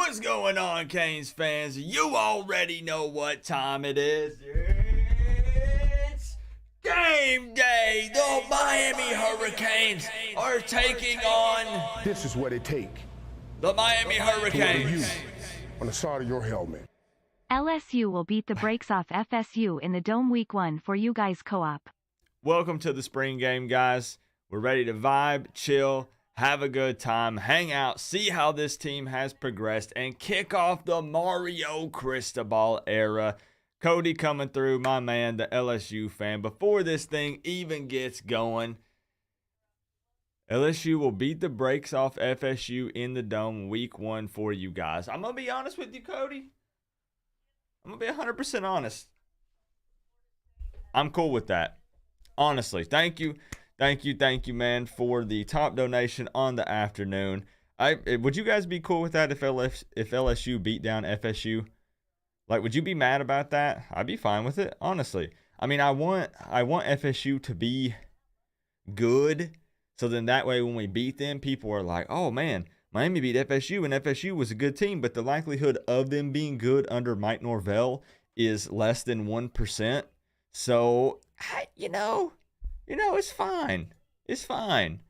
What's going on, Canes fans? You already know what time it is. It's game day. The Miami Hurricanes are taking on This is what it take the Miami to Hurricanes. you on the side of your helmet. LSU will beat the brakes off FSU in the Dome Week 1 for you guys Co-op. Welcome to the spring game, guys. We're ready to vibe, chill, have a good time, hang out, see how this team has progressed, and kick off the Mario Cristobal era. Cody coming through, my man, the LSU fan. Before this thing even gets going, LSU will beat the brakes off FSU in the Dome week 1 for you guys. I'm going to be honest with you, Cody. I'm going to be 100% honest. I'm cool with that. Honestly, thank you, man, for the top donation on the afternoon. Would you guys be cool with that if LSU beat down FSU? Like, would you be mad about that? I'd be fine with it, honestly. I mean, I want FSU to be good, so then that way when we beat them, people are like, oh man, Miami beat FSU, and FSU was a good team, but the likelihood of them being good under Mike Norvell is less than 1%. So, you know, it's fine. It's fine.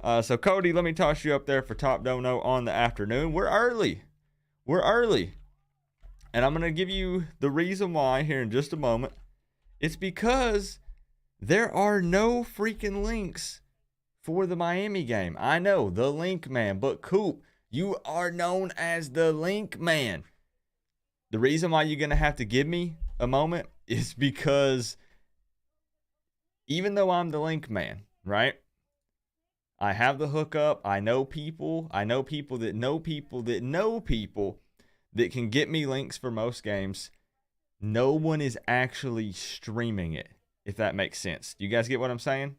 So, Cody, let me toss you up there for top dono on the afternoon. We're early. And I'm going to give you the reason why here in just a moment. It's because there are no freaking links for the Miami game. I know, the link man. But, Coop, you are known as the link man. The reason why you're going to have to give me a moment is because even though I'm the link man, right? I have the hookup. I know people. I know people that know people that know people that can get me links for most games. No one is actually streaming it, if that makes sense. Do you guys get what I'm saying?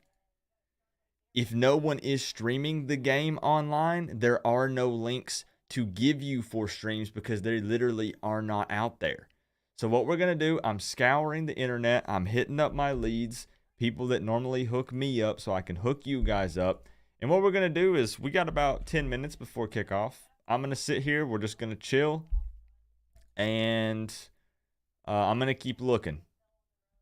If no one is streaming the game online, there are no links to give you for streams because they literally are not out there. So what we're going to do, I'm scouring the internet. I'm hitting up my leads, people that normally hook me up so I can hook you guys up. And what we're going to do is we got about 10 minutes before kickoff. I'm going to sit here. We're just going to chill. And I'm going to keep looking.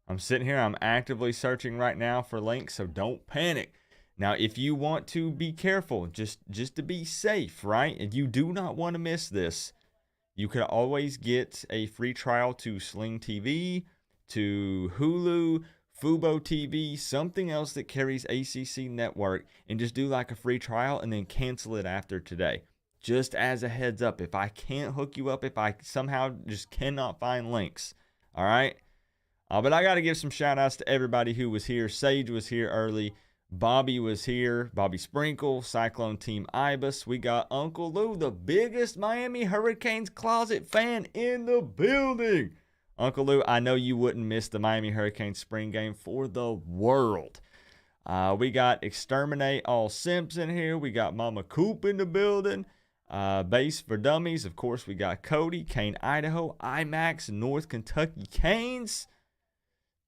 I'm sitting here. I'm actively searching right now for links, so don't panic. Now, if you want to be careful, just to be safe, right? If you do not want to miss this, you could always get a free trial to Sling TV, to Hulu, Fubo TV, something else that carries ACC network, and just do like a free trial and then cancel it after today. Just as a heads up, if I can't hook you up, if I somehow just cannot find links, all right? But I got to give some shout outs to everybody who was here. Sage was here early. Bobby was here. Bobby Sprinkle, Cyclone Team Ibis. We got Uncle Lou, the biggest Miami Hurricanes closet fan in the building. Uncle Lou, I know you wouldn't miss the Miami Hurricanes spring game for the world. We got Exterminate All Simpson here. We got Mama Coop in the building. Base for Dummies. Of course, we got Cody, Kane, Idaho, IMAX, North Kentucky Canes.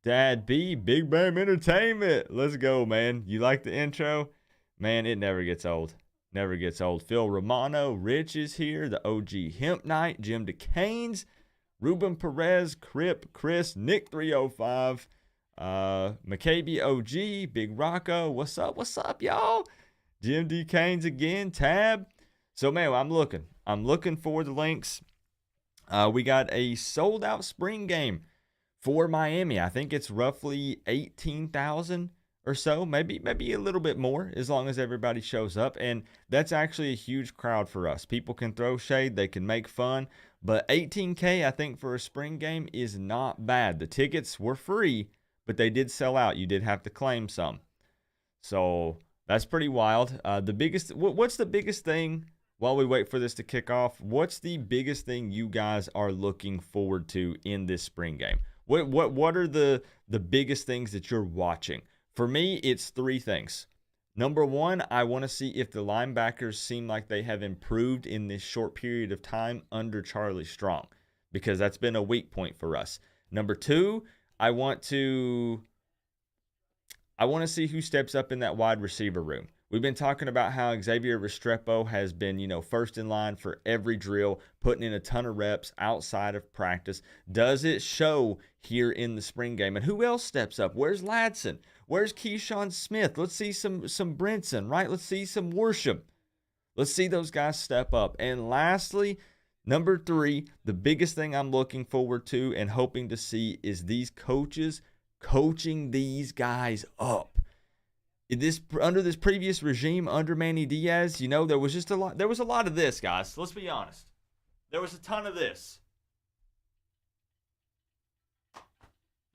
Dad B, Big Bam Entertainment. Let's go, man. You like the intro? Man, it never gets old. Never gets old. Phil Romano, Rich is here. The OG Hemp Knight, Jim DeCanes, Ruben Perez, Crip, Chris, Nick 305, McCabe OG, Big Rocco. What's up, y'all? Jim D. Canes again, Tab. So, man, I'm looking for the links. We got a sold-out spring game for Miami. I think it's roughly 18,000 or so, maybe a little bit more, as long as everybody shows up. And that's actually a huge crowd for us. People can throw shade, they can make fun, but 18K, I think, for a spring game is not bad. The tickets were free, but they did sell out. You did have to claim some. So that's pretty wild. What's the biggest thing while we wait for this to kick off? What's the biggest thing you guys are looking forward to in this spring game? What are the biggest things that you're watching? For me, it's 3 things. Number 1, I want to see if the linebackers seem like they have improved in this short period of time under Charlie Strong, because that's been a weak point for us. Number 2, I want to see who steps up in that wide receiver room. We've been talking about how Xavier Restrepo has been, first in line for every drill, putting in a ton of reps outside of practice. Does it show here in the spring game? And who else steps up? Where's Ladson? Where's Keyshawn Smith? Let's see some Brinson, right? Let's see some Worship. Let's see those guys step up. And lastly, number 3, the biggest thing I'm looking forward to and hoping to see is these coaches coaching these guys up. Under this previous regime, under Manny Diaz, there was just a lot. There was a lot of this, guys. Let's be honest. There was a ton of this.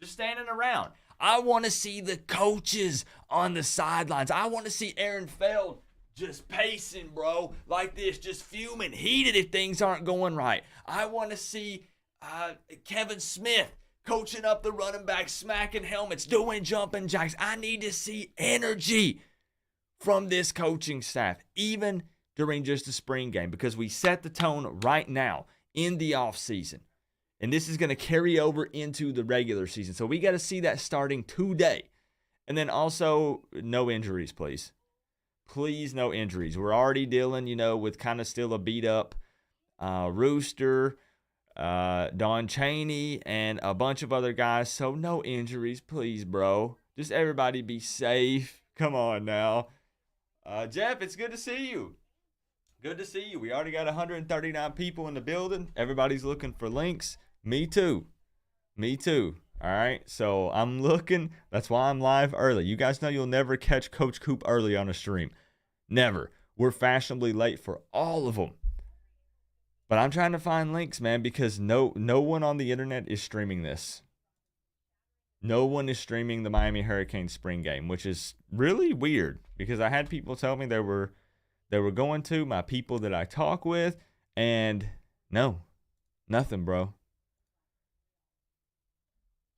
Just standing around. I want to see the coaches on the sidelines. I want to see Aaron Feld just pacing, bro, like this, just fuming, heated if things aren't going right. I want to see Kevin Smith coaching up the running back, smacking helmets, doing jumping jacks. I need to see energy from this coaching staff, even during just the spring game, because we set the tone right now in the offseason. And this is going to carry over into the regular season. So we got to see that starting today. And then also, no injuries, please. Please, no injuries. We're already dealing, with kind of still a beat-up Rooster, Don Chaney, and a bunch of other guys. So no injuries, please, bro. Just everybody be safe. Come on now. Jeff, it's good to see you. Good to see you. We already got 139 people in the building. Everybody's looking for links. Me too. All right. So I'm looking. That's why I'm live early. You guys know you'll never catch Coach Coop early on a stream. Never. We're fashionably late for all of them. But I'm trying to find links, man, because no one on the internet is streaming this. No one is streaming the Miami Hurricanes spring game, which is really weird because I had people tell me they were going to, my people that I talk with, and no, nothing, bro.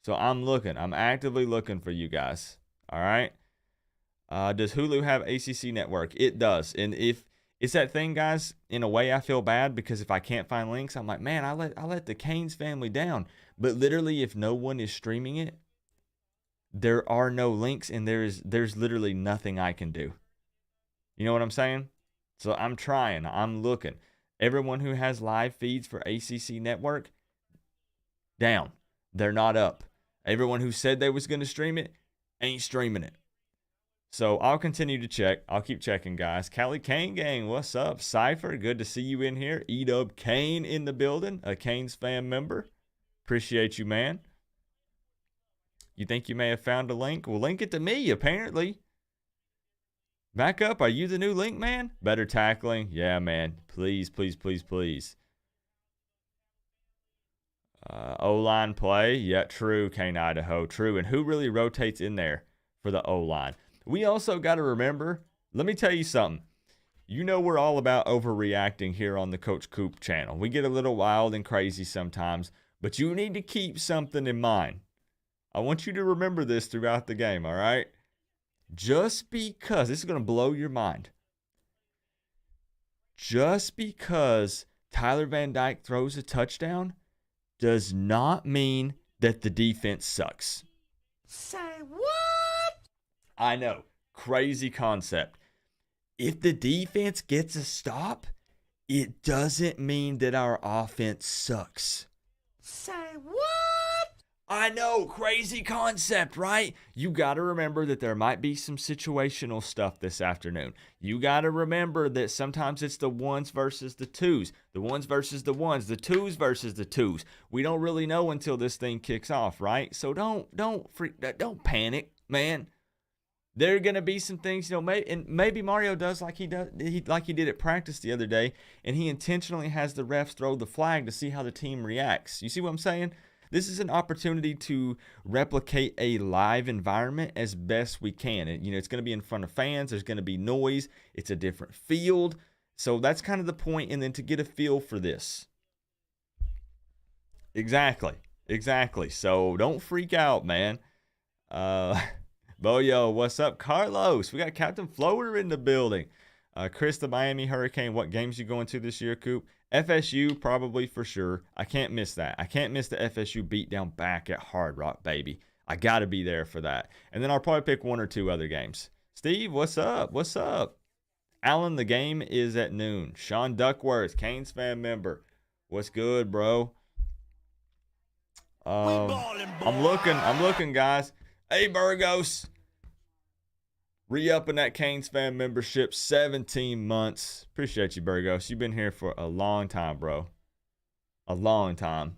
So I'm actively looking for you guys. All right. Does Hulu have ACC network? It does. And if it's that thing, guys, in a way I feel bad because if I can't find links, I'm like, man, I let the Canes family down. But literally, if no one is streaming it, there are no links and there's literally nothing I can do. You know what I'm saying? So I'm trying. I'm looking. Everyone who has live feeds for ACC network, down. They're not up. Everyone who said they was going to stream it ain't streaming it. So I'll continue to check. I'll keep checking, guys. Cali Kane gang, what's up? Cypher, good to see you in here. E-Dub Kane in the building, a Canes fan member. Appreciate you, man. You think you may have found a link? Well, link it to me, apparently. Back up. Are you the new link man? Better tackling? Yeah, man. Please, please, please, please. O-line play? Yeah, true, Kane Idaho. True. And who really rotates in there for the O-line? We also got to remember, let me tell you something. We're all about overreacting here on the Coach Coop channel. We get a little wild and crazy sometimes, but you need to keep something in mind. I want you to remember this throughout the game, all right? Just because, this is going to blow your mind. Just because Tyler Van Dyke throws a touchdown does not mean that the defense sucks. Say what? I know. Crazy concept. If the defense gets a stop, it doesn't mean that our offense sucks. Say what? I know. Crazy concept, right? You got to remember that there might be some situational stuff this afternoon. You got to remember that sometimes it's the ones versus the twos. The ones versus the ones. The twos versus the twos. We don't really know until this thing kicks off, right? So don't panic, man. There are going to be some things, maybe Mario does like he did at practice the other day, and he intentionally has the refs throw the flag to see how the team reacts. You see what I'm saying? This is an opportunity to replicate a live environment as best we can. And, it's going to be in front of fans. There's going to be noise. It's a different field. So that's kind of the point, and then to get a feel for this. Exactly. So don't freak out, man. Boyo, what's up? Carlos, we got Captain Floater in the building. Chris, the Miami Hurricane, what games you going to this year, Coop? FSU, probably for sure. I can't miss that. I can't miss the FSU beatdown back at Hard Rock, baby. I got to be there for that. And then I'll probably pick one or two other games. Steve, what's up? What's up? Alan, the game is at noon. Sean Duckworth, Canes fan member. What's good, bro? I'm looking, guys. Hey, Burgos. Re-upping that Canes fan membership, 17 months. Appreciate you, Burgos. You've been here for a long time, bro. A long time.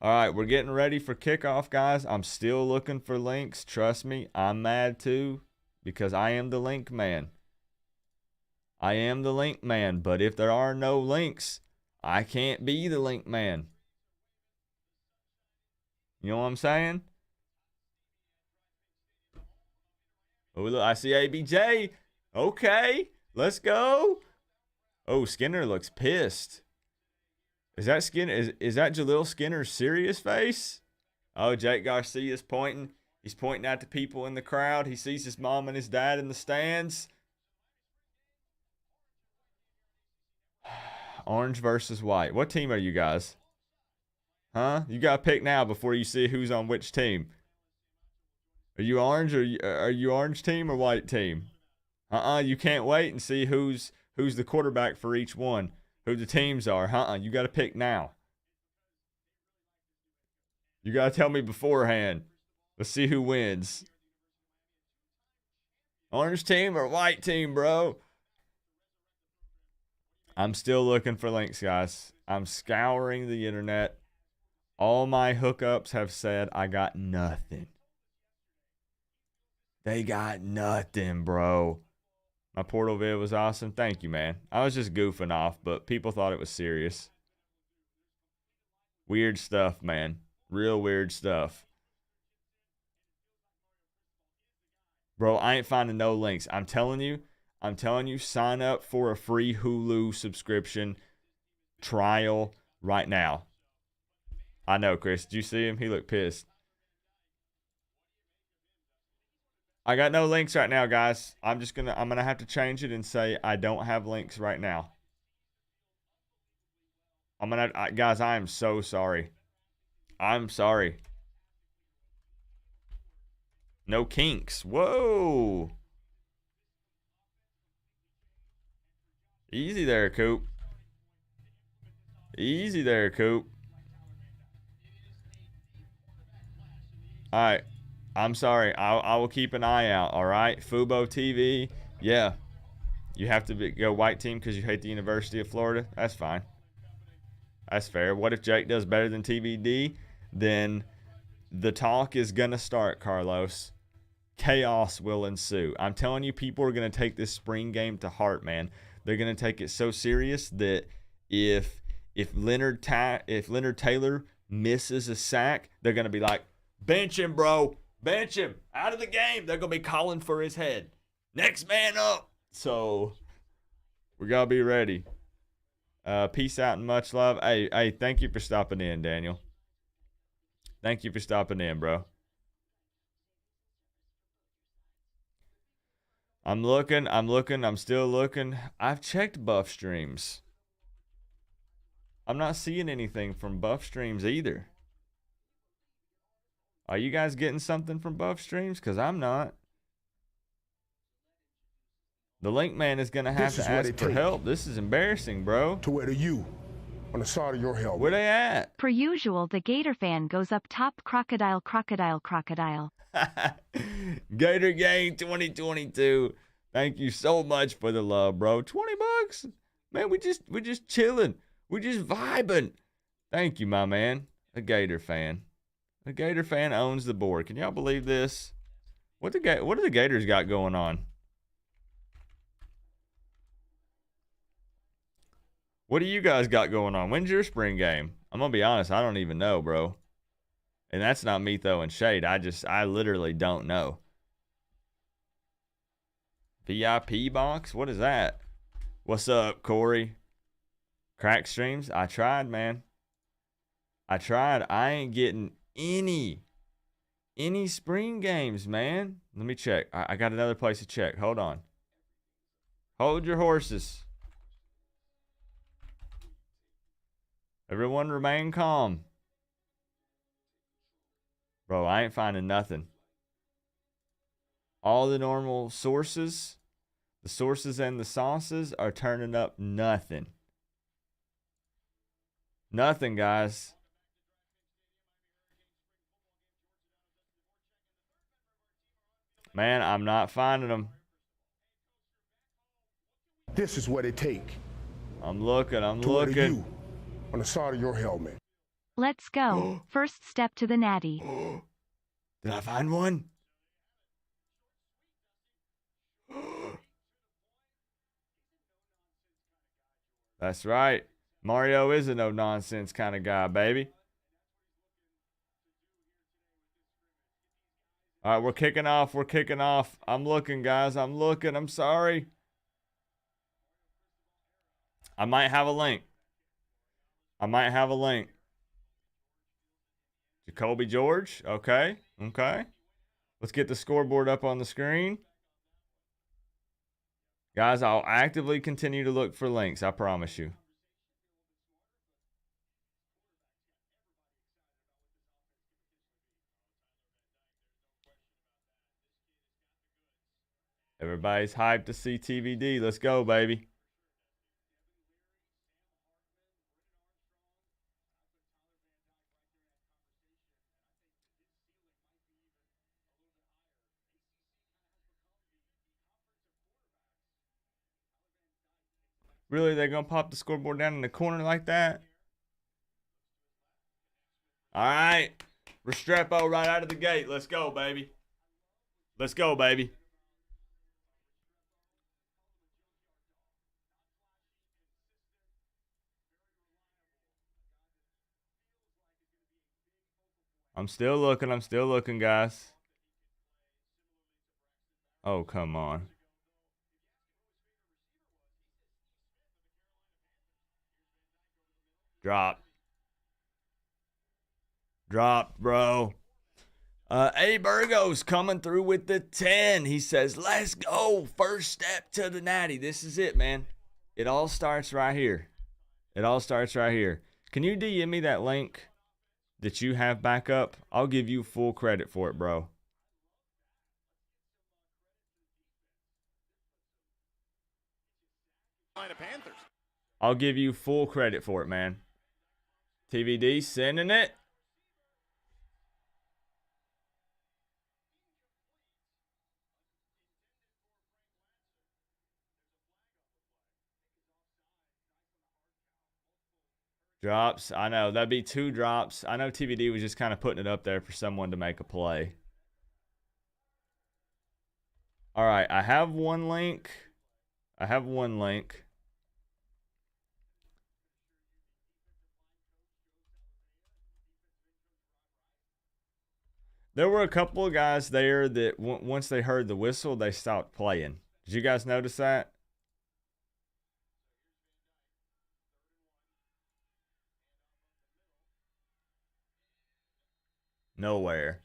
All right, we're getting ready for kickoff, guys. I'm still looking for links. Trust me, I'm mad too because I am the link man. I am the link man, but if there are no links, I can't be the link man. You know what I'm saying? Oh, look, I see ABJ. Okay, let's go. Oh, Skinner looks pissed. Is that Skinner? Is that Jaleel Skinner's serious face? Oh, Jake Garcia's pointing. He's pointing at the people in the crowd. He sees his mom and his dad in the stands. Orange versus white. What team are you guys? Huh? You got to pick now before you see who's on which team. Are you orange or are you orange team or white team? You can't wait and see who's the quarterback for each one. Who the teams are. You got to pick now. You got to tell me beforehand. Let's see who wins. Orange team or white team, bro? I'm still looking for links, guys. I'm scouring the internet. All my hookups have said I got nothing. They got nothing, bro. My portal vid was awesome. Thank you, man. I was just goofing off, but people thought it was serious. Weird stuff, man. Real weird stuff. Bro, I ain't finding no links. I'm telling you, sign up for a free Hulu subscription trial right now. I know, Chris. Did you see him? He looked pissed. I got no links right now, guys. I'm gonna have to change it and say I don't have links right now. Guys, I am so sorry. I'm sorry. No kinks. Whoa. Easy there, Coop. Easy there, Coop. All right. I'm sorry. I will keep an eye out, all right? Fubo TV. Yeah. You have to go white team because you hate the University of Florida. That's fine. That's fair. What if Jake does better than TBD? Then the talk is going to start, Carlos. Chaos will ensue. I'm telling you, people are going to take this spring game to heart, man. They're going to take it so serious that if Leonard Taylor misses a sack, they're going to be like, bench him, bro. Bench him. Out of the game. They're going to be calling for his head. Next man up. So we got to be ready. Peace out and much love. Hey, thank you for stopping in, Daniel. Thank you for stopping in, bro. I'm looking. I'm still looking. I've checked buff streams. I'm not seeing anything from buff streams either. Are you guys getting something from buff streams? Because I'm not. The link man is going to have to ask for help. This is embarrassing, bro. To where to you? On the side of your helmet. Where they at? Per usual, the Gator fan goes up top. Crocodile. Gator Gang 2022. Thank you so much for the love, bro. $20. Man, we just chilling. We just vibing. Thank you, my man. A Gator fan. A Gator fan owns the board. Can y'all believe this? What do the Gators got going on? What do you guys got going on? When's your spring game? I'm going to be honest. I don't even know, bro. And that's not me throwing shade. I literally don't know. VIP box? What is that? What's up, Corey? Crack streams? I tried, man. I tried. I ain't getting any spring games, man. Let me check. I got another place to check. Hold on. Hold your horses. Everyone remain calm. Bro, I ain't finding nothing. All the normal sources, the sources and the sauces are turning up nothing. Nothing, guys. Man, I'm not finding them. This is what it take I'm looking. to wear the U on the side of your helmet. Let's go. First step to the natty. Did I find one? That's right. Mario is a no-nonsense kind of guy, baby. All right, we're kicking off. We're kicking off. I'm looking, guys. I'm looking. I'm sorry. I might have a link. I might have a link. Jacoby George. Okay. Okay. Let's get the scoreboard up on the screen. Guys, I'll actively continue to look for links. I promise you. Everybody's hyped to see TVD. Let's go, baby. Really, they're going to pop the scoreboard down in the corner like that? All right. Restrepo right out of the gate. Let's go, baby. Let's go, baby. I'm still looking, guys. Oh, come on. Drop. Drop, bro. A Burgos coming through with the 10. He says, let's go. First step to the natty. This is it, man. It all starts right here. It all starts right here. Can you DM me that link that you have back up? I'll give you full credit for it, bro. I'll give you full credit for it, man. TVD sending it. Drops. I know. That'd be 2 drops. I know TVD was just kind of putting it up there for someone to make a play. All right. I have one link. There were a couple of guys there that once they heard the whistle, they stopped playing. Did you guys notice that? Nowhere.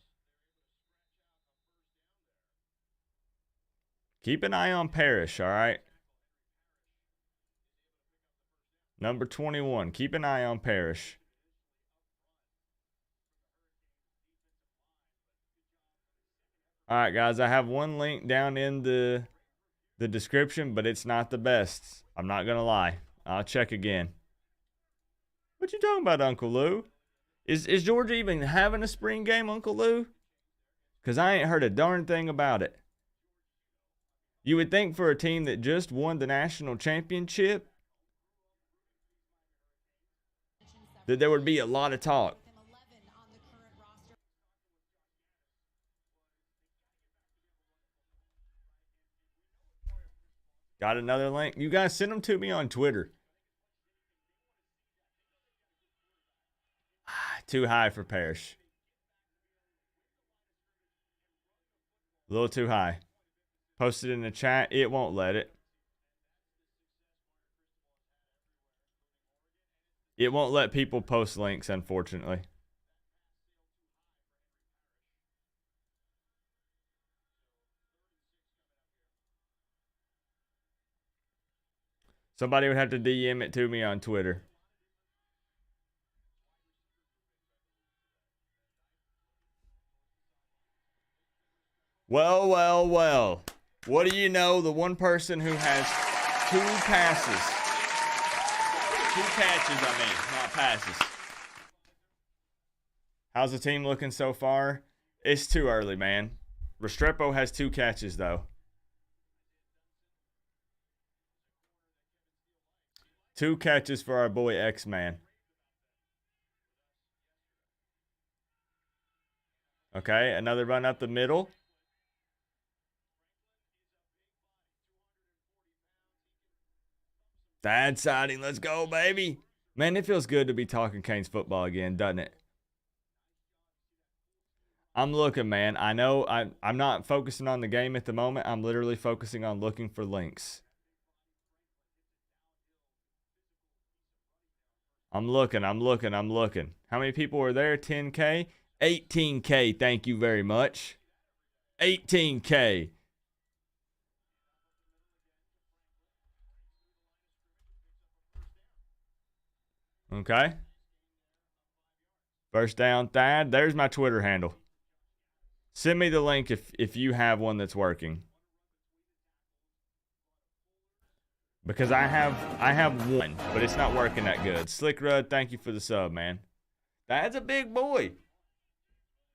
Keep an eye on Parrish, all right? Number 21. Keep an eye on Parrish. All right, guys. I have one link down in the description, but it's not the best. I'm not going to lie. I'll check again. What you talking about, Uncle Lou? Is Georgia even having a spring game, Uncle Lou? Because I ain't heard a darn thing about it. You would think for a team that just won the national championship that there would be a lot of talk. Got another link? You guys send them to me on Twitter. Too high for Parrish. A little too high. Post it in the chat. It won't let it. It won't let people post links, unfortunately. Somebody would have to DM it to me on Twitter. Well, well, well. What do you know? The one person who has 2 passes. 2 catches, not passes. How's the team looking so far? It's too early, man. Restrepo has 2 catches, though. 2 catches for our boy X-Man. Okay, another run up the middle. Thad siding, let's go, baby. Man, it feels good to be talking Canes football again, doesn't it? I'm looking, man. I know I'm not focusing on the game at the moment. I'm literally focusing on looking for links. I'm looking. How many people were there? 10K? 18K, thank you very much. 18K. Okay. First down, Thad. There's my Twitter handle. Send me the link if you have one that's working. Because I have one, but it's not working that good. Slick Rudd, thank you for the sub, man. That's a big boy.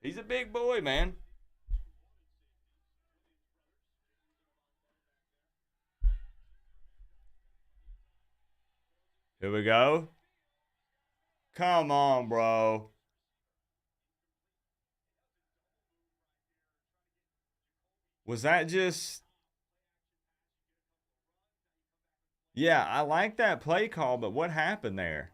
He's a big boy, man. Here we go. Come on, bro. Was that just... Yeah, I like that play call, but what happened there?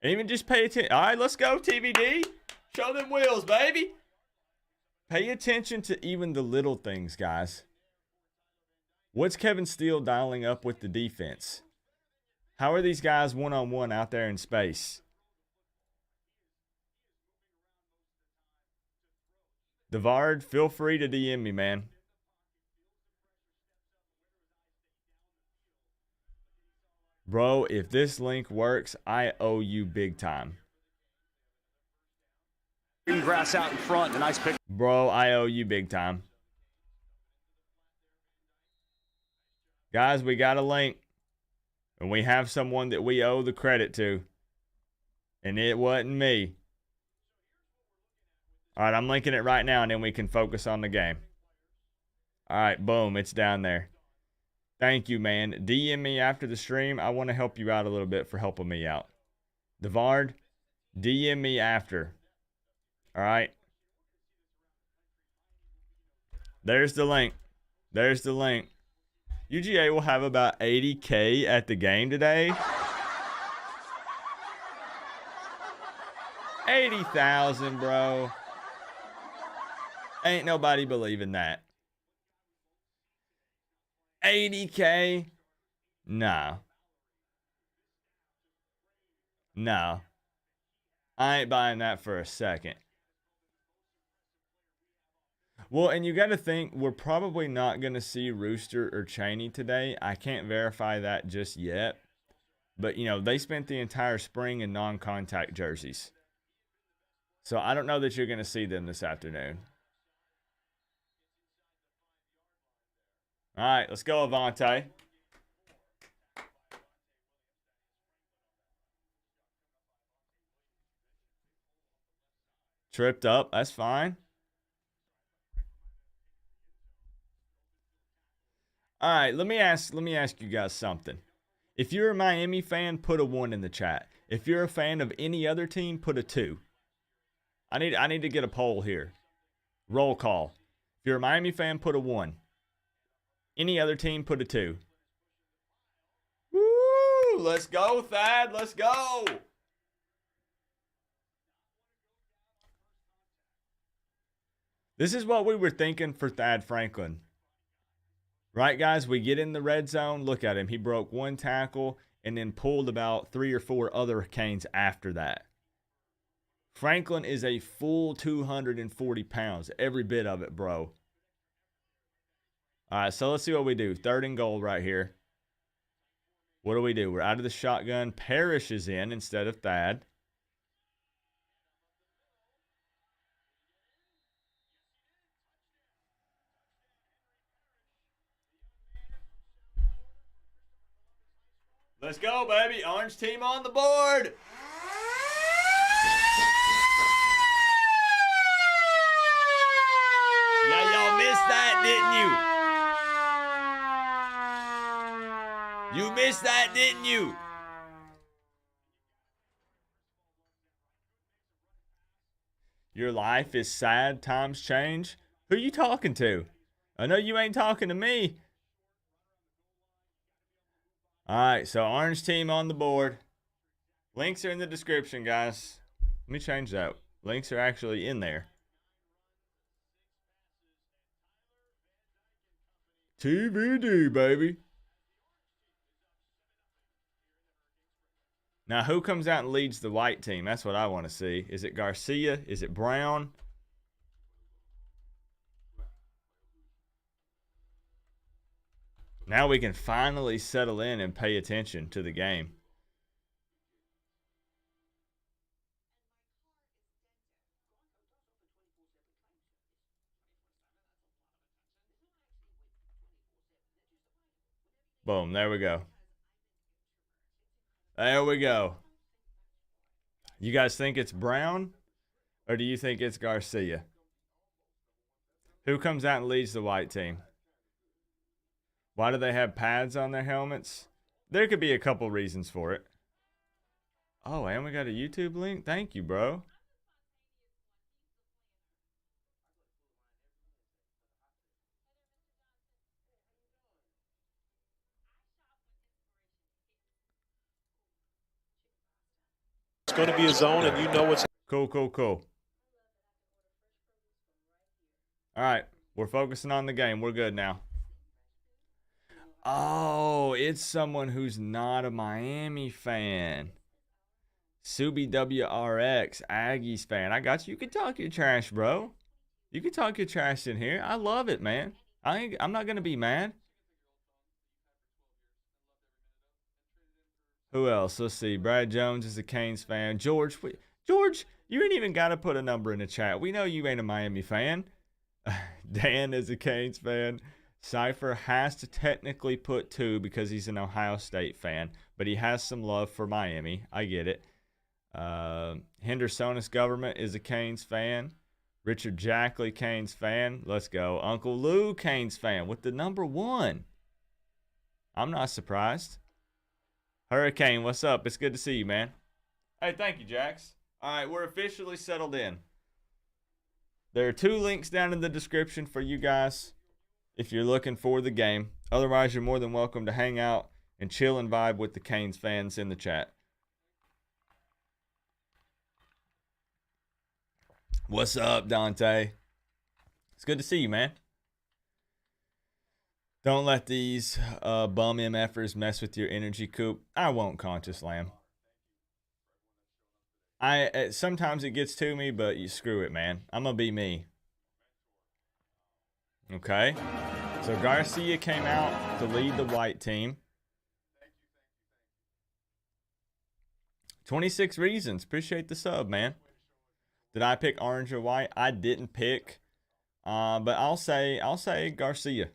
Even just pay attention. All right, let's go, TVD. Show them wheels, baby. Pay attention to even the little things, guys. What's Kevin Steele dialing up with the defense? How are these guys one-on-one out there in space? Devard, feel free to DM me, man. Bro, if this link works, I owe you big time. Green grass out in front, a nice pick. Bro, I owe you big time. Guys, we got a link. And we have someone that we owe the credit to. And it wasn't me. All right, I'm linking it right now, and then we can focus on the game. All right, boom, it's down there. Thank you, man. DM me after the stream. I want to help you out a little bit for helping me out. Devard, DM me after. All right. There's the link. There's the link. UGA will have about 80K at the game today. 80,000, bro. Ain't nobody believing that. 80K? No. No. I ain't buying that for a second. Well, and you got to think, we're probably not going to see Rooster or Chaney today. I can't verify that just yet. But, you know, they spent the entire spring in non-contact jerseys. So I don't know that you're going to see them this afternoon. All right, let's go, Avante. Tripped up, that's fine. All right, let me ask you guys something. If you're a Miami fan, put a 1 in the chat. If you're a fan of any other team, put a 2. I need to get a poll here. Roll call. If you're a Miami fan, put a 1. Any other team, put a 2. Woo! Let's go, Thad. Let's go. This is what we were thinking for Thad Franklin. Right, guys? We get in the red zone. Look at him. He broke 1 tackle and then pulled about 3 or 4 other Canes after that. Franklin is a full 240 pounds. Every bit of it, bro. All right, so let's see what we do. 3rd and goal right here. What do? We're out of the shotgun. Parrish is in instead of Thad. Let's go, baby. Orange team on the board. Yeah, y'all missed that, didn't you? You missed that, didn't you? Your life is sad, times change. Who you talking to? I know you ain't talking to me. All right, so orange team on the board. Links are in the description, guys. Let me change that. Links are actually in there. TVD, baby. Now, who comes out and leads the white team? That's what I want to see. Is it Garcia? Is it Brown? Now we can finally settle in and pay attention to the game. Boom, there we go. There we go. You guys think it's Brown? Or do you think it's Garcia? Who comes out and leads the white team? Why do they have pads on their helmets? There could be a couple reasons for it. Oh, and we got a YouTube link? Thank you, bro. It's going to be a zone, and you know what's... Cool. All right, we're focusing on the game. We're good now. Oh, it's someone who's not a Miami fan. Subi WRX, Aggies fan. I got you. You can talk your trash, bro. You can talk your trash in here. I love it, man. I'm not going to be mad. Who else? Let's see. Brad Jones is a Canes fan. George, you ain't even got to put a number in the chat. We know you ain't a Miami fan. Dan is a Canes fan. Cypher has to technically put 2 because he's an Ohio State fan, but he has some love for Miami. I get it. Hendersonis Government is a Canes fan. Richard Jackley, Canes fan. Let's go. Uncle Lou, Canes fan with the number 1. I'm not surprised. Hurricane, what's up? It's good to see you, man. Hey, thank you, Jax. All right, we're officially settled in. There are 2 links down in the description for you guys if you're looking for the game. Otherwise, you're more than welcome to hang out and chill and vibe with the Canes fans in the chat. What's up, Dante? It's good to see you, man. Don't let these bum MFers mess with your energy, Coop. I won't, Conscious Lamb. Sometimes it gets to me, but you screw it, man. I'm going to be me. Okay. So Garcia came out to lead the white team. 26 reasons. Appreciate the sub, man. Did I pick orange or white? I didn't pick. But I'll say Garcia.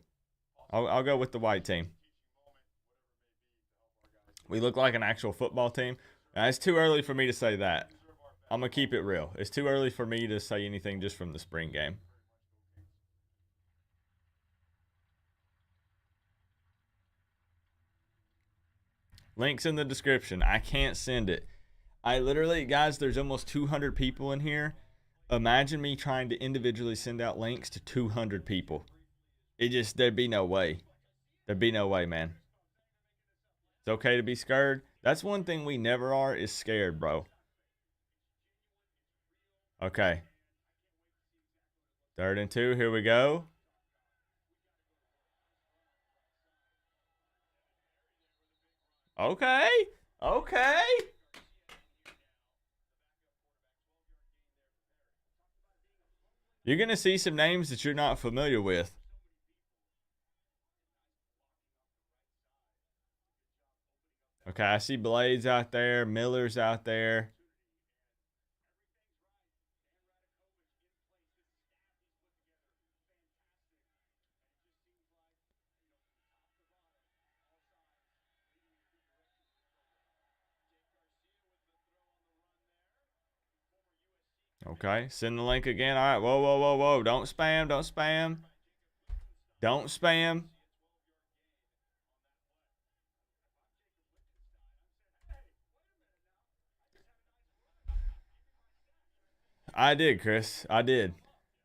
I'll go with the white team. We look like an actual football team. Now, it's too early for me to say that. I'm going to keep it real. It's too early for me to say anything just from the spring game. Links in the description. I can't send it. I literally, guys, there's almost 200 people in here. Imagine me trying to individually send out links to 200 people. There'd be no way. There'd be no way, man. It's okay to be scared. That's one thing we never are, is scared, bro. Okay. 3rd and 2, here we go. Okay. You're going to see some names that you're not familiar with. Okay, I see Blades out there, Miller's out there. Okay, send the link again. All right, whoa, whoa, whoa, whoa. Don't spam, don't spam. Don't spam. I did, Chris. I did.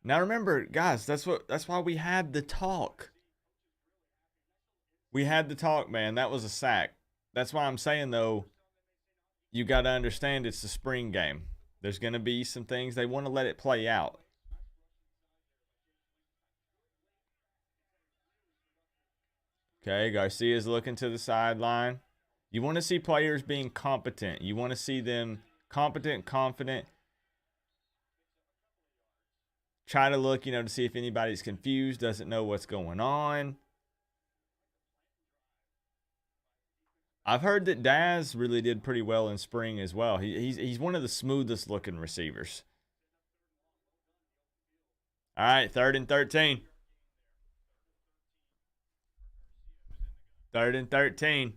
Now remember, guys, that's why we had the talk. We had the talk, man. That was a sack. That's why I'm saying though, you got to understand it's the spring game. There's going to be some things they want to let it play out. Okay, Garcia's looking to the sideline. You want to see players being competent. You want to see them competent, confident. Try to look, to see if anybody's confused, doesn't know what's going on. I've heard that Daz really did pretty well in spring as well. He's one of the smoothest looking receivers. All right, 3rd and 13. 3rd and 13.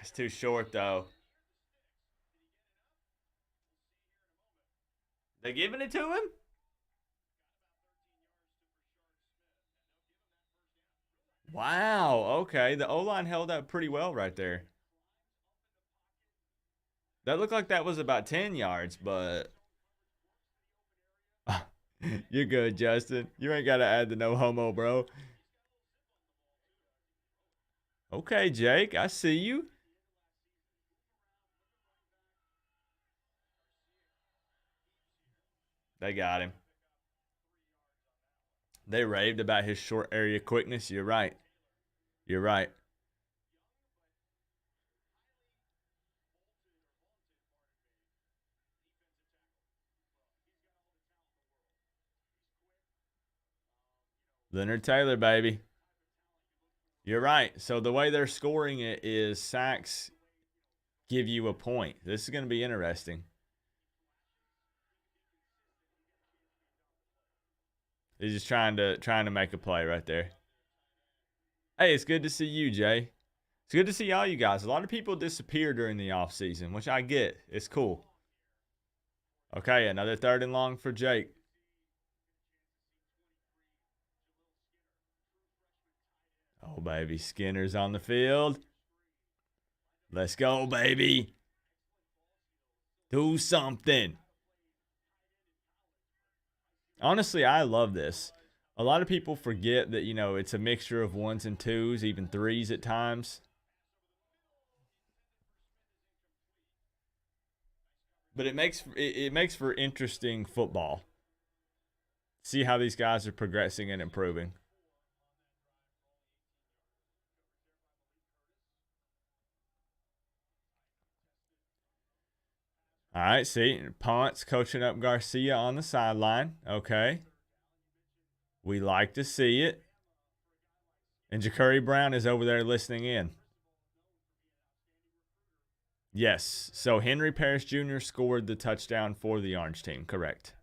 It's too short, though. They giving it to him? Wow, okay. The O-line held up pretty well right there. That looked like that was about 10 yards, but... You're good, Justin. You ain't got to add the no homo, bro. Okay, Jake, I see you. They got him. They raved about his short area quickness. You're right. You're right. Leonard Taylor, baby. You're right. So the way they're scoring it is sacks give you a point. This is going to be interesting. He's just trying to make a play right there. Hey, it's good to see you, Jay. It's good to see all you guys. A lot of people disappear during the offseason, which I get. It's cool. Okay, another 3rd and long for Jake. Oh, baby. Skinner's on the field. Let's go, baby. Do something. Honestly, I love this. A lot of people forget that, it's a mixture of 1s and 2s, even 3s at times. But it makes for interesting football. See how these guys are progressing and improving. All right, see, Ponce coaching up Garcia on the sideline. Okay. We like to see it. And Ja'Cory Brown is over there listening in. Yes. So Henry Parrish Jr. scored the touchdown for the Orange team. Correct.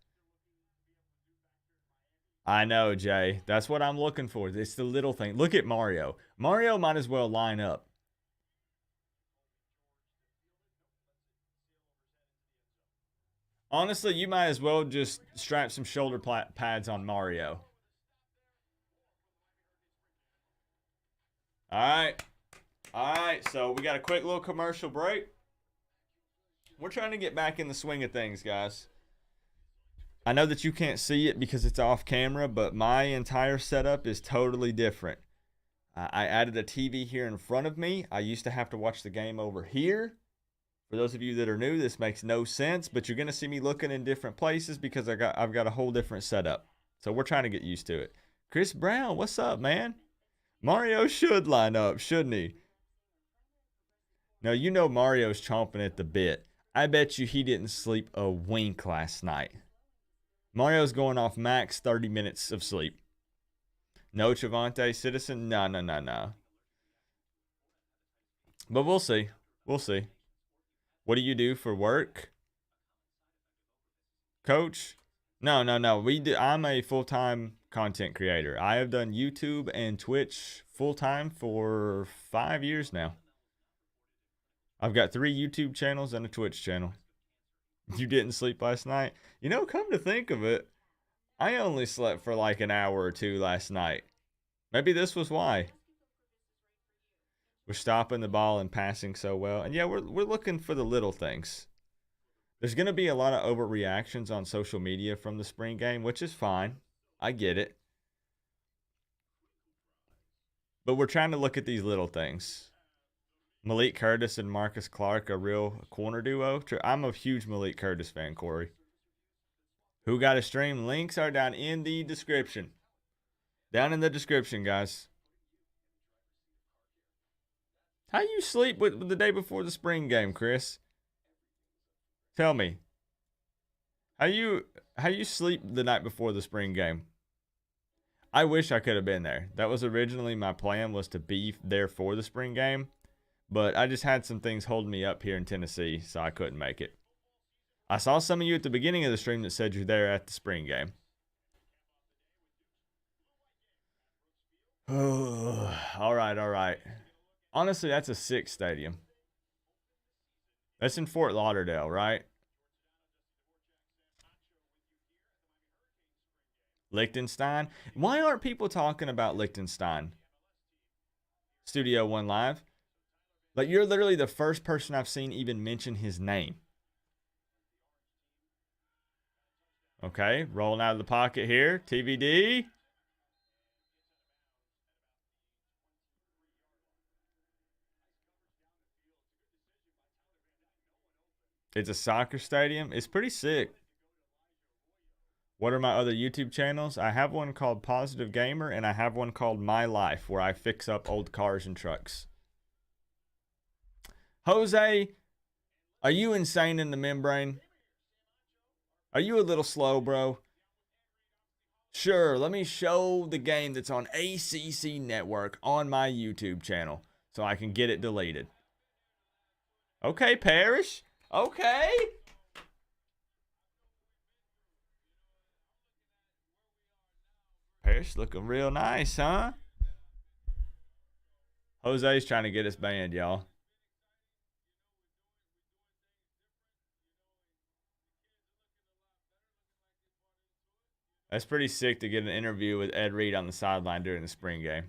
I know, Jay. That's what I'm looking for. It's the little thing. Look at Mario. Mario might as well line up. Honestly, you might as well just strap some shoulder pads on Mario. All right. All right, so we got a quick little commercial break. We're trying to get back in the swing of things, guys. I know that you can't see it because it's off camera, but my entire setup is totally different. I added a TV here in front of me. I used to have to watch the game over here. For those of you that are new, this makes no sense, but you're going to see me looking in different places because I've got a whole different setup. So we're trying to get used to it. Chris Brown, what's up, man? Mario should line up, shouldn't he? Now, Mario's chomping at the bit. I bet you he didn't sleep a wink last night. Mario's going off max 30 minutes of sleep. No Chavante Citizen? No. But we'll see. We'll see. What do you do for work, Coach? No. I'm a full-time content creator. I have done YouTube and Twitch full-time for 5 years now. I've got 3 YouTube channels and a Twitch channel. You didn't sleep last night? You know, come to think of it, I only slept for like an hour or 2 last night. Maybe this was why. We're stopping the ball and passing so well. And yeah, we're looking for the little things. There's going to be a lot of overreactions on social media from the spring game, which is fine. I get it. But we're trying to look at these little things. Malik Curtis and Marcus Clark, a real corner duo. I'm a huge Malik Curtis fan, Corey. Who got a stream? Links are down in the description. Down in the description, guys. How you sleep with the day before the spring game, Chris? Tell me. How you sleep the night before the spring game? I wish I could have been there. That was originally my plan, was to be there for the spring game. But I just had some things holding me up here in Tennessee, so I couldn't make it. I saw some of you at the beginning of the stream that said you're there at the spring game. All right. Honestly, that's a sick stadium. That's in Fort Lauderdale, right? Liechtenstein. Why aren't people talking about Liechtenstein? Studio One Live. Like, you're literally the first person I've seen even mention his name. Okay, rolling out of the pocket here. TVD. It's a soccer stadium. It's pretty sick. What are my other YouTube channels? I have one called Positive Gamer, and I have one called My Life, where I fix up old cars and trucks. Jose, are you insane in the membrane? Are you a little slow, bro? Sure, let me show the game that's on ACC Network on my YouTube channel so I can get it deleted. Okay, Parrish. Okay. Parrish looking real nice, huh? Jose's trying to get us banned, y'all. That's pretty sick to get an interview with Ed Reed on the sideline during the spring game.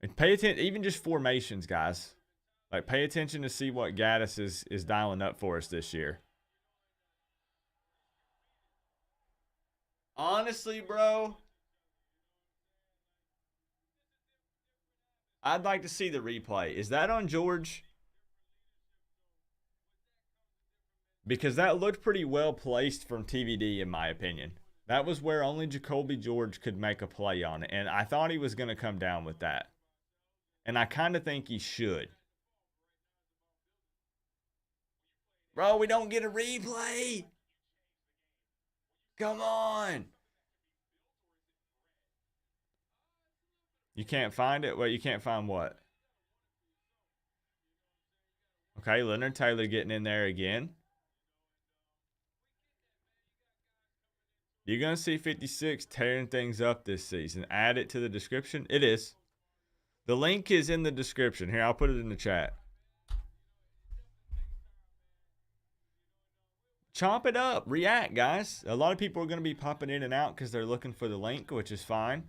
And pay attention, even just formations, guys. Like, pay attention to see what Gaddis is dialing up for us this year. Honestly, bro, I'd like to see the replay. Is that on George? Because that looked pretty well placed from TVD, in my opinion. That was where only Jacoby George could make a play on it. And I thought he was going to come down with that. And I kind of think he should. Bro, we don't get a replay. Come on. You can't find it? Well, you can't find what? Okay, Leonard Taylor getting in there again. You're going to see 56 tearing things up this season. Add it to the description. It is. The link is in the description. Here, I'll put it in the chat. Chomp it up. React, guys. A lot of people are going to be popping in and out because they're looking for the link, which is fine.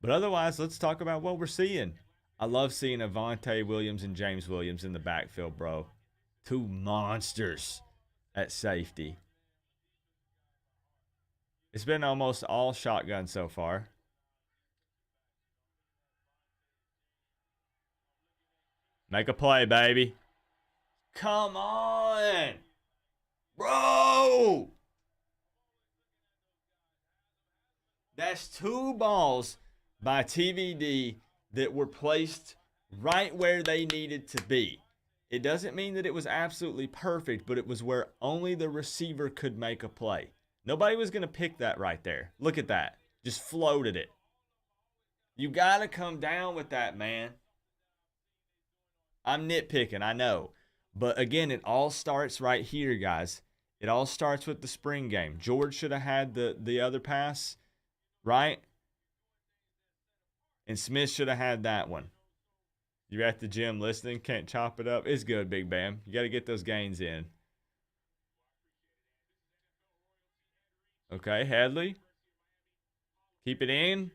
But otherwise, let's talk about what we're seeing. I love seeing Avante Williams and James Williams in the backfield, bro. Two monsters at safety. It's been almost all shotgun so far. Make a play, baby. Come on. Bro. That's 2 balls by TVD that were placed right where they needed to be. It doesn't mean that it was absolutely perfect, but it was where only the receiver could make a play. Nobody was going to pick that right there. Look at that. Just floated it. You got to come down with that, man. I'm nitpicking, I know. But again, it all starts right here, guys. It all starts with the spring game. George should have had the other pass, right? And Smith should have had that one. You're at the gym listening, can't chop it up. It's good, Big Bam. You got to get those gains in. Okay, Hadley. Keep it in.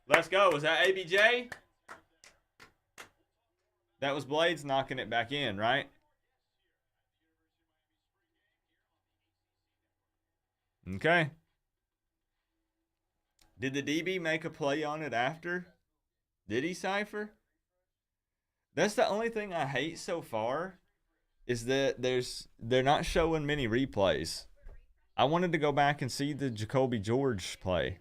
Let's go. Was that ABJ? That was Blades knocking it back in, right? Okay. Did the DB make a play on it after? Did he, Cypher? That's the only thing I hate so far is that they're not showing many replays. I wanted to go back and see the Jacoby George play.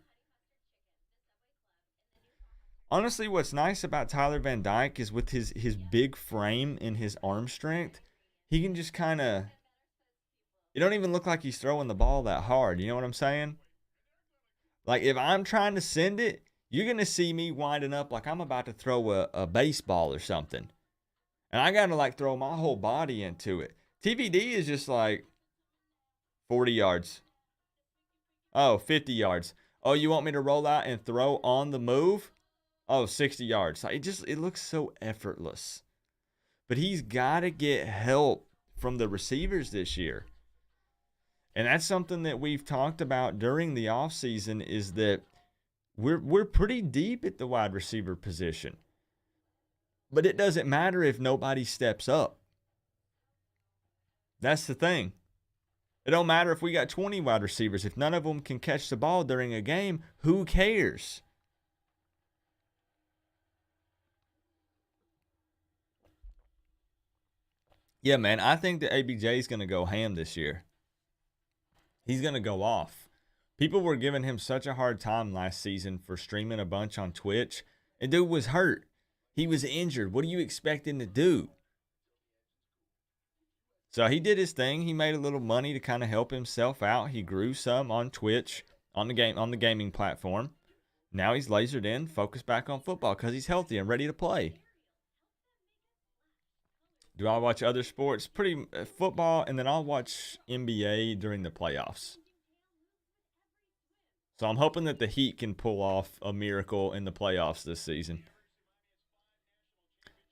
Honestly, what's nice about Tyler Van Dyke is with his big frame and his arm strength, he can just kind of, it don't even look like he's throwing the ball that hard. You know what I'm saying? Like, if I'm trying to send it, you're going to see me winding up like I'm about to throw a baseball or something. And I got to, like, throw my whole body into it. TVD is just like 40 yards. Oh, 50 yards. Oh, you want me to roll out and throw on the move? Oh, 60 yards. It looks so effortless. But he's got to get help from the receivers this year. And that's something that we've talked about during the offseason is that we're pretty deep at the wide receiver position. But it doesn't matter if nobody steps up. That's the thing. It don't matter if we got 20 wide receivers. If none of them can catch the ball during a game, who cares? Yeah, man, I think that ABJ is going to go ham this year. He's going to go off. People were giving him such a hard time last season for streaming a bunch on Twitch. And dude was hurt. He was injured. What do you expect him to do? So he did his thing. He made a little money to kind of help himself out. He grew some on Twitch, on the gaming platform. Now he's lasered in, focused back on football because he's healthy and ready to play. Do I watch other sports? Pretty football, and then I'll watch NBA during the playoffs. So I'm hoping that the Heat can pull off a miracle in the playoffs this season.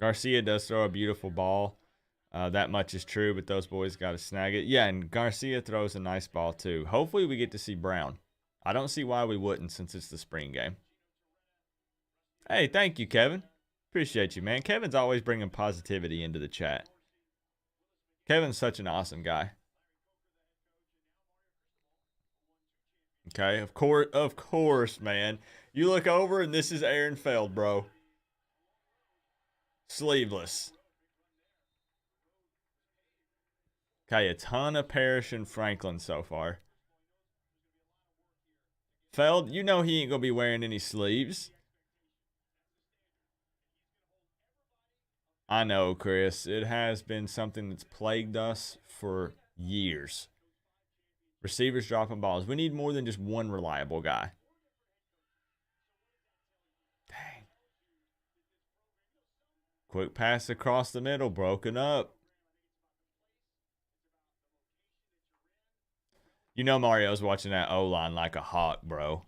Garcia does throw a beautiful ball. That much is true, but those boys got to snag it. Yeah, and Garcia throws a nice ball too. Hopefully we get to see Brown. I don't see why we wouldn't since it's the spring game. Hey, thank you, Kevin. Appreciate you, man. Kevin's always bringing positivity into the chat. Kevin's such an awesome guy. Okay, of course, man. You look over and this is Aaron Feld, bro. Sleeveless. Okay, a ton of Parrish and Franklin so far. Feld, you know he ain't going to be wearing any sleeves. I know, Chris. It has been something that's plagued us for years. Receivers dropping balls. We need more than just one reliable guy. Dang. Quick pass across the middle. Broken up. You know Mario's watching that O-line like a hawk, bro.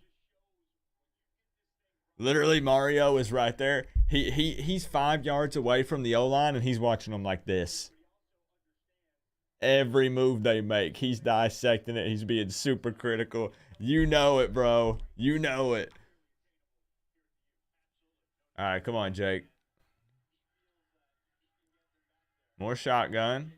Literally, Mario is right there. He's 5 yards away from the O-line, and he's watching them like this. Every move they make, he's dissecting it. He's being super critical. You know it, bro. You know it. All right, come on, Jake. More shotgun.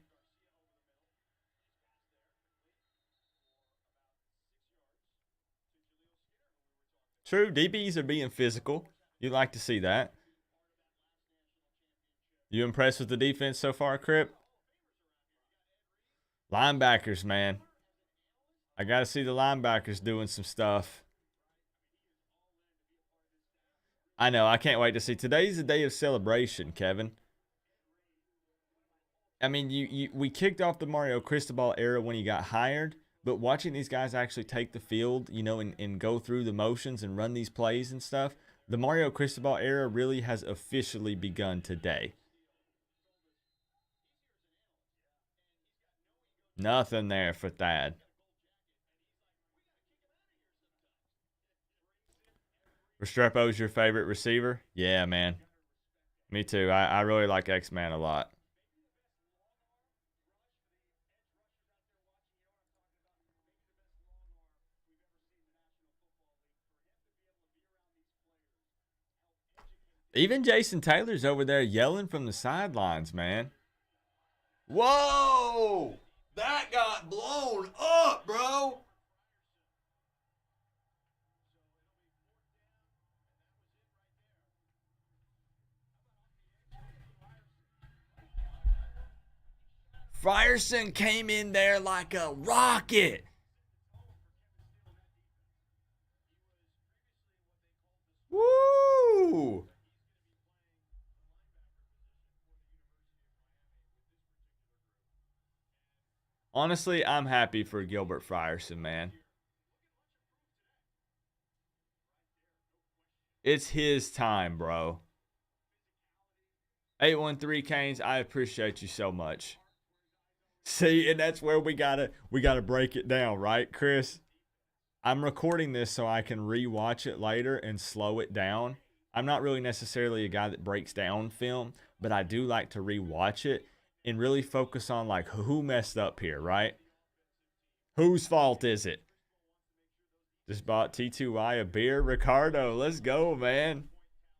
True, DBs are being physical. You'd like to see that. You impressed with the defense so far, Crip? Linebackers, man. I got to see the linebackers doing some stuff. I know. I can't wait to see. Today's a day of celebration, Kevin. I mean, we kicked off the Mario Cristobal era when he got hired, but watching these guys actually take the field, you know, and go through the motions and run these plays and stuff, the Mario Cristobal era really has officially begun today. Nothing there for Thad. Restrepo's your favorite receiver? Yeah, man. Me too. I really like X-Man a lot. Even Jason Taylor's over there yelling from the sidelines, man. Whoa! That got blown up, bro. Frierson came in there like a rocket. Woo! Honestly, I'm happy for Gilbert Frierson, man. It's his time, bro. 813 Canes, I appreciate you so much. See, and that's where we gotta break it down, right, Chris? I'm recording this so I can rewatch it later and slow it down. I'm not really necessarily a guy that breaks down film, but I do like to rewatch it and really focus on like who messed up here, right? Whose fault is it? Just bought T2Y a beer. Ricardo, let's go, man.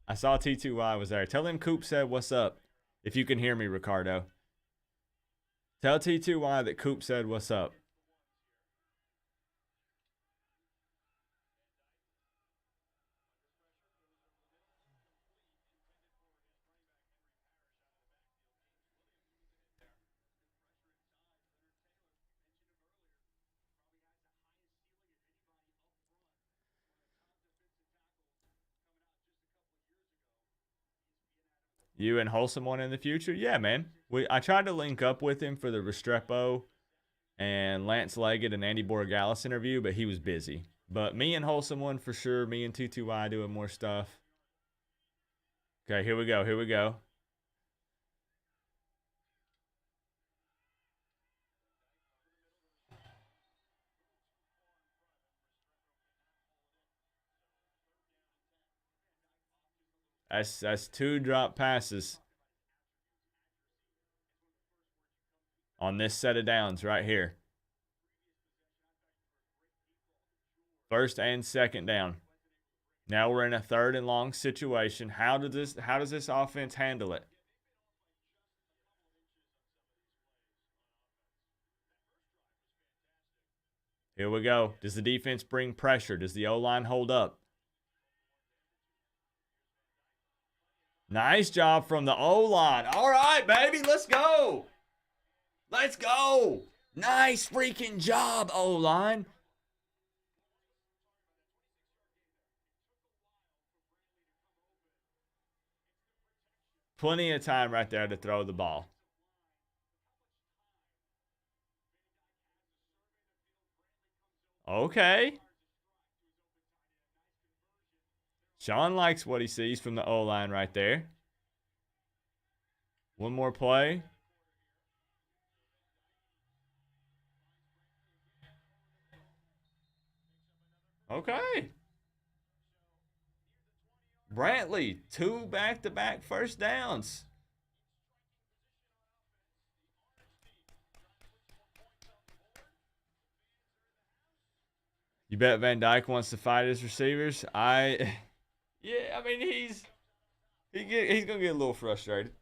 I saw T2Y was there. Tell him Coop said what's up. If you can hear me, Ricardo. Tell T2Y that Coop said what's up. You and Wholesome one in the future? Yeah, man. I tried to link up with him for the Restrepo and Lance Leggett and Andy Borgalis interview, but he was busy. But me and Wholesome one for sure. Me and T2Y doing more stuff. Okay, here we go. Here we go. That's 2 drop passes on this set of downs right here. First and second down. Now we're in a 3rd and long situation. How does this offense handle it? Here we go. Does the defense bring pressure? Does the O-line hold up? Nice job from the O-line. All right, baby, let's go. Let's go. Nice freaking job, O-line. Plenty of time right there to throw the ball. Okay. Sean likes what he sees from the O-line right there. One more play. Okay. Brantley, 2 back-to-back first downs. You bet Van Dyke wants to fight his receivers? Yeah, I mean, he's going to get a little frustrated.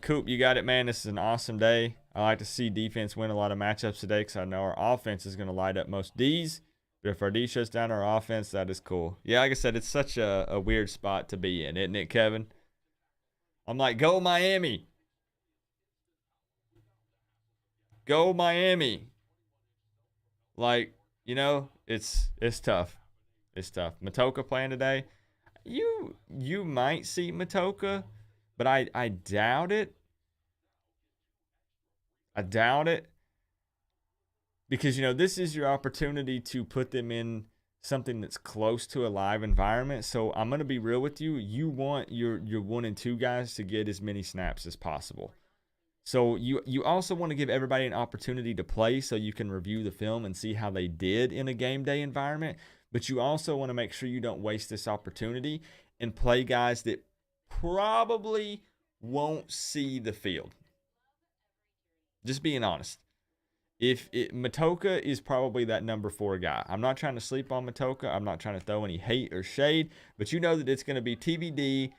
Coop, you got it, man. This is an awesome day. I like to see defense win a lot of matchups today because I know our offense is going to light up most Ds. But if our D shuts down our offense, that is cool. Yeah, like I said, it's such a weird spot to be in, isn't it, Kevin? I'm like, go Miami. Go Miami. Like, you know, it's tough. It's tough. Matoka playing today. You might see Matoka, but I doubt it. I doubt it. Because, this is your opportunity to put them in something that's close to a live environment. So I'm going to be real with you. You want your 1 and 2 guys to get as many snaps as possible. So you also want to give everybody an opportunity to play so you can review the film and see how they did in a game day environment. But you also want to make sure you don't waste this opportunity and play guys that probably won't see the field. Just being honest. Matoka is probably that number 4 guy. I'm not trying to sleep on Matoka. I'm not trying to throw any hate or shade, but you know that it's going to be TVD,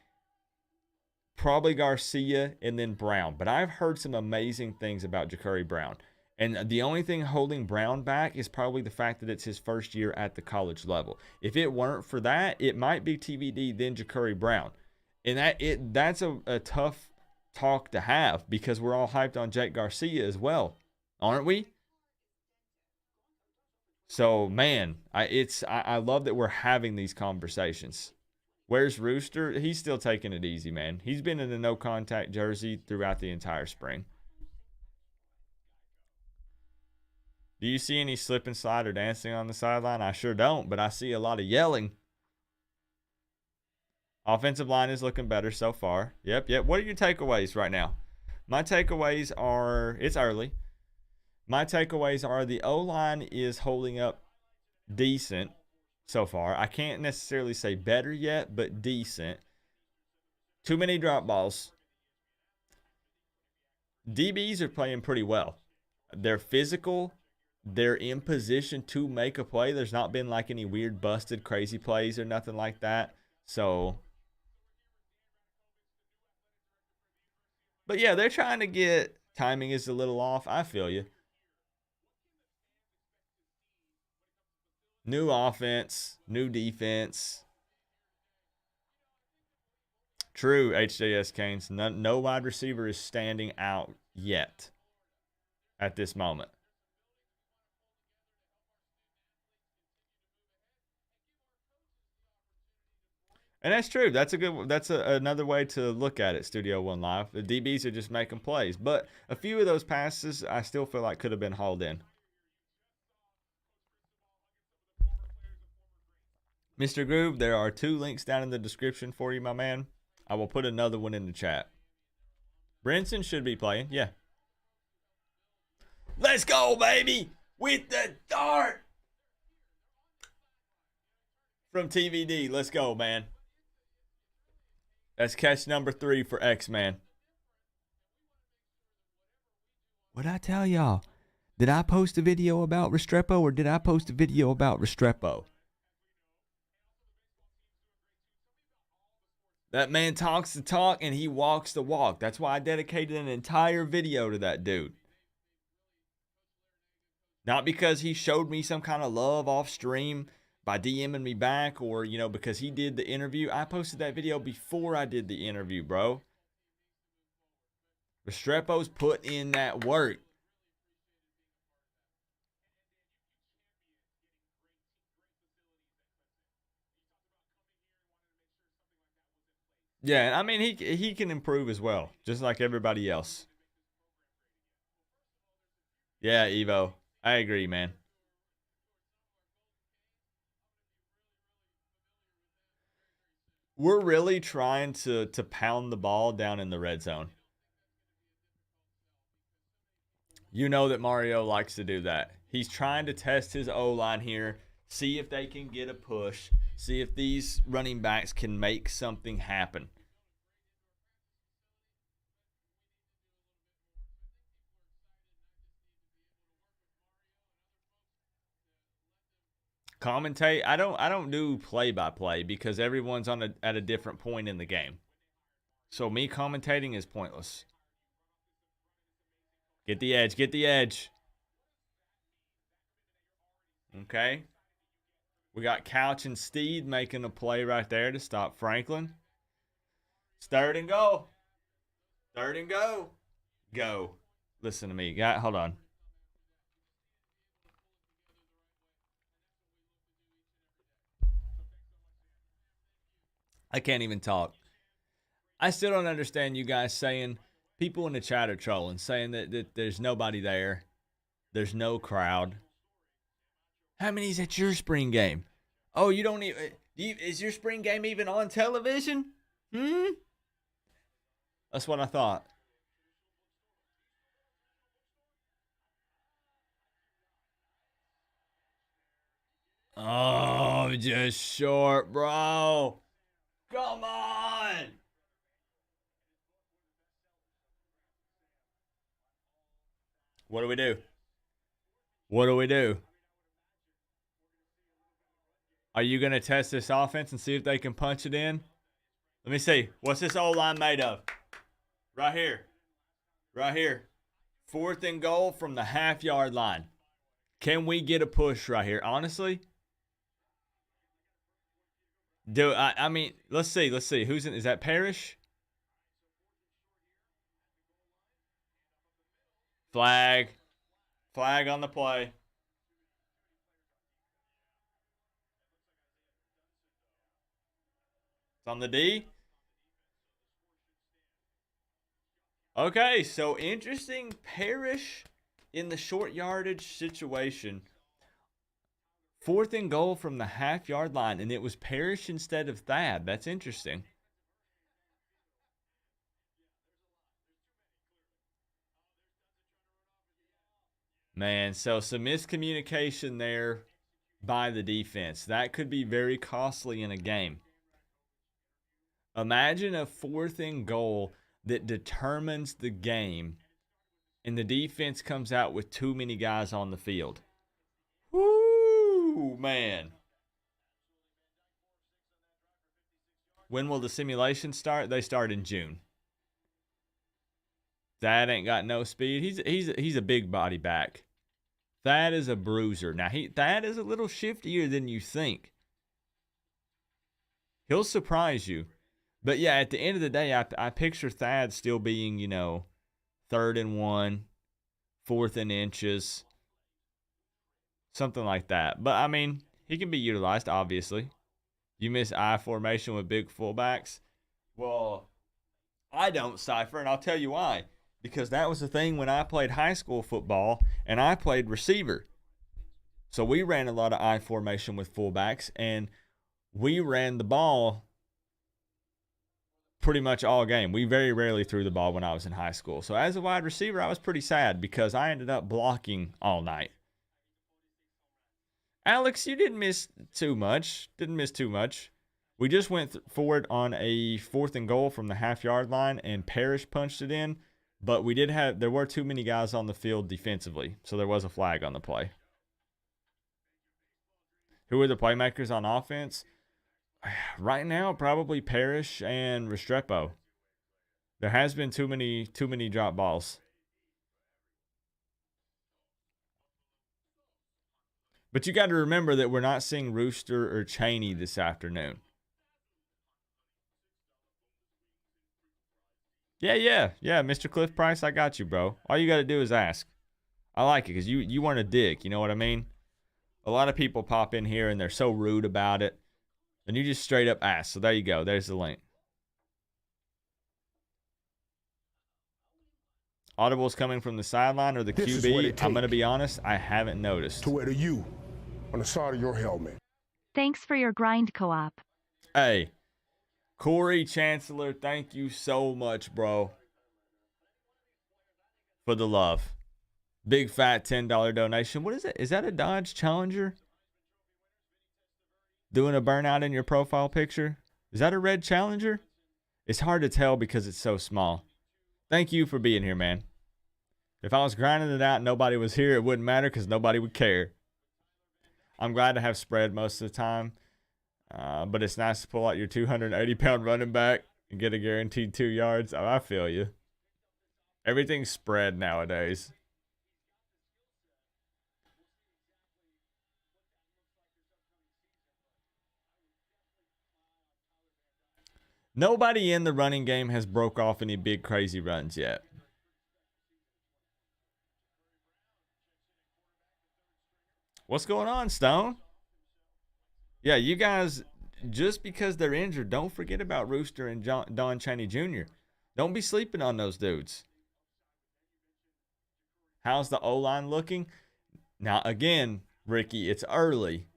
probably Garcia, and then Brown. But I've heard some amazing things about Ja'Cory Brown. And the only thing holding Brown back is probably the fact that it's his first year at the college level. If it weren't for that, it might be TVD, then Ja'Cory Brown. And that's a tough talk to have because we're all hyped on Jake Garcia as well. Aren't we? So, man, I love that we're having these conversations. Where's Rooster? He's still taking it easy, man. He's been in a no-contact jersey throughout the entire spring. Do you see any slip and slide or dancing on the sideline? I sure don't, but I see a lot of yelling. Offensive line is looking better so far. Yep. What are your takeaways right now? My takeaways are, it's early. My takeaways are the O-line is holding up decent so far. I can't necessarily say better yet, but decent. Too many drop balls. DBs are playing pretty well. They're physical. They're in position to make a play. There's not been like any weird busted crazy plays or nothing like that. So, but yeah, they're trying to get, timing is a little off. I feel you. New offense, new defense. True, HJS Canes. No wide receiver is standing out yet at this moment. And that's true. That's another way to look at it, Studio One Live. The DBs are just making plays. But a few of those passes I still feel like could have been hauled in. Mr. Groove, there are 2 links down in the description for you, my man. I will put another one in the chat. Brinson should be playing, yeah. Let's go, baby, with the dart. From TVD, let's go, man. That's catch number 3 for X-Man. What'd I tell y'all? Did I post a video about Restrepo or did I post a video about Restrepo? That man talks the talk and he walks the walk. That's why I dedicated an entire video to that dude. Not because he showed me some kind of love off stream by DMing me back or, because he did the interview. I posted that video before I did the interview, bro. Restrepo's put in that work. Yeah, I mean, he can improve as well, just like everybody else. Yeah, Evo. I agree, man. We're really trying to pound the ball down in the red zone. You know that Mario likes to do that. He's trying to test his O-line here, see if they can get a push, see if these running backs can make something happen. Commentate. I don't do play-by-play because everyone's at a different point in the game. So me commentating is pointless. Get the edge. Get the edge. Okay. We got Couch and Steed making a play right there to stop Franklin. It's 3rd and goal. 3rd and go. Go. Listen to me. Hold on. I can't even talk. I still don't understand you guys saying, people in the chat are trolling, saying that there's nobody there. There's no crowd. How many's at your spring game? Oh, you don't even... is your spring game even on television? That's what I thought. Oh, just short, bro. Come on. What do we do? What do we do? Are you going to test this offense and see if they can punch it in? Let me see. What's this O-line made of? Right here. Right here. 4th and goal from the half-yard line. Can we get a push right here? Honestly? I mean, let's see. Who's in? Is that Parrish? Flag. Flag on the play. It's on the D. Okay, so interesting. Parrish in the short yardage situation. 4th and goal from the half-yard line, and it was Parrish instead of Thad. That's interesting. Man, so some miscommunication there by the defense. That could be very costly in a game. Imagine a 4th and goal that determines the game, and the defense comes out with too many guys on the field. Woo, man. When will the simulation start? They start in June. Thad ain't got no speed. He's a big body back. Thad is a bruiser. Now Thad is a little shiftier than you think. He'll surprise you. But yeah, at the end of the day, I picture Thad still being, 3rd and 1, 4th and inches, something like that. But I mean, he can be utilized, obviously. You miss I formation with big fullbacks? Well, I don't, Cypher, and I'll tell you why. Because that was the thing when I played high school football and I played receiver. So we ran a lot of I formation with fullbacks, and we ran the ball pretty much all game. We very rarely threw the ball when I was in high school. So as a wide receiver, I was pretty sad because I ended up blocking all night. Alex, you didn't miss too much. We just went forward on a 4th and goal from the half-yard line, and Parrish punched it in. But there were too many guys on the field defensively, so there was a flag on the play. Who are the playmakers on offense? Right now, probably Parrish and Restrepo. There has been too many drop balls. But you got to remember that we're not seeing Rooster or Cheney this afternoon. Yeah, Mr. Cliff Price, I got you, bro. All you got to do is ask. I like it because you weren't a dick, you know what I mean? A lot of people pop in here and they're so rude about it. And you just straight up ask. So there you go. There's the link. Audible's coming from the sideline or the QB. I'm going to be honest, I haven't noticed. To wear the U on the side of your helmet. Thanks for your grind, Co-op. Hey, Corey Chancellor, thank you so much, bro, for the love. Big fat $10 donation. What is it? Is that a Dodge Challenger? Doing a burnout in your profile picture? Is that a red Challenger? It's hard to tell because it's so small. Thank you for being here, man. If I was grinding it out and nobody was here, it wouldn't matter because nobody would care. I'm glad to have spread most of the time. But it's nice to pull out your 280-pound running back and get a guaranteed 2 yards. Oh, I feel you. Everything's spread nowadays. Nobody in the running game has broke off any big crazy runs yet. What's going on, Stone? Yeah, you guys just because they're injured, don't forget about Rooster and Don Chaney Jr. Don't be sleeping on those dudes. How's the O-line looking? Now, again, Ricky, it's early.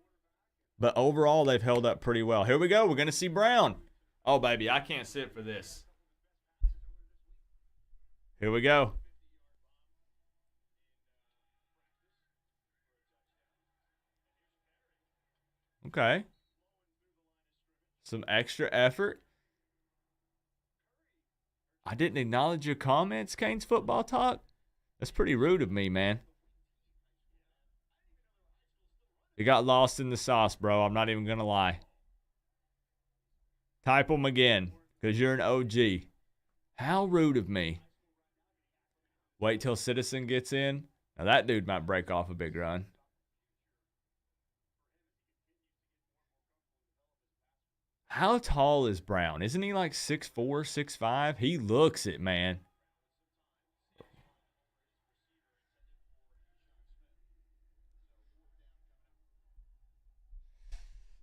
But overall, they've held up pretty well. Here we go. We're going to see Brown. Oh, baby, I can't sit for this. Here we go. Okay. Some extra effort. I didn't acknowledge your comments, Canes Football Talk. That's pretty rude of me, man. You got lost in the sauce, bro. I'm not even going to lie. Type them again, because you're an OG. How rude of me. Wait till Citizen gets in. Now that dude might break off a big run. How tall is Brown? Isn't he like 6'4", 6'5"? He looks it, man.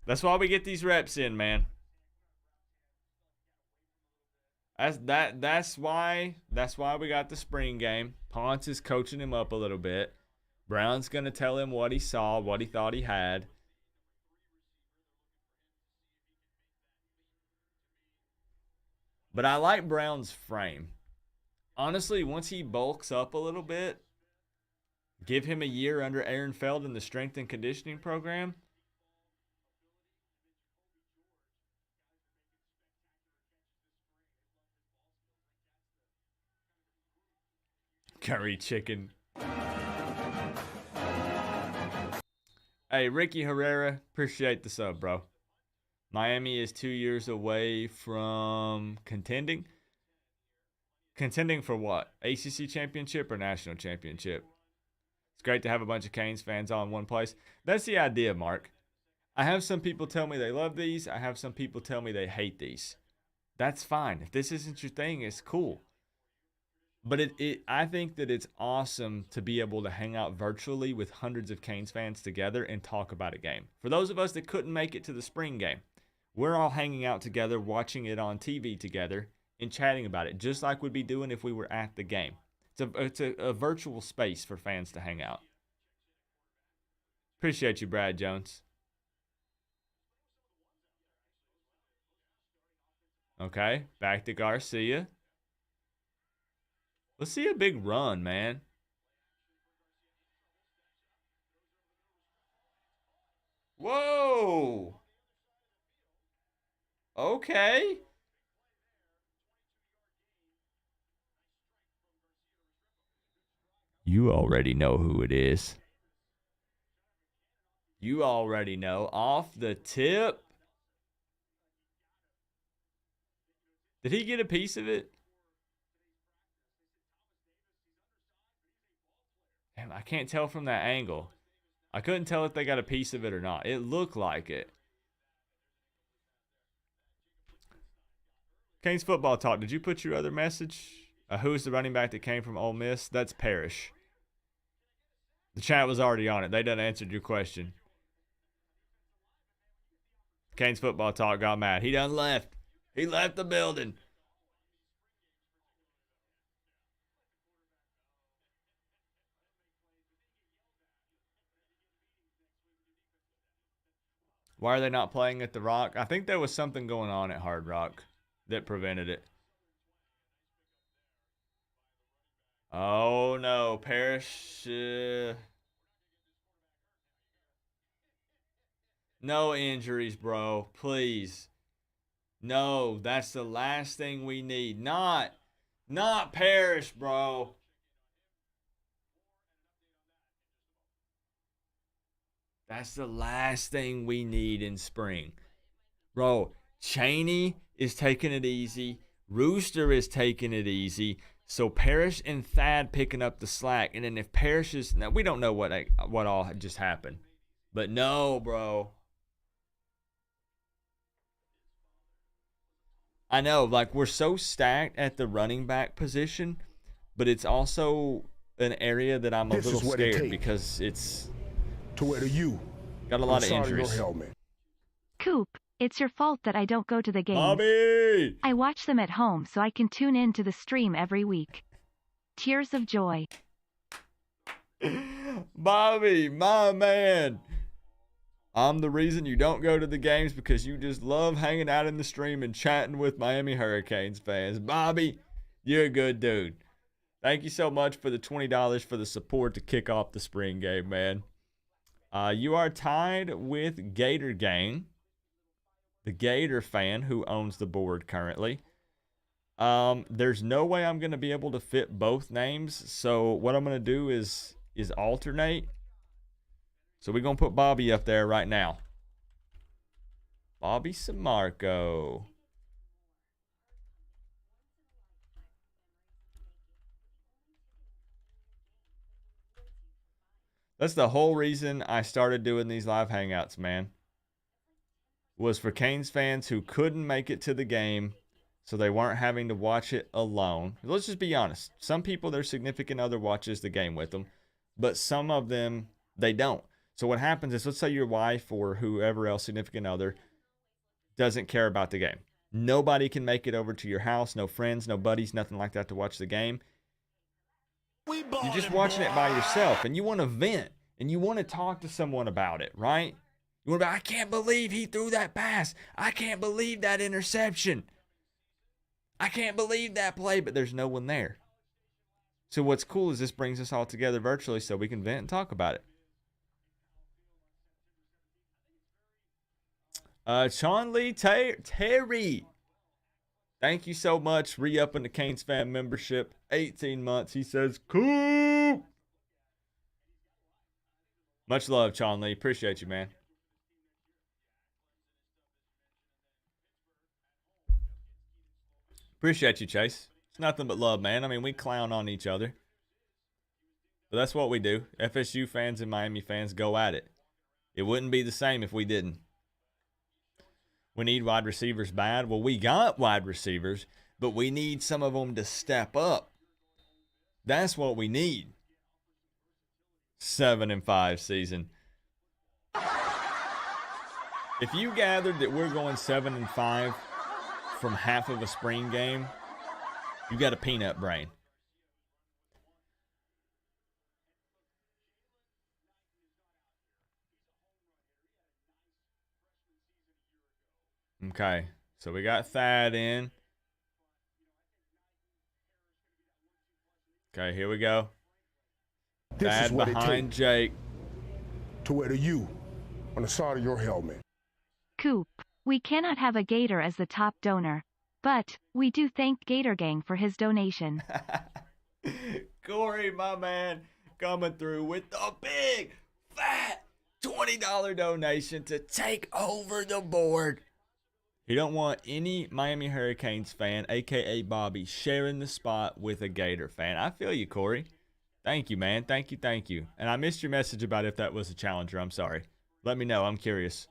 That's why we get these reps in, man. That's why we got the spring game. Ponce is coaching him up a little bit. Brown's gonna tell him what he saw, what he thought he had. But I like Brown's frame. Honestly, once he bulks up a little bit, give him a year under Aaron Feld in the strength and conditioning program. Curry chicken. Hey, Ricky Herrera, appreciate the sub, bro. Miami is 2 years away from contending. Contending for what? ACC championship or national championship? It's great to have a bunch of Canes fans all in one place. That's the idea, Mark. I have some people tell me they love these. I have some people tell me they hate these. That's fine. If this isn't your thing, it's cool. But I think that it's awesome to be able to hang out virtually with hundreds of Canes fans together and talk about a game. For those of us that couldn't make it to the spring game, we're all hanging out together, watching it on TV together, and chatting about it, just like we'd be doing if we were at the game. It's a virtual space for fans to hang out. Appreciate you, Brad Jones. Okay, back to Garcia. Let's see a big run, man. Whoa. Okay. You already know who it is. You already know. Off the tip. Did he get a piece of it? Damn, I can't tell from that angle. I couldn't tell if they got a piece of it or not. It looked like it. Canes Football Talk, did you put your other message? Who's the running back that came from Ole Miss? That's Parrish. The chat was already on it. They done answered your question. Canes Football Talk got mad. He done left. He left the building. Why are they not playing at the Rock? I think there was something going on at Hard Rock that prevented it. Oh, no. Parrish. No injuries, bro. Please. No, that's the last thing we need. Not Parrish, bro. That's the last thing we need in spring. Bro, Chaney is taking it easy. Rooster is taking it easy. So Parrish and Thad picking up the slack. And then if Parrish is... Now, we don't know what all just happened. But no, bro. I know, like, we're so stacked at the running back position. But it's also an area that I'm a little scared because it's... To where you got a lot of injuries. Coop, It's your fault that I don't go to the games. Bobby! I watch them at home so I can tune in to the stream every week. Tears of joy. Bobby, my man. I'm the reason you don't go to the games because you just love hanging out in the stream and chatting with Miami Hurricanes fans. Bobby, you're a good dude. Thank you so much for the $20 for the support to kick off the spring game, man. You are tied with Gator Gang, the Gator fan who owns the board currently. There's no way I'm going to be able to fit both names, so what I'm going to do is alternate. So we're going to put Bobby up there right now. Bobby Samarco. That's the whole reason I started doing these live hangouts, man. Was for Canes fans who couldn't make it to the game, so they weren't having to watch it alone. Let's just be honest. Some people, their significant other watches the game with them, but some of them, they don't. So what happens is, let's say your wife or whoever else, significant other, doesn't care about the game. Nobody can make it over to your house, no friends, no buddies, nothing like that to watch the game. You're just watching it by yourself, and you want to vent, and you want to talk to someone about it, right? You want to be, I can't believe he threw that pass. I can't believe that interception. I can't believe that play, but there's no one there. So what's cool is this brings us all together virtually so we can vent and talk about it. Sean Lee Terry. Thank you so much. Re-upping the Canes fan membership. 18 months. He says, Coop. Much love, Sean Lee. Appreciate you, man. Appreciate you, Chase. It's nothing but love, man. I mean, we clown on each other. But that's what we do. FSU fans and Miami fans go at it. It wouldn't be the same if we didn't. We need wide receivers bad. Well, we got wide receivers, but we need some of them to step up. That's what we need. 7-5 season. If you gathered that we're going 7-5 from half of a spring game, you got a peanut brain. Okay, so we got Thad in. Okay, here we go. This Thad is what behind it takes Jake. to wear the U on the side of your helmet. Coop. We cannot have a Gator as the top donor, but we do thank Gator Gang for his donation. Corey, my man, coming through with the big, fat $20 donation to take over the board. He don't want any Miami Hurricanes fan, a.k.a. Bobby, sharing the spot with a Gator fan. I feel you, Corey. Thank you, man. Thank you, thank you. And I missed your message about if that was a challenger. I'm sorry. Let me know. I'm curious.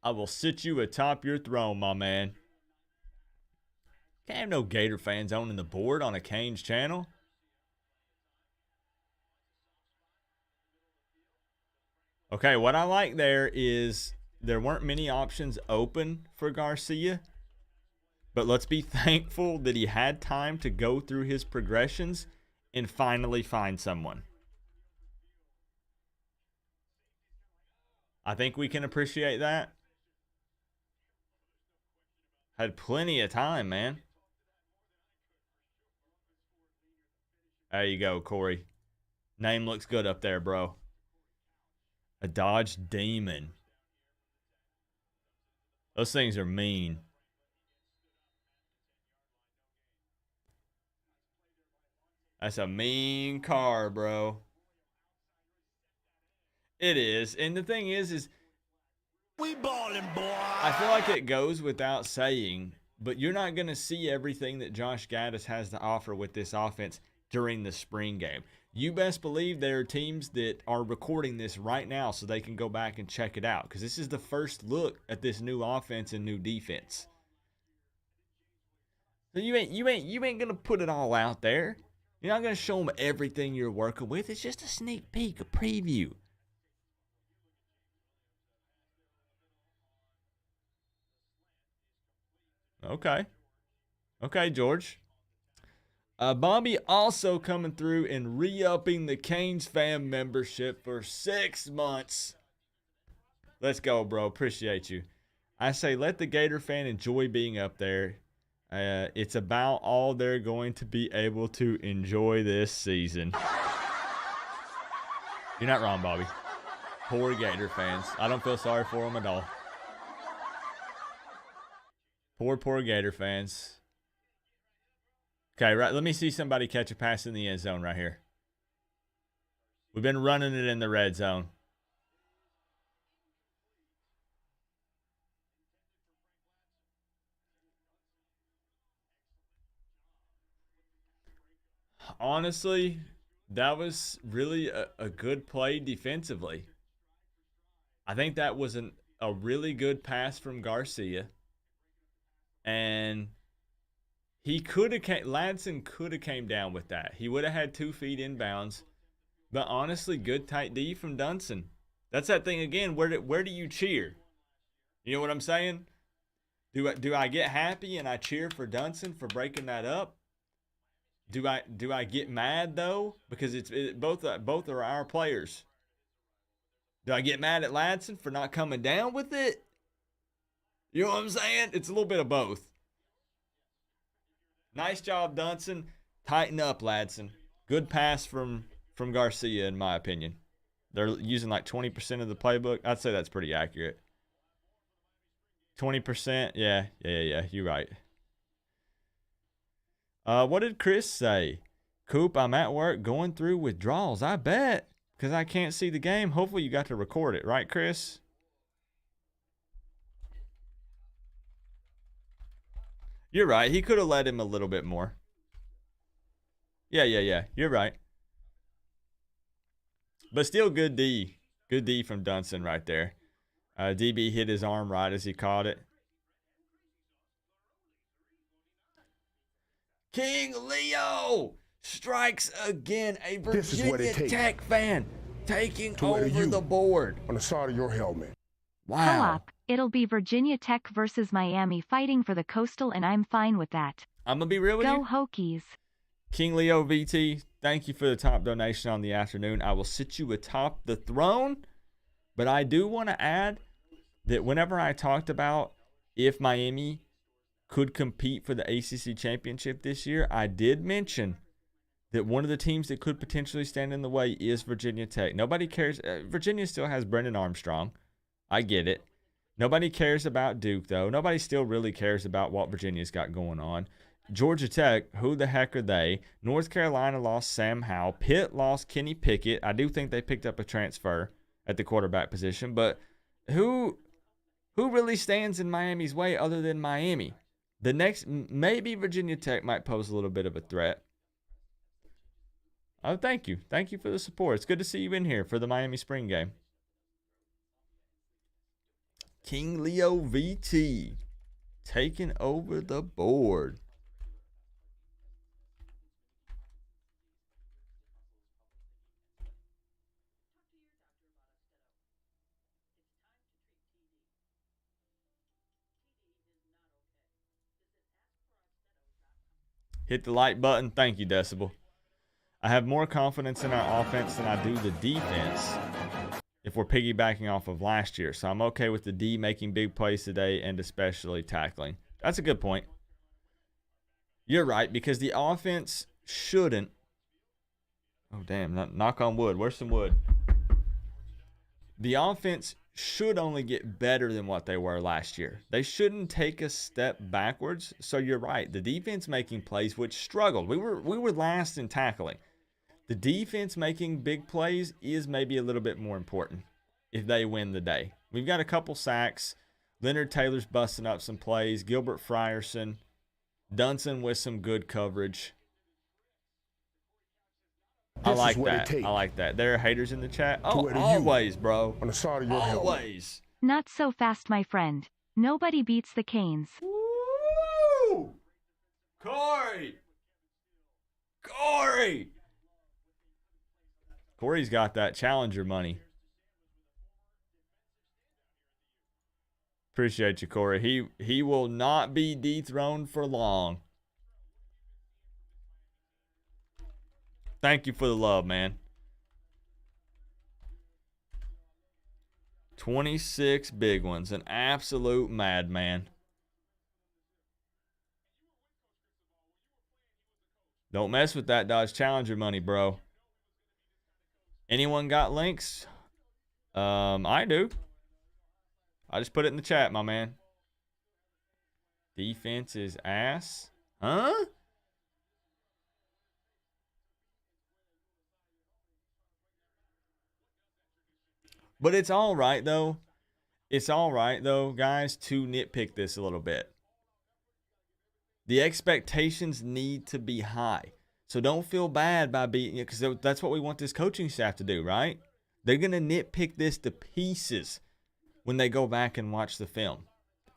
I will sit you atop your throne, my man. Can't have no Gator fans owning the board on a Canes channel. Okay, what I like there is there weren't many options open for Garcia, but let's be thankful that he had time to go through his progressions and finally find someone. I think we can appreciate that. Had plenty of time, man. There you go, Corey. Name looks good up there, bro. A Dodge Demon. Those things are mean. That's a mean car, bro. It is. And the thing is We ballin', boy. I feel like it goes without saying, but you're not going to see everything that Josh Gaddis has to offer with this offense during the spring game. You best believe there are teams that are recording this right now so they can go back and check it out, because this is the first look at this new offense and new defense. So you ain't gonna put it all out there. You're not gonna show them everything you're working with. It's just a sneak peek, a preview. Okay. Okay, George. Bobby also coming through and re-upping the Canes fan membership for 6 months. Let's go, bro. Appreciate you. I say let the Gator fan enjoy being up there. It's about all they're going to be able to enjoy this season. You're not wrong, Bobby. Poor Gator fans. I don't feel sorry for them at all. Poor Gator fans. Okay, right. Let me see somebody catch a pass in the end zone right here. We've been running it in the red zone. Honestly, that was really a good play defensively. I think that was a really good pass from Garcia. And Ladson could have came down with that. He would have had 2 feet inbounds. But honestly, good tight D from Dunson. That's that thing again. Where do you cheer? You know what I'm saying? Do I get happy and I cheer for Dunson for breaking that up? Do I get mad though because both are our players? Do I get mad at Ladson for not coming down with it? You know what I'm saying? It's a little bit of both. Nice job, Dunson. Tighten up, Ladson. Good pass from Garcia, in my opinion. They're using like 20% of the playbook. I'd say that's pretty accurate. 20%? Yeah. You're right. What did Chris say? Coop, I'm at work going through withdrawals. I bet. Because I can't see the game. Hopefully you got to record it. Right, Chris? You're right. He could have let him a little bit more. Yeah. You're right. But still good D. Good D from Dunson right there. DB hit his arm right as he caught it. King Leo strikes again. A Virginia Tech fan taking over the board. On the side of your helmet. Wow. Co-op, it'll be Virginia Tech versus Miami fighting for the Coastal, and I'm fine with that. I'm going to be real with you. Go Hokies. King Leo VT, thank you for the top donation on the afternoon. I will sit you atop the throne, but I do want to add that whenever I talked about if Miami could compete for the ACC championship this year, I did mention that one of the teams that could potentially stand in the way is Virginia Tech. Nobody cares. Virginia still has Brendan Armstrong. I get it. Nobody cares about Duke, though. Nobody still really cares about what Virginia's got going on. Georgia Tech, who the heck are they? North Carolina lost Sam Howell. Pitt lost Kenny Pickett. I do think they picked up a transfer at the quarterback position, but who really stands in Miami's way other than Miami? The next, maybe Virginia Tech might pose a little bit of a threat. Oh, thank you. Thank you for the support. It's good to see you in here for the Miami spring game. King Leo VT taking over the board. Hit the like button. Thank you, Decibel. I have more confidence in our offense than I do the defense if we're piggybacking off of last year. So I'm okay with the D making big plays today and especially tackling. That's a good point. You're right, because the offense shouldn't. Oh, damn. Knock on wood. Where's some wood? The offense should only get better than what they were last year. They shouldn't take a step backwards. So you're right. The defense making plays, which struggled. We were last in tackling. The defense making big plays is maybe a little bit more important if they win the day. We've got a couple sacks. Leonard Taylor's busting up some plays. Gilbert Frierson. Dunson with some good coverage. I like that. I like that. There are haters in the chat. Oh, always, bro. On the side of your helmet. Always. Not so fast, my friend. Nobody beats the Canes. Woo! Corey! Corey's got that Challenger money. Appreciate you, Corey. He will not be dethroned for long. Thank you for the love, man. 26 big ones. An absolute madman. Don't mess with that Dodge Challenger money, bro. Anyone got links? I do. I just put it in the chat, my man. Defense is ass. Huh? But it's all right, though. It's all right, though, guys, to nitpick this a little bit. The expectations need to be high. So don't feel bad by being, because that's what we want this coaching staff to do, right? They're going to nitpick this to pieces when they go back and watch the film.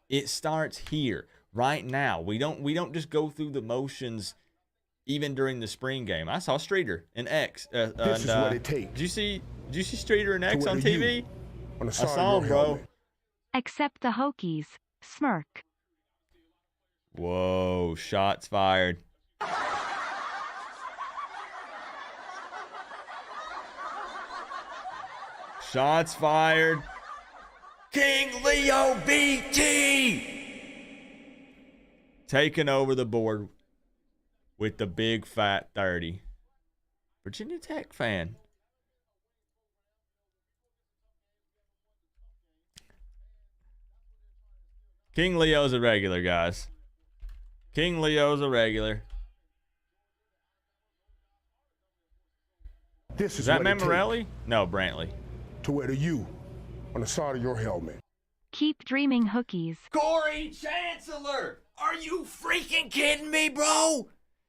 It starts here, right now. We don't just go through the motions even during the spring game. I saw Streeter and X. This is what it takes. Did you see Streeter and X on TV? On the I side saw of him, your bro. helmet. Except the Hokies. Smirk. Whoa, shots fired. Shots fired. King Leo BT taking over the board with the big fat 30. Virginia Tech fan. King Leo's a regular, guys. King Leo's a regular. This Is that what it Mamarelli? No, Brantley. takes to wear the U on the side of your helmet. Keep dreaming Hokies. Corey Chancellor, are you freaking kidding me, bro?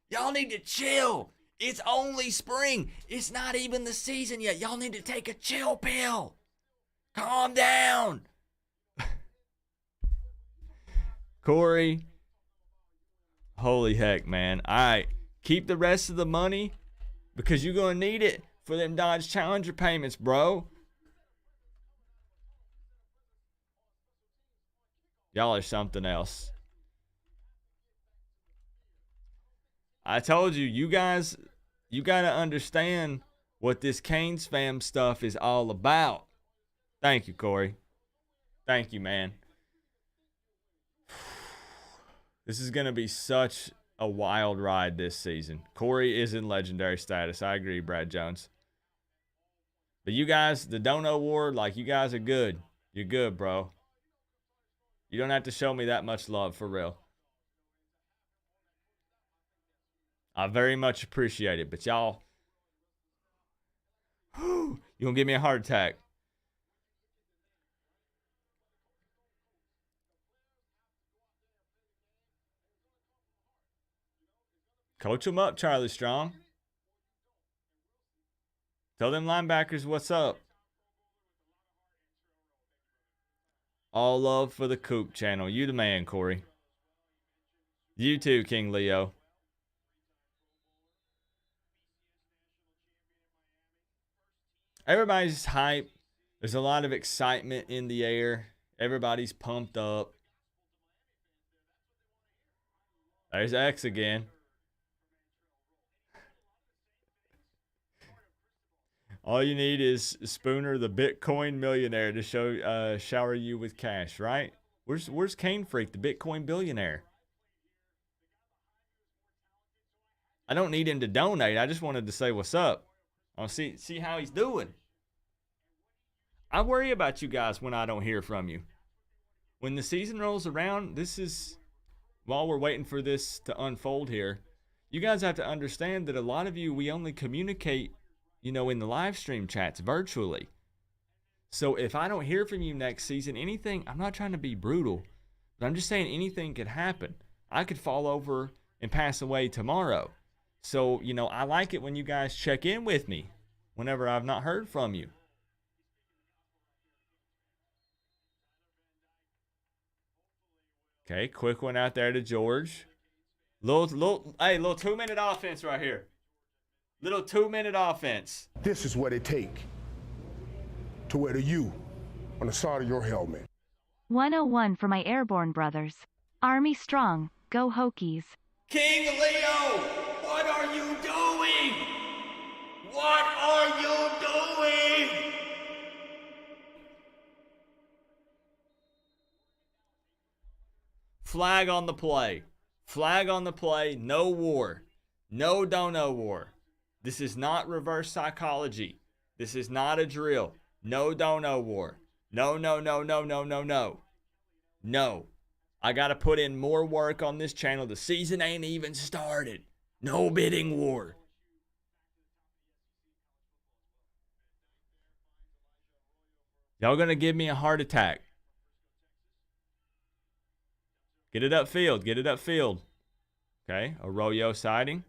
Y'all need to chill. It's only spring. It's not even the season yet. Y'all need to take a chill pill. Calm down. Corey. Holy heck, man. All right. Keep the rest of the money because you're going to need it for them Dodge Challenger payments, bro. Y'all are something else. I told you, you guys, you got to understand what this Canes fam stuff is all about. Thank you, Corey. Thank you, man. This is going to be such a wild ride this season. Corey is in legendary status. I agree, Brad Jones. But you guys, the Dono War, like, you guys are good. You're good, bro. You don't have to show me that much love, for real. I very much appreciate it. But y'all, you're going to give me a heart attack. Coach them up, Charlie Strong. Tell them linebackers what's up. All love for the Coop channel. You the man, Corey. You too, King Leo. Everybody's hype. There's a lot of excitement in the air. Everybody's pumped up. There's X again. All you need is Spooner, the Bitcoin millionaire, to shower you with cash, right? Where's Kane Freak, the Bitcoin billionaire? I don't need him to donate. I just wanted to say what's up. I'll see how he's doing. I worry about you guys when I don't hear from you. When the season rolls around, this is, while we're waiting for this to unfold here, you guys have to understand that a lot of you, we only communicate, you know, in the live stream chats virtually. So if I don't hear from you next season, anything, I'm not trying to be brutal, but I'm just saying anything could happen. I could fall over and pass away tomorrow. So, you know, I like it when you guys check in with me whenever I've not heard from you. Okay, quick one out there to George. Little 2-minute offense right here. Little 2-minute offense. This is what it takes to wear the U on the side of your helmet. 101 for my airborne brothers. Army strong, go Hokies. King Leo, what are you doing? What are you doing? Flag on the play. Flag on the play. No war. No dono war. This is not reverse psychology. This is not a drill. No dono war. No, no, no, no, no, no, no. No. I got to put in more work on this channel. The season ain't even started. No bidding war. Y'all going to give me a heart attack. Get it upfield. Get it upfield. Okay. Arroyo sighting.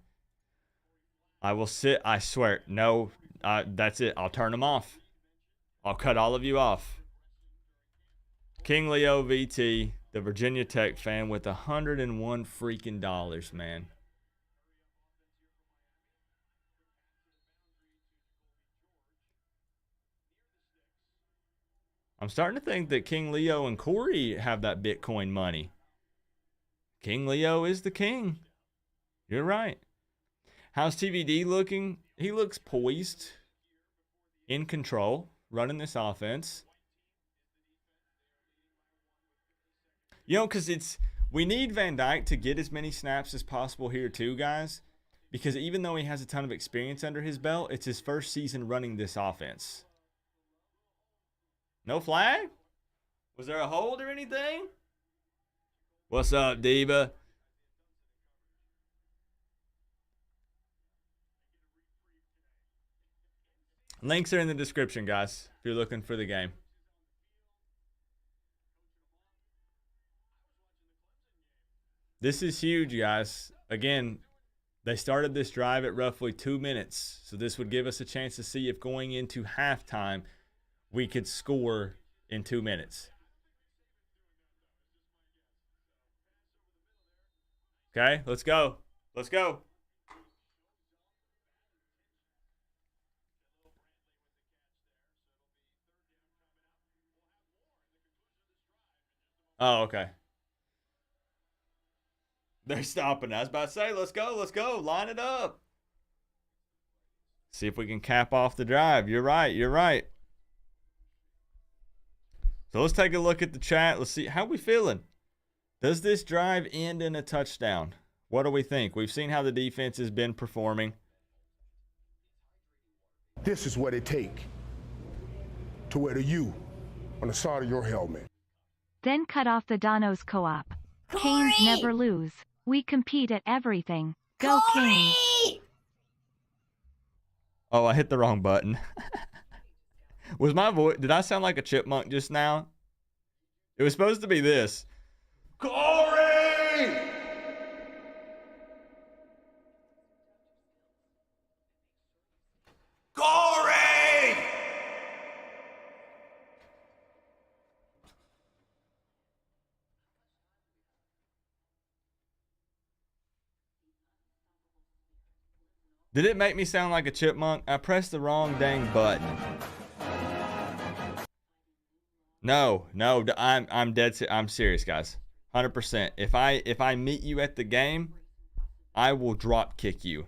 I will sit. I swear. No. That's it. I'll turn them off. I'll cut all of you off. King Leo VT, the Virginia Tech fan with $101 freaking dollars, man. I'm starting to think that King Leo and Corey have that Bitcoin money. King Leo is the king. You're right. How's TVD looking? He looks poised, in control, running this offense. You know, because we need Van Dyke to get as many snaps as possible here too, guys. Because even though he has a ton of experience under his belt, it's his first season running this offense. No flag? Was there a hold or anything? What's up, Diva? Links are in the description, guys, if you're looking for the game. This is huge, guys. Again, they started this drive at roughly 2 minutes. So this would give us a chance to see if going into halftime, we could score in 2 minutes. Okay, let's go. Let's go. Oh, okay. They're stopping. I was about to say, let's go, let's go. Line it up. See if we can cap off the drive. You're right, you're right. So let's take a look at the chat. Let's see, how we feeling? Does this drive end in a touchdown? What do we think? We've seen how the defense has been performing. This is what it take to wear the U on the side of your helmet. Then cut off the Donos co-op. Canes never lose. We compete at everything. Go Canes. Oh, I hit the wrong button. Was my voice, did I sound like a chipmunk just now? It was supposed to be this. Corey! Corey! Did it make me sound like a chipmunk? I pressed the wrong dang button. No, I'm dead. I'm serious, guys. 100%. If I meet you at the game, I will drop kick you.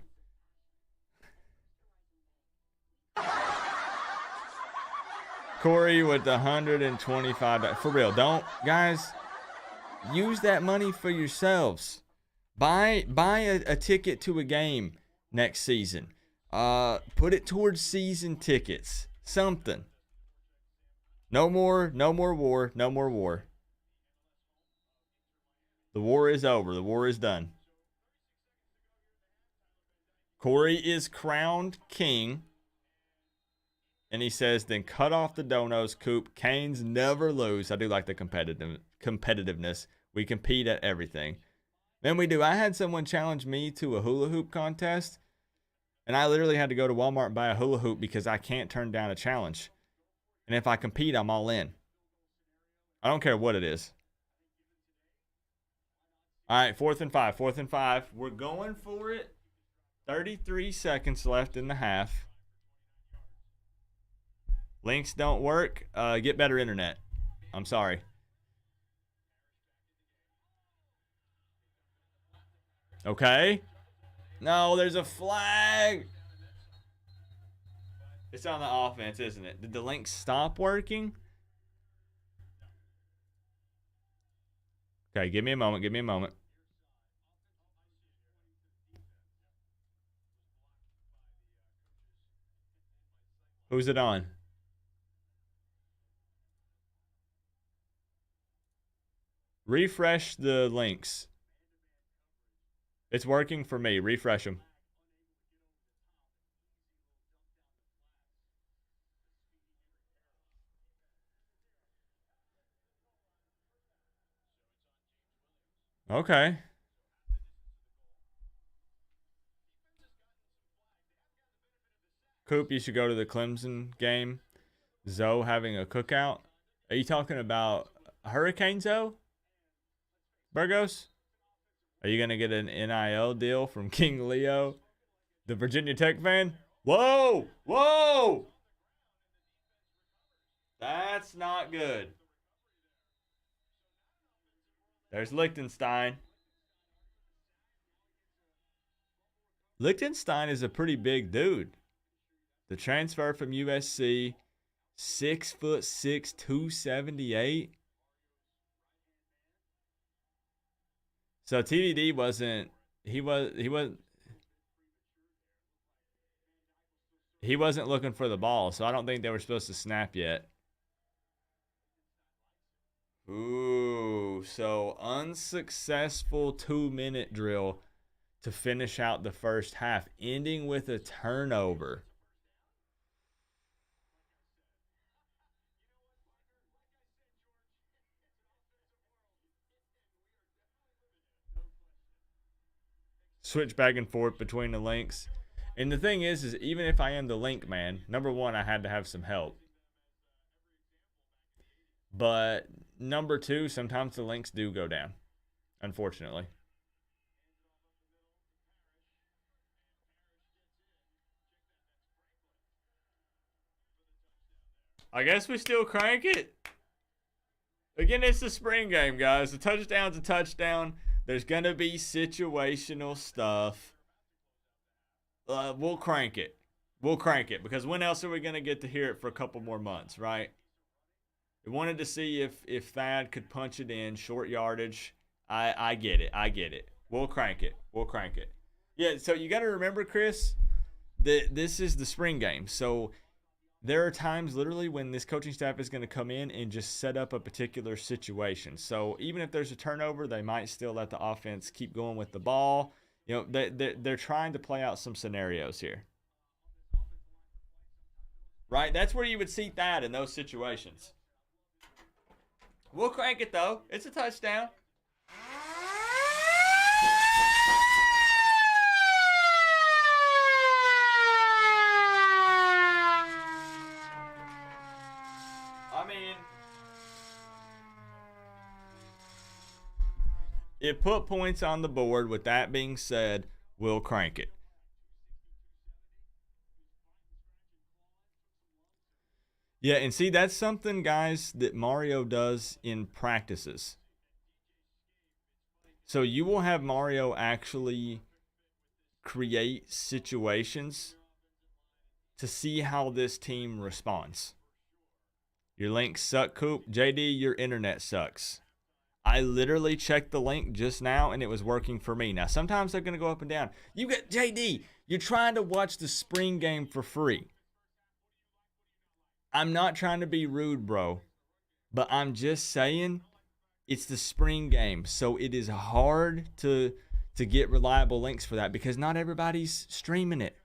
Corey with $125. For real, don't, guys, use that money for yourselves. Buy a ticket to a game next season. Put it towards season tickets. Something. No more war. No more war. The war is over. The war is done. Corey is crowned king. And he says, then cut off the donos, Coop. Canes never lose. I do like the competitiveness. We compete at everything. Then we do. I had someone challenge me to a hula hoop contest. And I literally had to go to Walmart and buy a hula hoop because I can't turn down a challenge. And if I compete, I'm all in. I don't care what it is. All right, 4th and 5. 4th and 5. We're going for it. 33 seconds left in the half. Links don't work. Get better internet. I'm sorry. Okay. No, there's a flag. It's on the offense, isn't it? Did the link stop working? Okay, give me a moment. Give me a moment. Who's it on? Refresh the links. It's working for me. Refresh them. Okay. Coop, you should go to the Clemson game. Zoe having a cookout. Are you talking about Hurricane Zoe? Burgos? Are you going to get an NIL deal from King Leo, the Virginia Tech fan? Whoa! Whoa! That's not good. There's Liechtenstein. Liechtenstein is a pretty big dude. The transfer from USC, 6'6", 278. So TVD wasn't he wasn't looking for the ball, so I don't think they were supposed to snap yet. Ooh, so unsuccessful 2-minute drill to finish out the first half, ending with a turnover. Switch back and forth between the links. And the thing is even if I am the link man, number one, I had to have some help. But number two, sometimes the links do go down, unfortunately. I guess we still crank it. Again, it's the spring game, guys. A touchdown's a touchdown. There's going to be situational stuff. We'll crank it. We'll crank it. Because when else are we going to get to hear it for a couple more months, right? We wanted to see if Thad could punch it in, short yardage. I get it. I get it. We'll crank it. We'll crank it. Yeah, so you got to remember, Chris, that this is the spring game. So there are times literally when this coaching staff is going to come in and just set up a particular situation. So even if there's a turnover, they might still let the offense keep going with the ball. You know, they're trying to play out some scenarios here. Right? That's where you would see that in those situations. We'll crank it, though. It's a touchdown. It put points on the board. With that being said, we'll crank it. Yeah, and see, that's something, guys, that Mario does in practices. So you will have Mario actually create situations to see how this team responds. Your links suck, Coop. JD, your internet sucks. I literally checked the link just now and it was working for me. Now, sometimes they're going to go up and down. You get JD, you're trying to watch the spring game for free. I'm not trying to be rude, bro, but I'm just saying it's the spring game. So it is hard to get reliable links for that because not everybody's streaming it.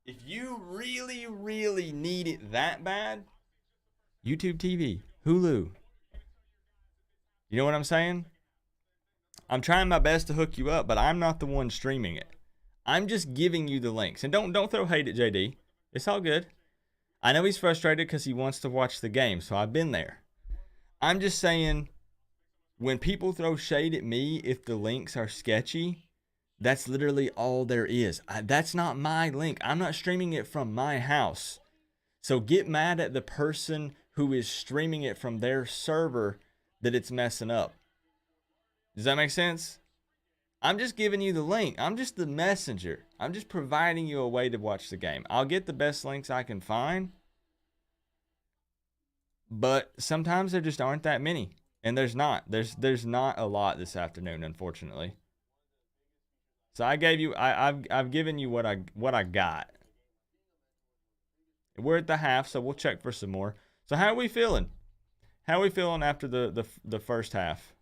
If you really, really need it that bad, YouTube TV, Hulu. You know what I'm saying? I'm trying my best to hook you up, but I'm not the one streaming it. I'm just giving you the links. And don't throw hate at JD. It's all good. I know he's frustrated because he wants to watch the game, so I've been there. I'm just saying, when people throw shade at me if the links are sketchy, that's literally all there is. That's not my link. I'm not streaming it from my house. So get mad at the person who is streaming it from their server that it's messing up. Does that make sense? I'm just giving you the link. I'm just the messenger. I'm just providing you a way to watch the game. I'll get the best links I can find, but sometimes there just aren't that many. And there's not. There's not a lot this afternoon, unfortunately. So I've given you what I got. We're at the half, so we'll check for some more. So how are we feeling? How are we feeling after the first half?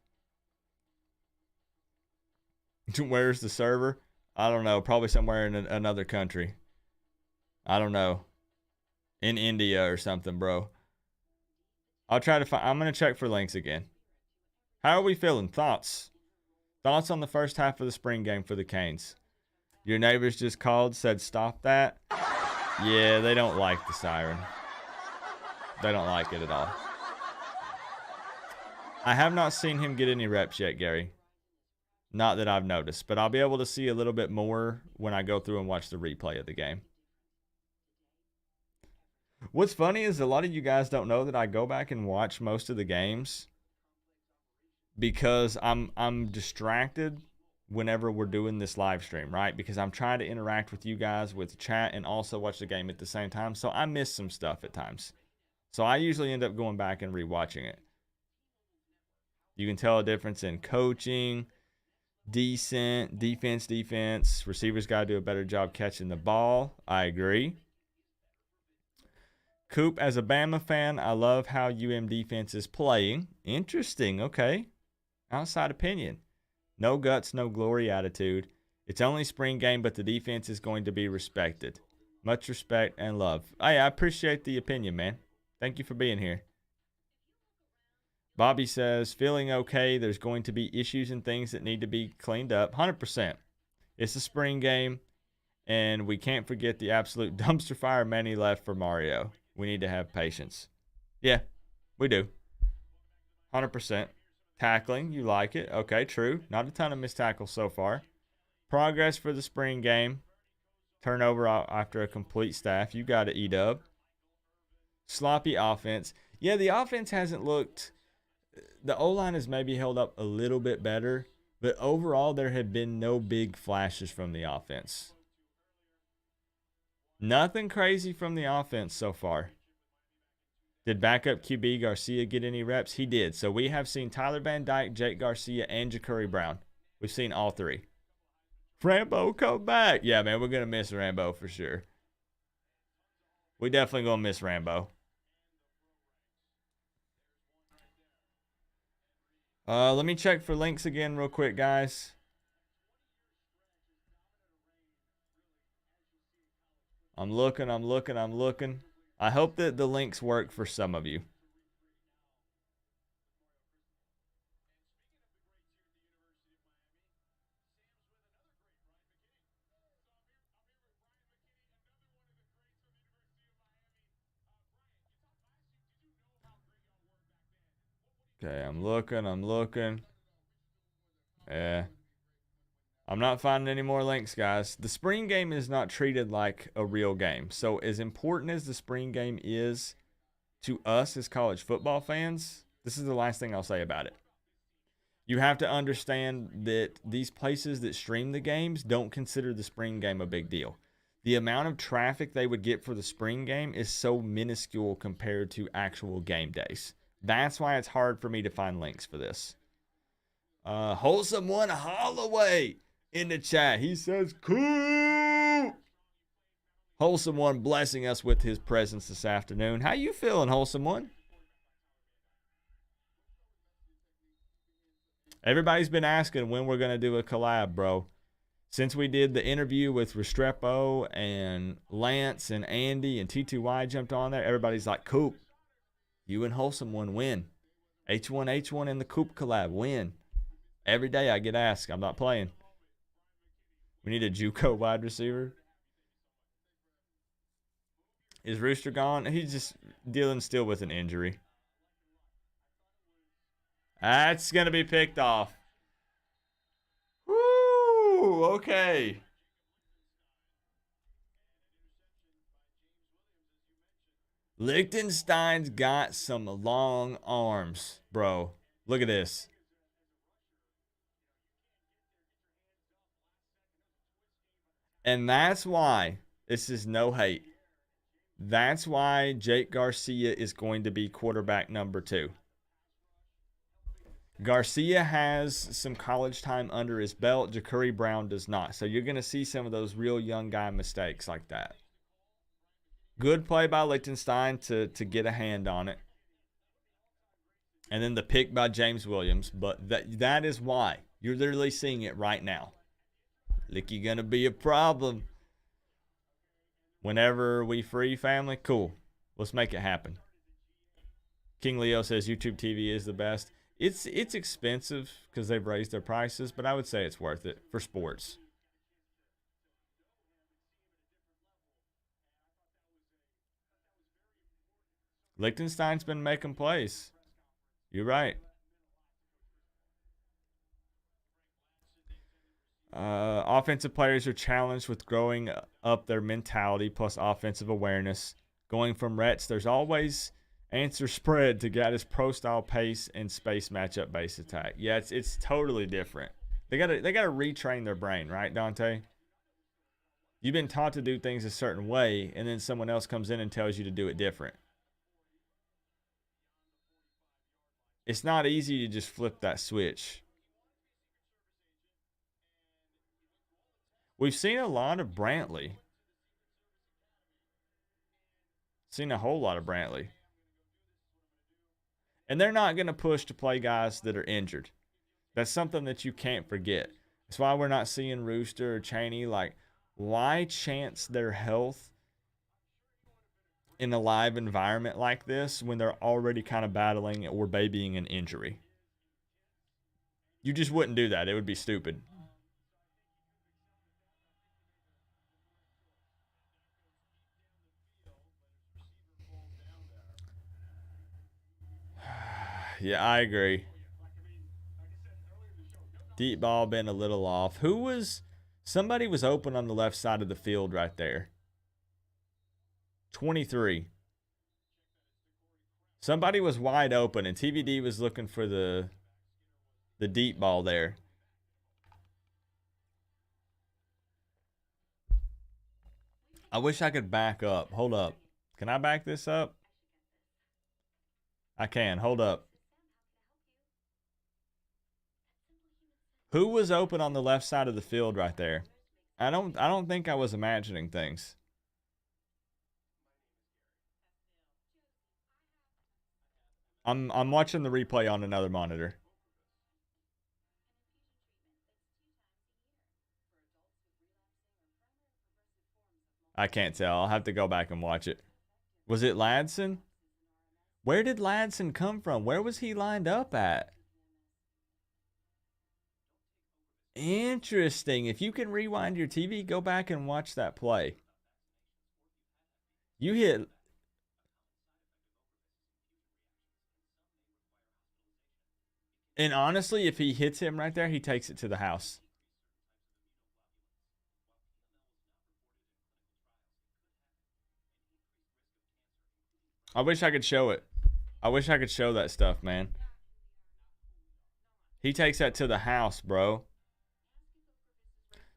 Where's the server? I don't know. Probably somewhere in another country. I don't know. In India or something, bro. I'll try to find. I'm going to check for links again. How are we feeling? Thoughts? Thoughts on the first half of the spring game for the Canes? Your neighbors just called, said stop that. Yeah, they don't like the siren. They don't like it at all. I have not seen him get any reps yet, Gary. Not that I've noticed, but I'll be able to see a little bit more when I go through and watch the replay of the game. What's funny is a lot of you guys don't know that I go back and watch most of the games because I'm distracted whenever we're doing this live stream, right? Because I'm trying to interact with you guys with chat and also watch the game at the same time. So I miss some stuff at times. So I usually end up going back and rewatching it. You can tell a difference in coaching, decent, defense. Receivers got to do a better job catching the ball. I agree. Coop, as a Bama fan, I love how UM defense is playing. Interesting. Okay. Outside opinion. No guts, no glory attitude. It's only spring game, but the defense is going to be respected. Much respect and love. Hey, I appreciate the opinion, man. Thank you for being here. Bobby says, feeling okay. There's going to be issues and things that need to be cleaned up. 100%. It's a spring game, and we can't forget the absolute dumpster fire Manny left for Mario. We need to have patience. Yeah, we do. 100%. Tackling, you like it. Okay, true. Not a ton of missed tackles so far. Progress for the spring game. Turnover after a complete staff. You got it, E-Dub. Sloppy offense. Yeah, the offense hasn't looked... The O-line has maybe held up a little bit better, but overall there have been no big flashes from the offense. Nothing crazy from the offense so far. Did backup QB Garcia get any reps? He did. So we have seen Tyler Van Dyke, Jake Garcia, and Ja'Cory Brown. We've seen all three. Rambo, come back. Yeah, man, we're going to miss Rambo for sure. We definitely going to miss Rambo. Let me check for links again real quick, guys. I'm looking. I hope that the links work for some of you. Okay, I'm looking. Yeah. I'm not finding any more links, guys. The spring game is not treated like a real game. So as important as the spring game is to us as college football fans, this is the last thing I'll say about it. You have to understand that these places that stream the games don't consider the spring game a big deal. The amount of traffic they would get for the spring game is so minuscule compared to actual game days. That's why it's hard for me to find links for this. Wholesome One Holloway in the chat. He says, cool. Wholesome One blessing us with his presence this afternoon. How you feeling, Wholesome One? Everybody's been asking when we're going to do a collab, bro. Since we did the interview with Restrepo and Lance and Andy and T2Y jumped on there, everybody's like, Coop, you and Wholesome One win. H1H1 and the Coop collab win. Every day I get asked. I'm not playing. We need a JUCO wide receiver. Is Rooster gone? He's just dealing still with an injury. That's going to be picked off. Woo! Okay. Liechtenstein's got some long arms, bro. Look at this. And that's why, this is no hate, that's why Jake Garcia is going to be quarterback number 2. Garcia has some college time under his belt. Ja'Cory Brown does not. So you're going to see some of those real young guy mistakes like that. Good play by Liechtenstein to get a hand on it. And then the pick by James Williams. But that is why. You're literally seeing it right now. Licky going to be a problem. Whenever we free, family, cool. Let's make it happen. King Leo says YouTube TV is the best. It's expensive because they've raised their prices, but I would say it's worth it for sports. Liechtenstein's been making plays. You're right. Offensive players are challenged with growing up their mentality plus offensive awareness. Going from Rets, there's always answer spread to get his pro-style pace and space matchup base attack. Yeah, it's totally different. They gotta retrain their brain, right, Dante? You've been taught to do things a certain way, and then someone else comes in and tells you to do it different. It's not easy to just flip that switch. We've seen a lot of Brantley. Seen a whole lot of Brantley. And they're not going to push to play guys that are injured. That's something that you can't forget. That's why we're not seeing Rooster or Chaney. Like, why chance their health in a live environment like this when they're already kind of battling or babying an injury? You just wouldn't do that. It would be stupid. Yeah, I agree. Deep ball been a little off. Somebody was open on the left side of the field right there. 23. Somebody was wide open, and TVD was looking for the deep ball there. I wish I could back up. Hold up. Can I back this up? I can. Hold up. Who was open on the left side of the field right there? I don't think I was imagining things. I'm watching the replay on another monitor. I can't tell. I'll have to go back and watch it. Was it Ladson? Where did Ladson come from? Where was he lined up at? Interesting. If you can rewind your TV, go back and watch that play. You hit... And honestly, if he hits him right there, he takes it to the house. I wish I could show it. I wish I could show that stuff, man. He takes that to the house, bro.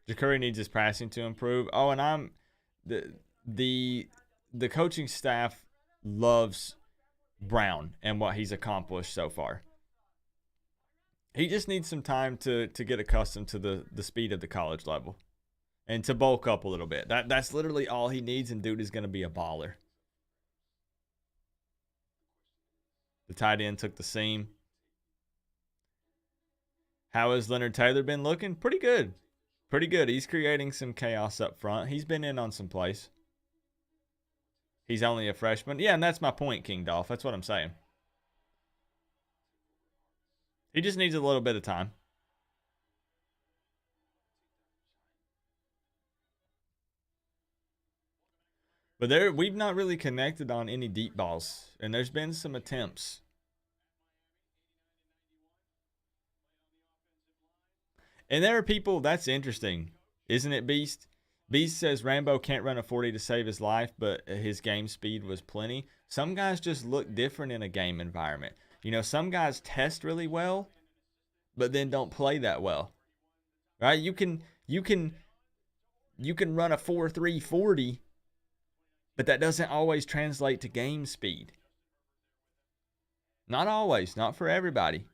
Ja'Cory needs his passing to improve. Oh, and the coaching staff loves Brown and what he's accomplished so far. He just needs some time to get accustomed to the speed of the college level and to bulk up a little bit. That's literally all he needs, and dude is going to be a baller. The tight end took the seam. How has Leonard Taylor been looking? Pretty good. Pretty good. He's creating some chaos up front. He's been in on some plays. He's only a freshman. Yeah, and that's my point, King Dolph. That's what I'm saying. He just needs a little bit of time. But we've not really connected on any deep balls, and there's been some attempts. And there are people, that's interesting, isn't it, Beast? Beast says Rambo can't run a 40 to save his life, but his game speed was plenty. Some guys just look different in a game environment. You know, some guys test really well, but then don't play that well. Right? You can you can run a 4.340, but that doesn't always translate to game speed. Not always, not for everybody.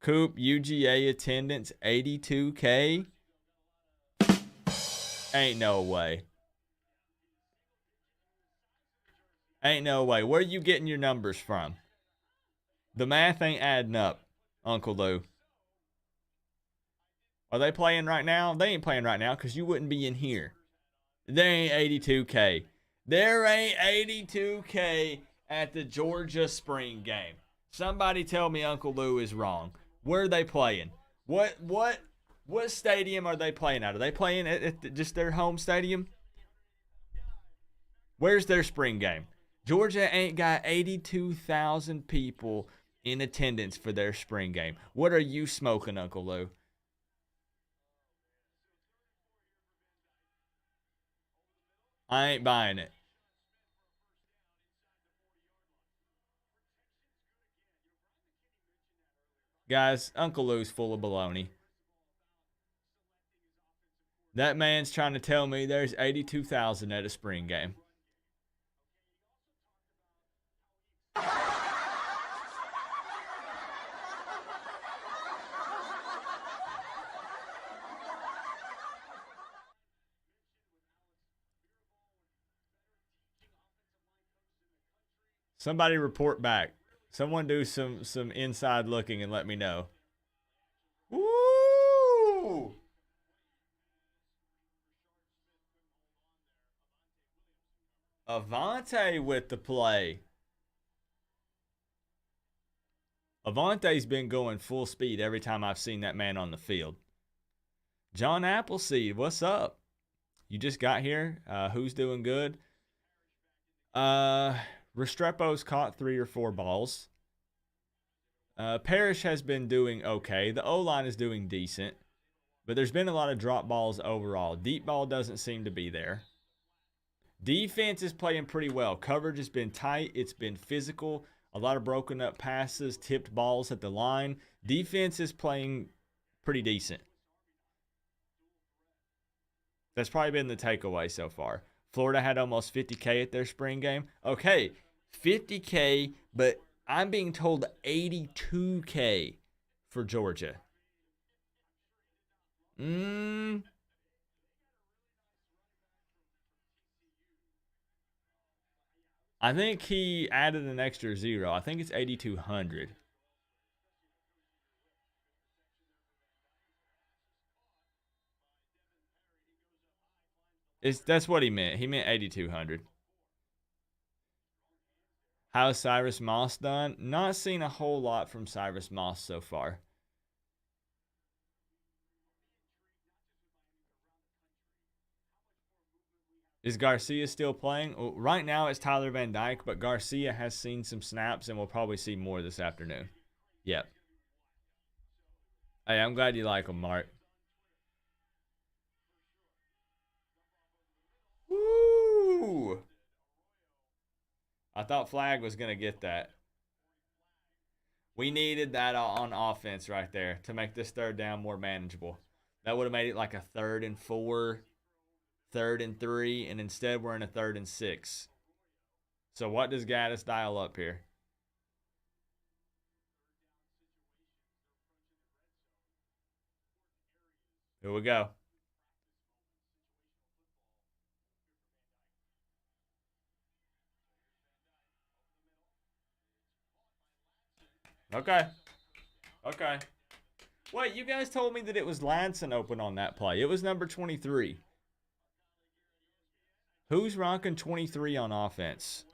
Coop, UGA attendance, 82K. Ain't no way. Ain't no way. Where are you getting your numbers from? The math ain't adding up, Uncle Lou. Are they playing right now? They ain't playing right now because you wouldn't be in here. There ain't 82K. There ain't 82K at the Georgia spring game. Somebody tell me Uncle Lou is wrong. Where are they playing? What stadium are they playing at? Are they playing at just their home stadium? Where's their spring game? Georgia ain't got 82,000 people in attendance for their spring game. What are you smoking, Uncle Lou? I ain't buying it. Guys, Uncle Lou's full of baloney. That man's trying to tell me there's 82,000 at a spring game. Somebody report back. Someone do some inside looking and let me know. Woo! Avante with the play. Avante's been going full speed every time I've seen that man on the field. John Appleseed, what's up? You just got here. Who's doing good? Restrepo's caught 3 or 4 balls. Parrish has been doing okay. The O-line is doing decent. But there's been a lot of drop balls overall. Deep ball doesn't seem to be there. Defense is playing pretty well. Coverage has been tight. It's been physical. A lot of broken up passes, tipped balls at the line. Defense is playing pretty decent. That's probably been the takeaway so far. Florida had almost 50K at their spring game. Okay, 50K, but I'm being told 82K for Georgia. I think he added an extra 0. I think it's 8,200. That's what he meant. He meant 8,200. How's Cyrus Moss done? Not seen a whole lot from Cyrus Moss so far. Is Garcia still playing? Well, right now it's Tyler Van Dyke, but Garcia has seen some snaps and we'll probably see more this afternoon. Yep. Hey, I'm glad you like him, Mark. Woo! I thought Flag was going to get that. We needed that on offense right there to make this third down more manageable. That would have made it like a 3rd and 4, 3rd and 3, and instead we're in a 3rd and 6. So what does Gaddis dial up here? Here we go. Okay. Wait, you guys told me that it was Lanson open on that play. It was number 23. Who's rocking 23 on offense?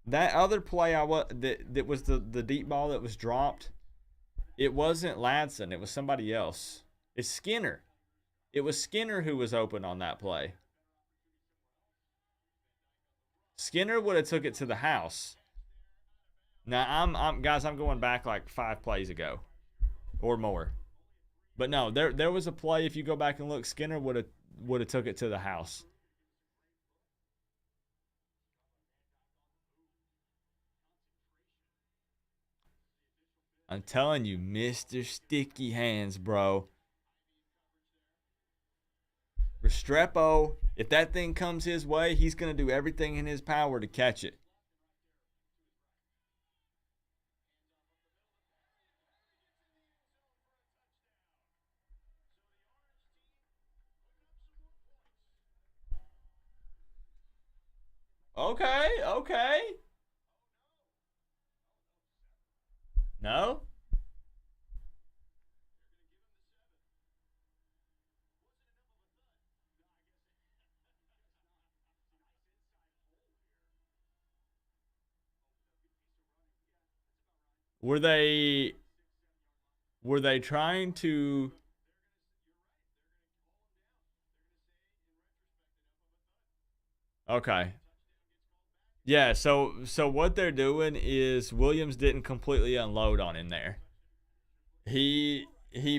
That other play that was the deep ball that was dropped, it wasn't Ladson. It was somebody else. It's Skinner. It was Skinner who was open on that play. Skinner would have took it to the house. Now I'm guys, I'm going back like 5 plays ago or more. But no, there was a play, if you go back and look, Skinner would have took it to the house. I'm telling you, Mr. Sticky Hands, bro. Restrepo, if that thing comes his way, he's going to do everything in his power to catch it. Okay, okay. No? Were they trying to Okay. Yeah, so what they're doing is Williams didn't completely unload on him there. He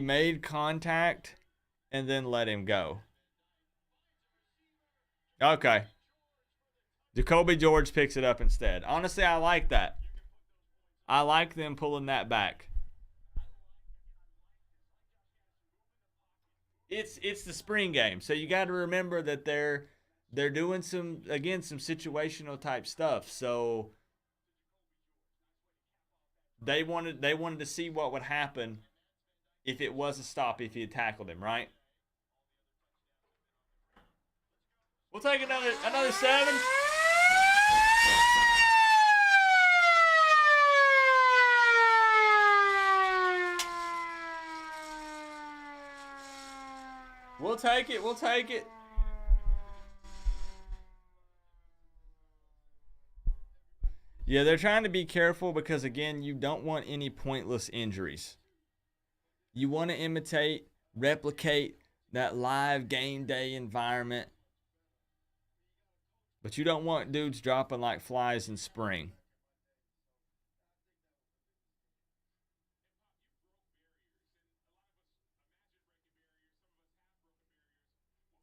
made contact and then let him go. Okay. Jacoby George picks it up instead. Honestly, I like that. I like them pulling that back. It's the spring game, so you got to remember that they're doing some situational type stuff. So they wanted to see what would happen if it was a stop if he had tackled him, right? We'll take another 7. We'll take it. We'll take it. Yeah, they're trying to be careful because, again, you don't want any pointless injuries. You want to imitate, replicate that live game day environment, but you don't want dudes dropping like flies in spring.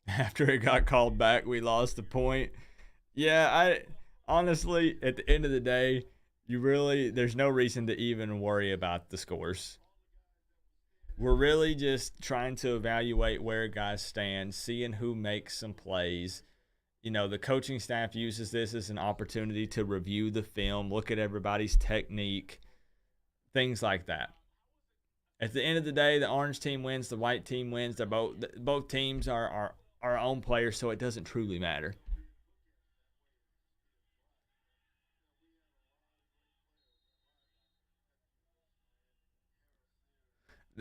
After it got called back, we lost the point. Yeah, I honestly, at the end of the day, there's no reason to even worry about the scores. We're really just trying to evaluate where guys stand, seeing who makes some plays. You know, the coaching staff uses this as an opportunity to review the film, look at everybody's technique, things like that. At the end of the day, the orange team wins, the white team wins. They're both teams are our own players, so it doesn't truly matter.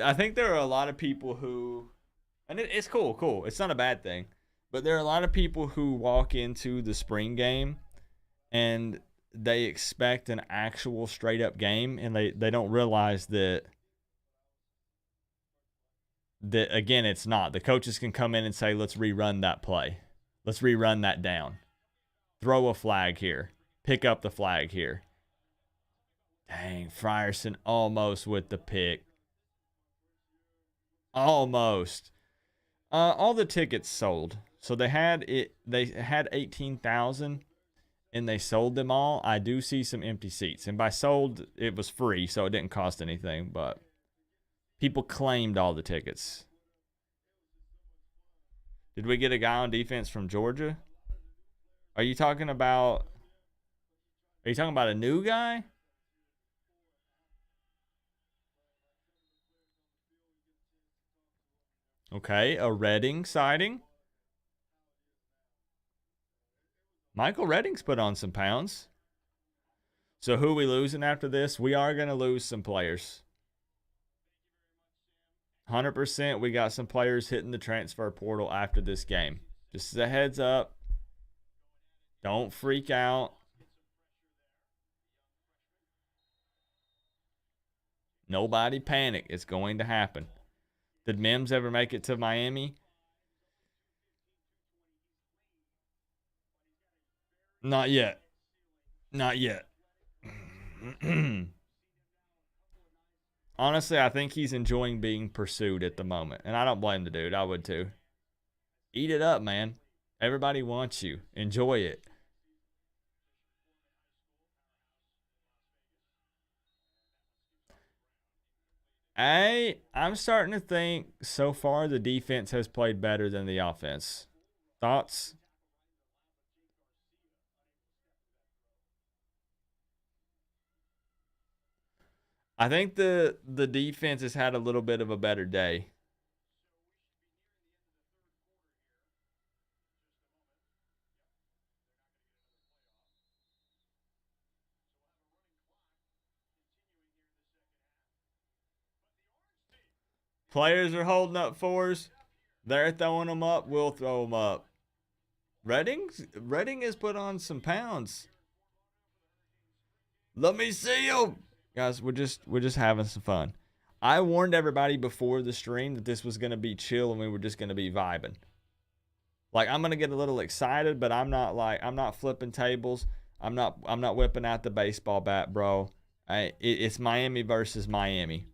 I think there are a lot of people who, and it's cool. It's not a bad thing, but there are a lot of people who walk into the spring game and they expect an actual straight up game, and they don't realize that again, it's not. The coaches can come in and say, let's rerun that play. Let's rerun that down. Throw a flag here. Pick up the flag here. Dang, Frierson almost with the pick. Almost. All the tickets sold. So they had 18,000 and they sold them all. I do see some empty seats. And by sold, it was free, so it didn't cost anything, but people claimed all the tickets. Did we get a guy on defense from Georgia? Are you talking about a new guy? Okay, a Redding sighting. Michael Redding's put on some pounds. So who are we losing after this? We are going to lose some players. 100% we got some players hitting the transfer portal after this game. Just as a heads up. Don't freak out. Nobody panic. It's going to happen. Did Mims ever make it to Miami? Not yet. Not yet. Honestly, I think he's enjoying being pursued at the moment. And I don't blame the dude. I would too. Eat it up, man. Everybody wants you. Enjoy it. I'm starting to think so far the defense has played better than the offense. Thoughts? I think the defense has had a little bit of a better day. Players are holding up fours. They're throwing them up. We'll throw them up. Reading has put on some pounds. Let me see them. Guys, we're just having some fun. I warned everybody before the stream that this was going to be chill and we were just going to be vibing. Like, I'm going to get a little excited, but I'm not flipping tables. I'm not whipping out the baseball bat, bro. It's Miami versus Miami.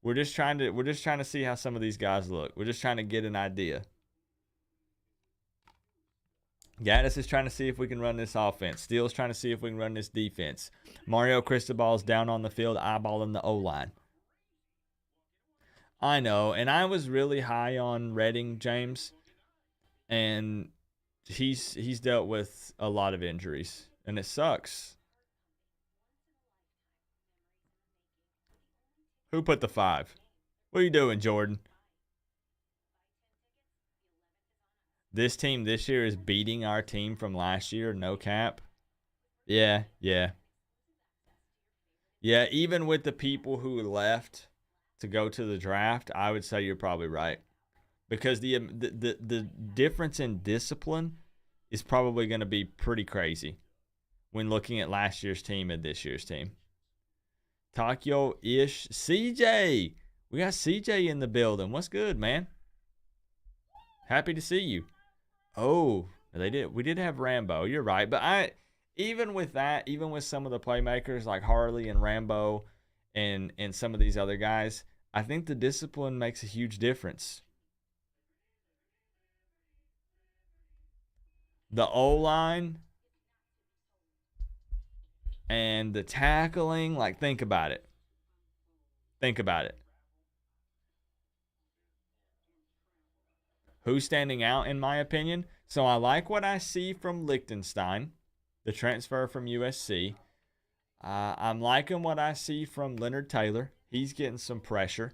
We're just trying to see how some of these guys look. We're just trying to get an idea. Gaddis is trying to see if we can run this offense. Steele's trying to see if we can run this defense. Mario Cristobal's down on the field eyeballing the O-line. I know, and I was really high on Redding, James, and he's dealt with a lot of injuries, and it sucks. Who put the 5? What are you doing, Jordan? This team this year is beating our team from last year, no cap. Yeah. Yeah, even with the people who left to go to the draft, I would say you're probably right. Because the difference in discipline is probably going to be pretty crazy when looking at last year's team and this year's team. Takyo-ish. CJ! We got CJ in the building. What's good, man? Happy to see you. Oh, we did have Rambo. You're right. But even with that, even with some of the playmakers like Harley and Rambo and some of these other guys, I think the discipline makes a huge difference. The O-line and the tackling, like, think about it. Think about it. Who's standing out, in my opinion? So I like what I see from Liechtenstein, the transfer from USC. I'm liking what I see from Leonard Taylor. He's getting some pressure.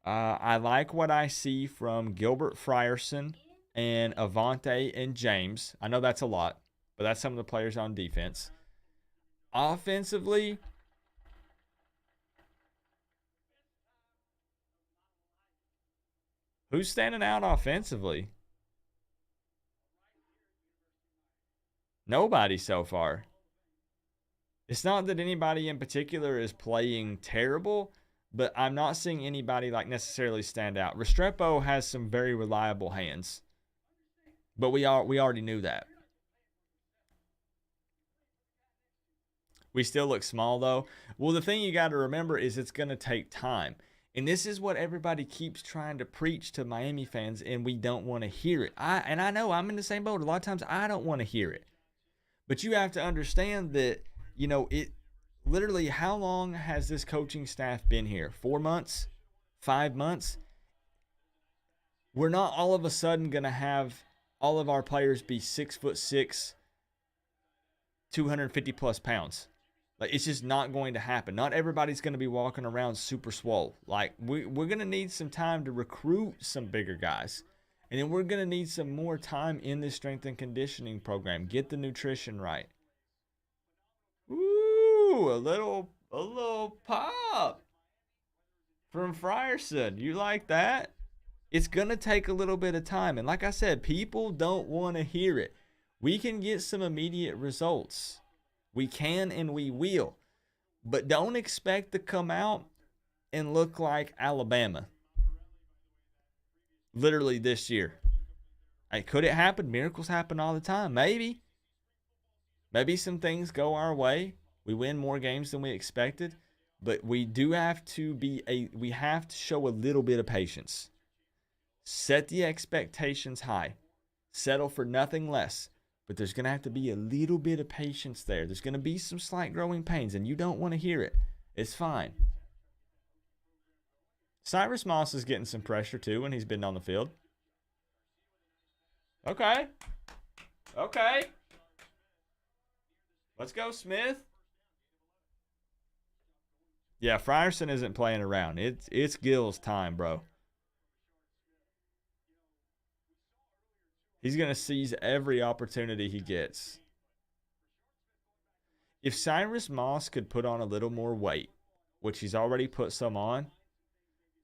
I like what I see from Gilbert Frierson and Avante and James. I know that's a lot, but that's some of the players on defense. Offensively, who's standing out offensively? Nobody so far. It's not that anybody in particular is playing terrible, but I'm not seeing anybody like necessarily stand out. Restrepo has some very reliable hands, but we already knew that. We still look small though. Well, the thing you got to remember is it's going to take time. And this is what everybody keeps trying to preach to Miami fans, and we don't want to hear it. I know I'm in the same boat. A lot of times I don't want to hear it. But you have to understand that, it literally, how long has this coaching staff been here? 4 months? 5 months? We're not all of a sudden going to have all of our players be 6'6", 250 plus pounds. Like, it's just not going to happen. Not everybody's going to be walking around super swole. Like, we're going to need some time to recruit some bigger guys. And then we're going to need some more time in this strength and conditioning program. Get the nutrition right. Ooh, a little pop from Frierson. You like that? It's going to take a little bit of time. And like I said, people don't want to hear it. We can get some immediate results. We can and we will. But don't expect to come out and look like Alabama. Literally this year. Hey, could it happen? Miracles happen all the time. Maybe. Maybe some things go our way. We win more games than we expected. But we do have to we have to show a little bit of patience. Set the expectations high. Settle for nothing less. But there's going to have to be a little bit of patience there. There's going to be some slight growing pains, and you don't want to hear it. It's fine. Cyrus Moss is getting some pressure too when he's been on the field. Okay. Okay. Let's go, Smith. Yeah, Frierson isn't playing around. It's Gill's time, bro. He's going to seize every opportunity he gets. If Cyrus Moss could put on a little more weight, which he's already put some on,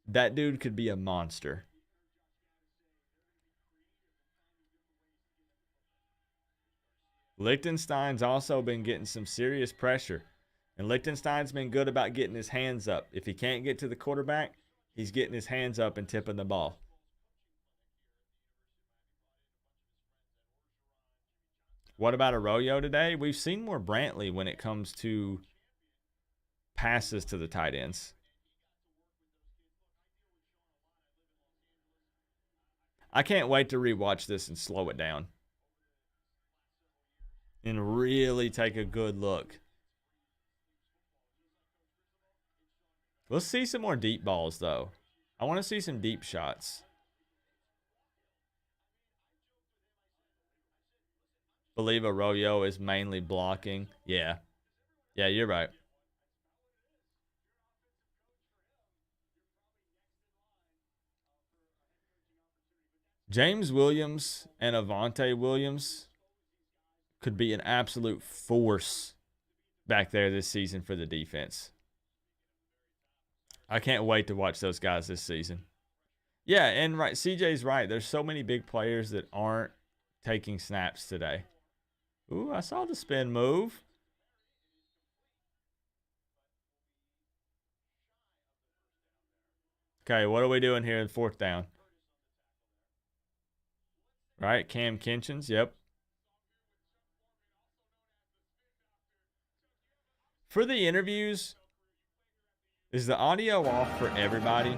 that dude could be a monster. Lichtenstein's also been getting some serious pressure. And Lichtenstein's been good about getting his hands up. If he can't get to the quarterback, he's getting his hands up and tipping the ball. What about Arroyo today? We've seen more Brantley when it comes to passes to the tight ends. I can't wait to rewatch this and slow it down. And really take a good look. Let's see some more deep balls, though. I want to see some deep shots. Believe Arroyo is mainly blocking. Yeah. Yeah, you're right. James Williams and Avante Williams could be an absolute force back there this season for the defense. I can't wait to watch those guys this season. Yeah, and right, CJ's right. There's so many big players that aren't taking snaps today. Ooh, I saw the spin move. Okay, what are we doing here in 4th down? Right, Cam Kinchins, yep. For the interviews, is the audio off for everybody?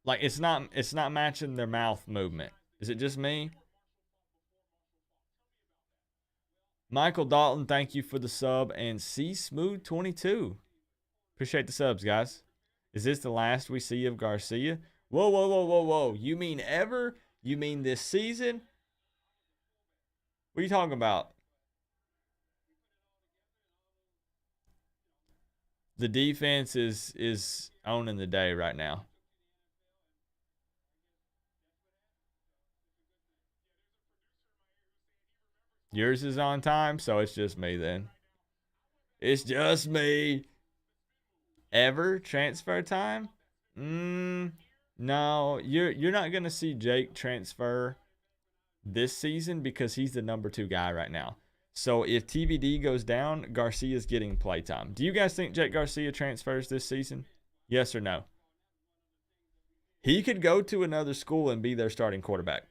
Like it's not matching their mouth movement. Is it just me? Michael Dalton, thank you for the sub. And C Smooth 22. Appreciate the subs, guys. Is this the last we see of Garcia? Whoa, whoa, whoa, whoa, whoa. You mean ever? You mean this season? What are you talking about? The defense is owning the day right now. Yours is on time, so it's just me then. It's just me. Ever transfer time? No, you're not gonna see Jake transfer this season because he's the number 2 guy right now. So if TVD goes down, Garcia's getting playtime. Do you guys think Jake Garcia transfers this season? Yes or no? He could go to another school and be their starting quarterback.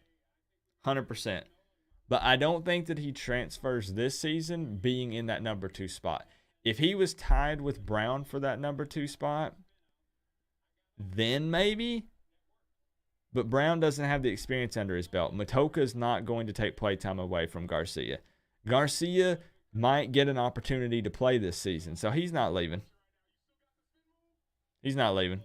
100%. But I don't think that he transfers this season being in that number 2 spot. If he was tied with Brown for that number 2 spot, then maybe. But Brown doesn't have the experience under his belt. Matoka's not going to take playtime away from Garcia. Garcia might get an opportunity to play this season, so he's not leaving. He's not leaving.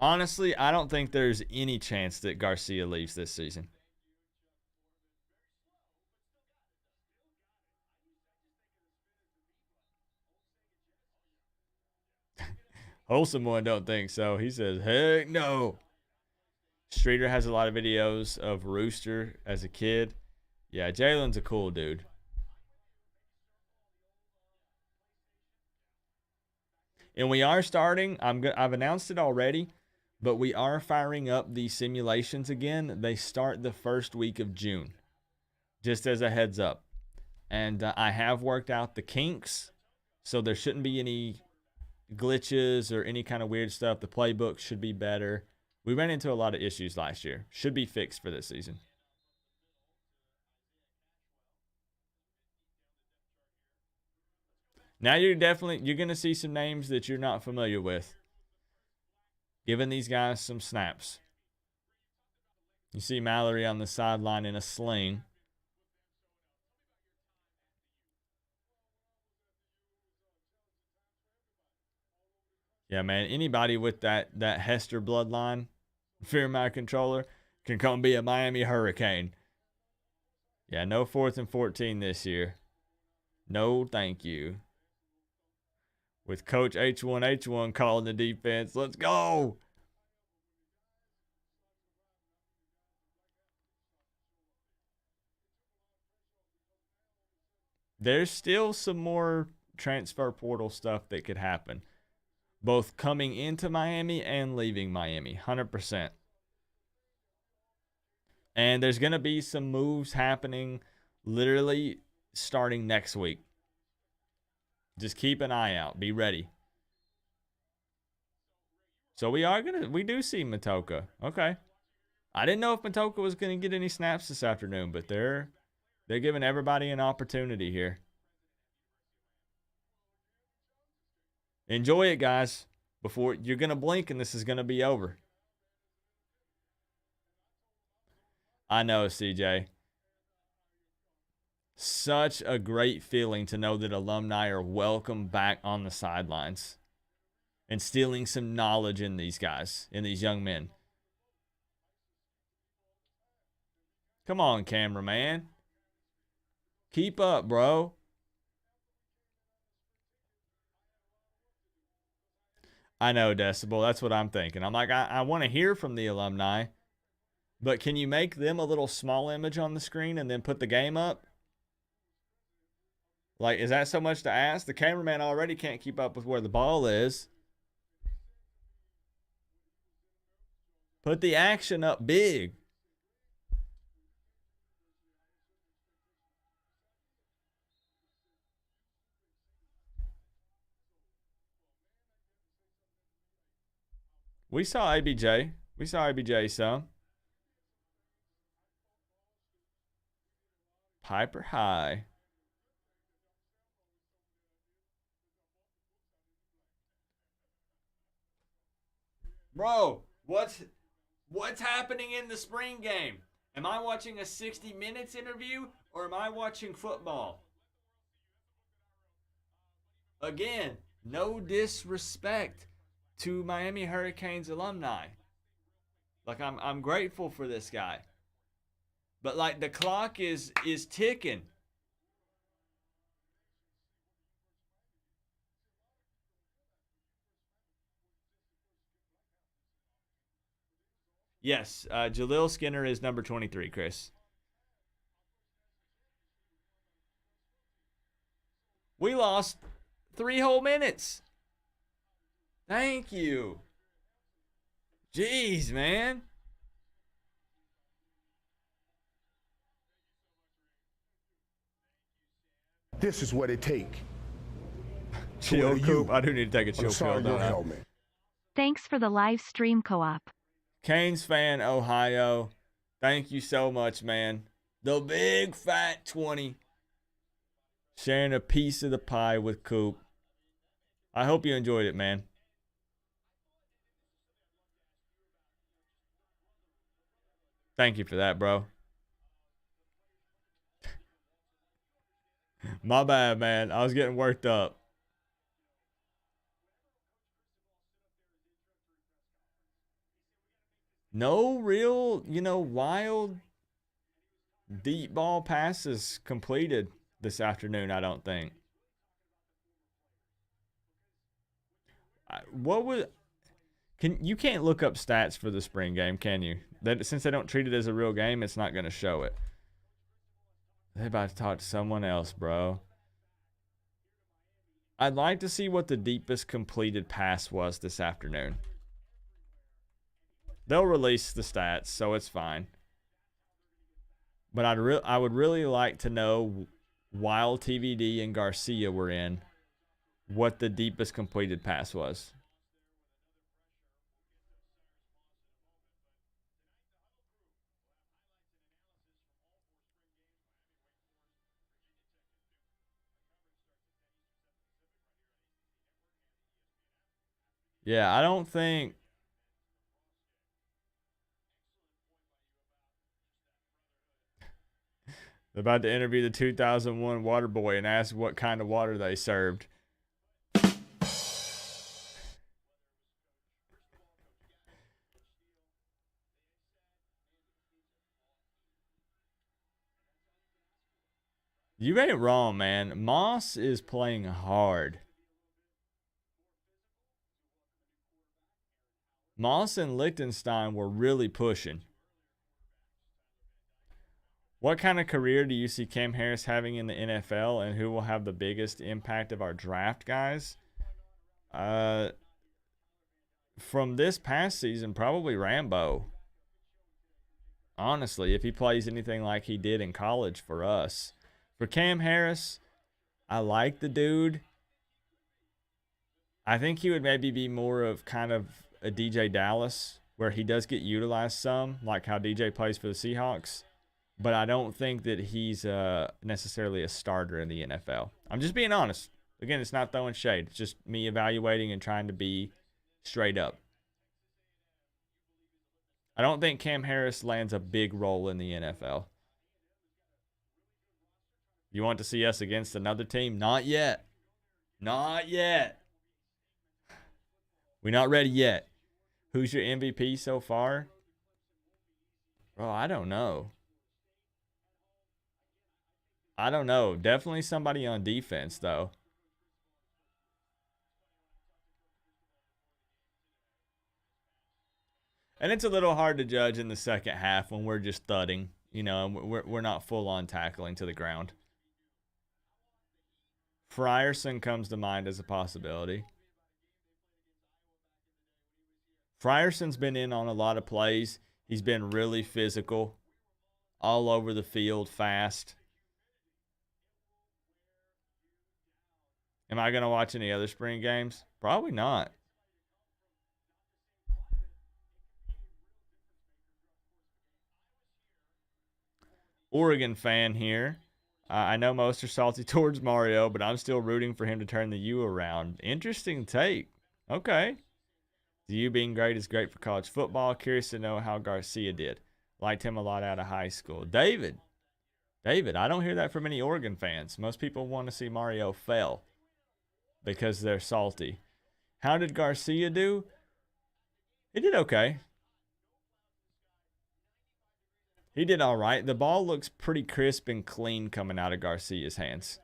Honestly, I don't think there's any chance that Garcia leaves this season. Wholesome one don't think so. He says, heck no. Streeter has a lot of videos of Rooster as a kid. Yeah, Jalen's a cool dude. And we are starting. I've announced it already, but we are firing up the simulations again. They start the first week of June, just as a heads up. And I have worked out the kinks, so there shouldn't be any glitches or any kind of weird stuff. The playbook should be better. We ran into a lot of issues last year. Should be fixed for this season. Now you're going to see some names that you're not familiar with. Giving these guys some snaps. You see Mallory on the sideline in a sling. Yeah, man. Anybody with that Hester bloodline, Fear My Controller, can come be a Miami Hurricane. Yeah, no 4th and 14 this year. No, thank you. With Coach H1H1 calling the defense. Let's go. There's still some more transfer portal stuff that could happen, both coming into Miami and leaving Miami, 100%. And there's going to be some moves happening literally starting next week. Just keep an eye out. Be ready. So we do see Matoka. Okay. I didn't know if Matoka was going to get any snaps this afternoon, but they're giving everybody an opportunity here. Enjoy it, guys, before you're going to blink and this is going to be over. I know, CJ. Such a great feeling to know that alumni are welcome back on the sidelines and instilling some knowledge in these guys, in these young men. Come on, cameraman. Keep up, bro. I know, Decibel. That's what I'm thinking. I'm like, I want to hear from the alumni, but can you make them a little small image on the screen and then put the game up? Like, is that so much to ask? The cameraman already can't keep up with where the ball is. Put the action up big. We saw ABJ. We saw ABJ some. Piper High. Bro, what's happening in the spring game? Am I watching a 60 Minutes interview or am I watching football? Again, no disrespect to Miami Hurricanes alumni. Like, I'm grateful for this guy. But like, the clock is ticking. Yes, Jaleel Skinner is number 23, Chris. We lost 3 whole minutes. Thank you. Jeez, man. This is what it take. Chill, you Coop. I do need to take a on the chill side pill, of your don't I? helmet. Thanks for the live stream co-op. Canes fan, Ohio. Thank you so much, man. The big fat 20. Sharing a piece of the pie with Coop. I hope you enjoyed it, man. Thank you for that, bro. My bad, man. I was getting worked up. No real, wild deep ball passes completed this afternoon, I don't think. You can't look up stats for the spring game, can you? Since they don't treat it as a real game, it's not going to show it. They're about to talk to someone else, bro. I'd like to see what the deepest completed pass was this afternoon. They'll release the stats, so it's fine. But I would really like to know, while TVD and Garcia were in, what the deepest completed pass was. Yeah, I don't think... They're about to interview the 2001 water boy and ask what kind of water they served. You ain't wrong, man. Moss is playing hard. Moss and Liechtenstein were really pushing. What kind of career do you see Cam Harris having in the NFL, and who will have the biggest impact of our draft guys? From this past season, probably Rambo. Honestly, if he plays anything like he did in college for us. For Cam Harris, I like the dude. I think he would maybe be more of kind of a DJ Dallas, where he does get utilized some, like how DJ plays for the Seahawks. But I don't think that he's necessarily a starter in the NFL. I'm just being honest. Again, it's not throwing shade. It's just me evaluating and trying to be straight up. I don't think Cam Harris lands a big role in the NFL. You want to see us against another team? Not yet. Not yet. We're not ready yet. Who's your MVP so far? Bro, I don't know. Definitely somebody on defense, though. And it's a little hard to judge in the second half when we're just thudding, and we're not full on tackling to the ground. Frierson comes to mind as a possibility. Frierson's been in on a lot of plays. He's been really physical, all over the field, fast. Am I going to watch any other spring games? Probably not. Oregon fan here. I know most are salty towards Mario, but I'm still rooting for him to turn the U around. Interesting take. Okay. The U being great is great for college football. Curious to know how Garcia did. Liked him a lot out of high school. David, I don't hear that from any Oregon fans. Most people want to see Mario fail because they're salty. How did Garcia do? He did okay. He did all right. The ball looks pretty crisp and clean coming out of Garcia's hands.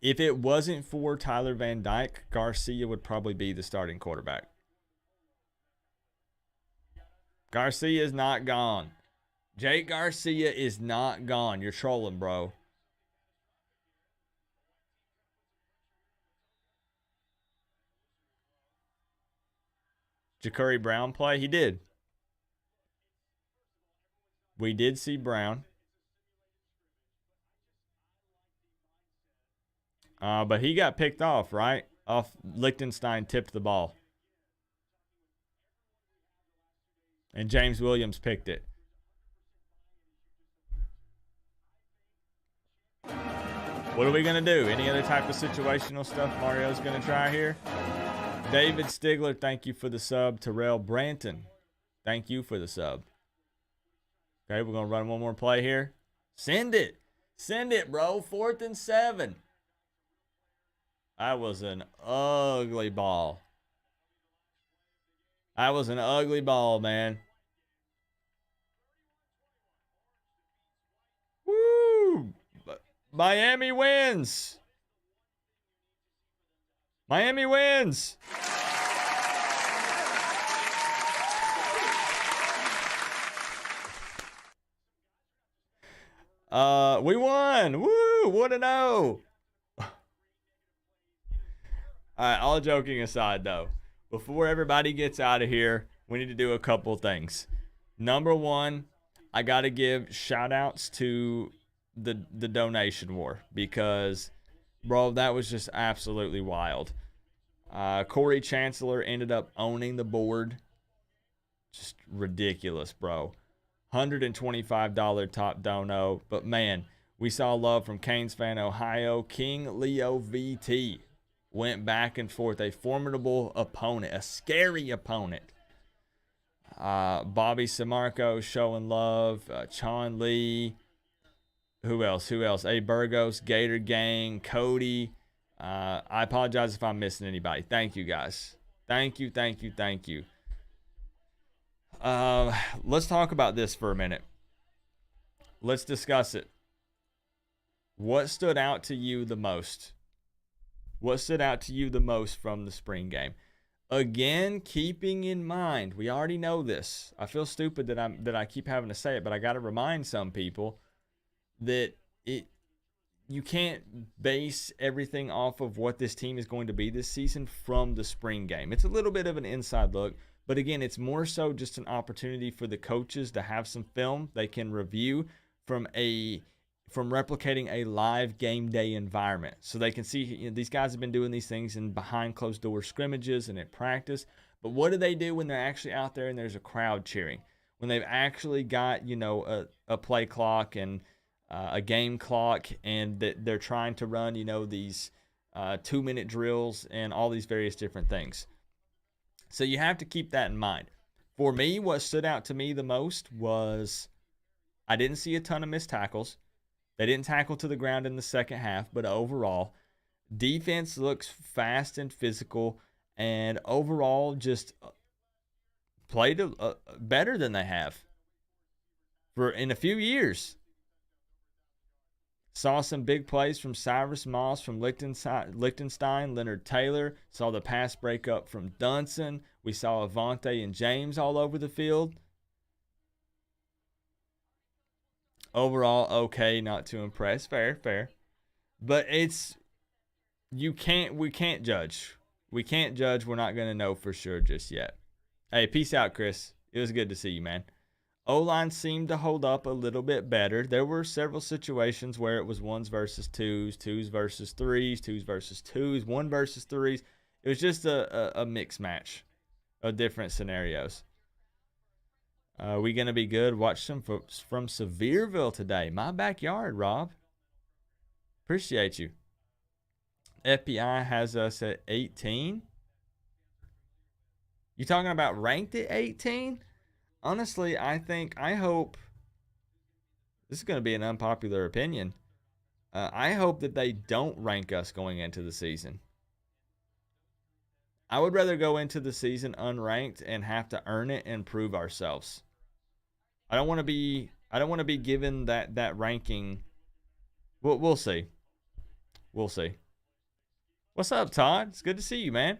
If it wasn't for Tyler Van Dyke, Garcia would probably be the starting quarterback. Garcia is not gone. Jake Garcia is not gone. You're trolling, bro. Ja'Cory Brown play? He did. We did see Brown. But he got picked off, right? Liechtenstein tipped the ball. And James Williams picked it. What are we going to do? Any other type of situational stuff Mario's going to try here? David Stigler, thank you for the sub. Terrell Branton, thank you for the sub. Okay, we're going to run one more play here. Send it. Send it, bro. 4th and 7. That was an ugly ball. That was an ugly ball, man. Woo! Miami wins. Miami wins. We won. Woo! What a no. All right, all joking aside, though, before everybody gets out of here, we need to do a couple things. Number one, I got to give shout-outs to the donation war because, bro, that was just absolutely wild. Corey Chancellor ended up owning the board. Just ridiculous, bro. $125 top dono. But, man, we saw love from Canes Fan Ohio. King Leo VT went back and forth. A formidable opponent. A scary opponent. Bobby Samarco showing love. Chon Lee. Who else? A Burgos, Gator Gang, Cody. I apologize if I'm missing anybody. Thank you, guys. Thank you. Let's talk about this for a minute. Let's discuss it. what stood out to you the most? What stood out to you the most from the spring game? Again, keeping in mind, we already know this. I feel stupid that I keep having to say it, but I got to remind some people that you can't base everything off of what this team is going to be this season from the spring game. It's a little bit of an inside look, but again, it's more so just an opportunity for the coaches to have some film they can review from replicating a live game day environment. So they can see, these guys have been doing these things in behind closed door scrimmages and at practice. But what do they do when they're actually out there and there's a crowd cheering? When they've actually got, a play clock and a game clock, and that they're trying to run, these 2-minute drills and all these various different things. So you have to keep that in mind. For me, what stood out to me the most was I didn't see a ton of missed tackles. They didn't tackle to the ground in the second half, but overall, defense looks fast and physical, and overall just played better than they have in a few years. Saw some big plays from Cyrus Moss, from Lichtenstein, Leonard Taylor. Saw the pass break up from Dunson. We saw Avante and James all over the field. Overall, okay, not too impressed. Fair. But we can't judge. We can't judge. We're not going to know for sure just yet. Hey, peace out, Chris. It was good to see you, man. O-line seemed to hold up a little bit better. There were several situations where it was 1s versus 2s, 2s versus 3s, 2s versus 2s, 1 versus 3s. It was just a mixed match of different scenarios. We going to be good? Watch some folks from Sevierville today. My backyard, Rob. Appreciate you. FBI has us at 18. You talking about ranked at 18? Honestly, I hope, this is going to be an unpopular opinion. I hope that they don't rank us going into the season. I would rather go into the season unranked and have to earn it and prove ourselves. I don't want to be given that ranking. We'll see. We'll see. What's up, Todd? It's good to see you, man.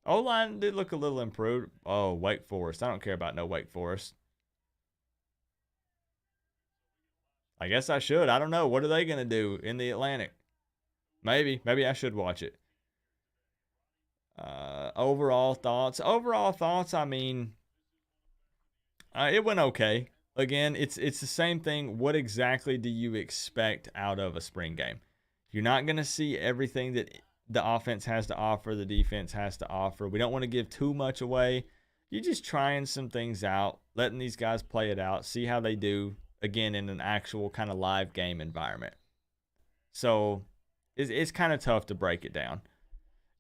O-line did look a little improved. Oh, Wake Forest. I don't care about no Wake Forest. I guess I should. I don't know. What are they going to do in the Atlantic? Maybe I should watch it. Overall thoughts. I mean, it went okay. Again, it's the same thing. What exactly do you expect out of a spring game? You're not going to see everything that the offense has to offer, the defense has to offer. We don't want to give too much away. You're just trying some things out, letting these guys play it out, see how they do, again, in an actual kind of live game environment. So it's kind of tough to break it down.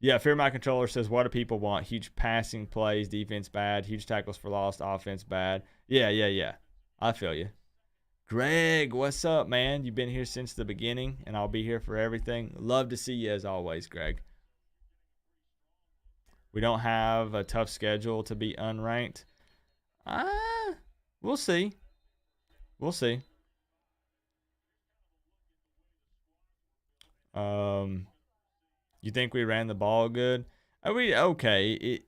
Yeah, Fear My Controller says, what do people want? Huge passing plays, defense bad. Huge tackles for loss, offense bad. Yeah. I feel you. Greg, what's up, man? You've been here since the beginning, and I'll be here for everything. Love to see you as always, Greg. We don't have a tough schedule to be unranked. We'll see. We'll see. You think we ran the ball good? Okay.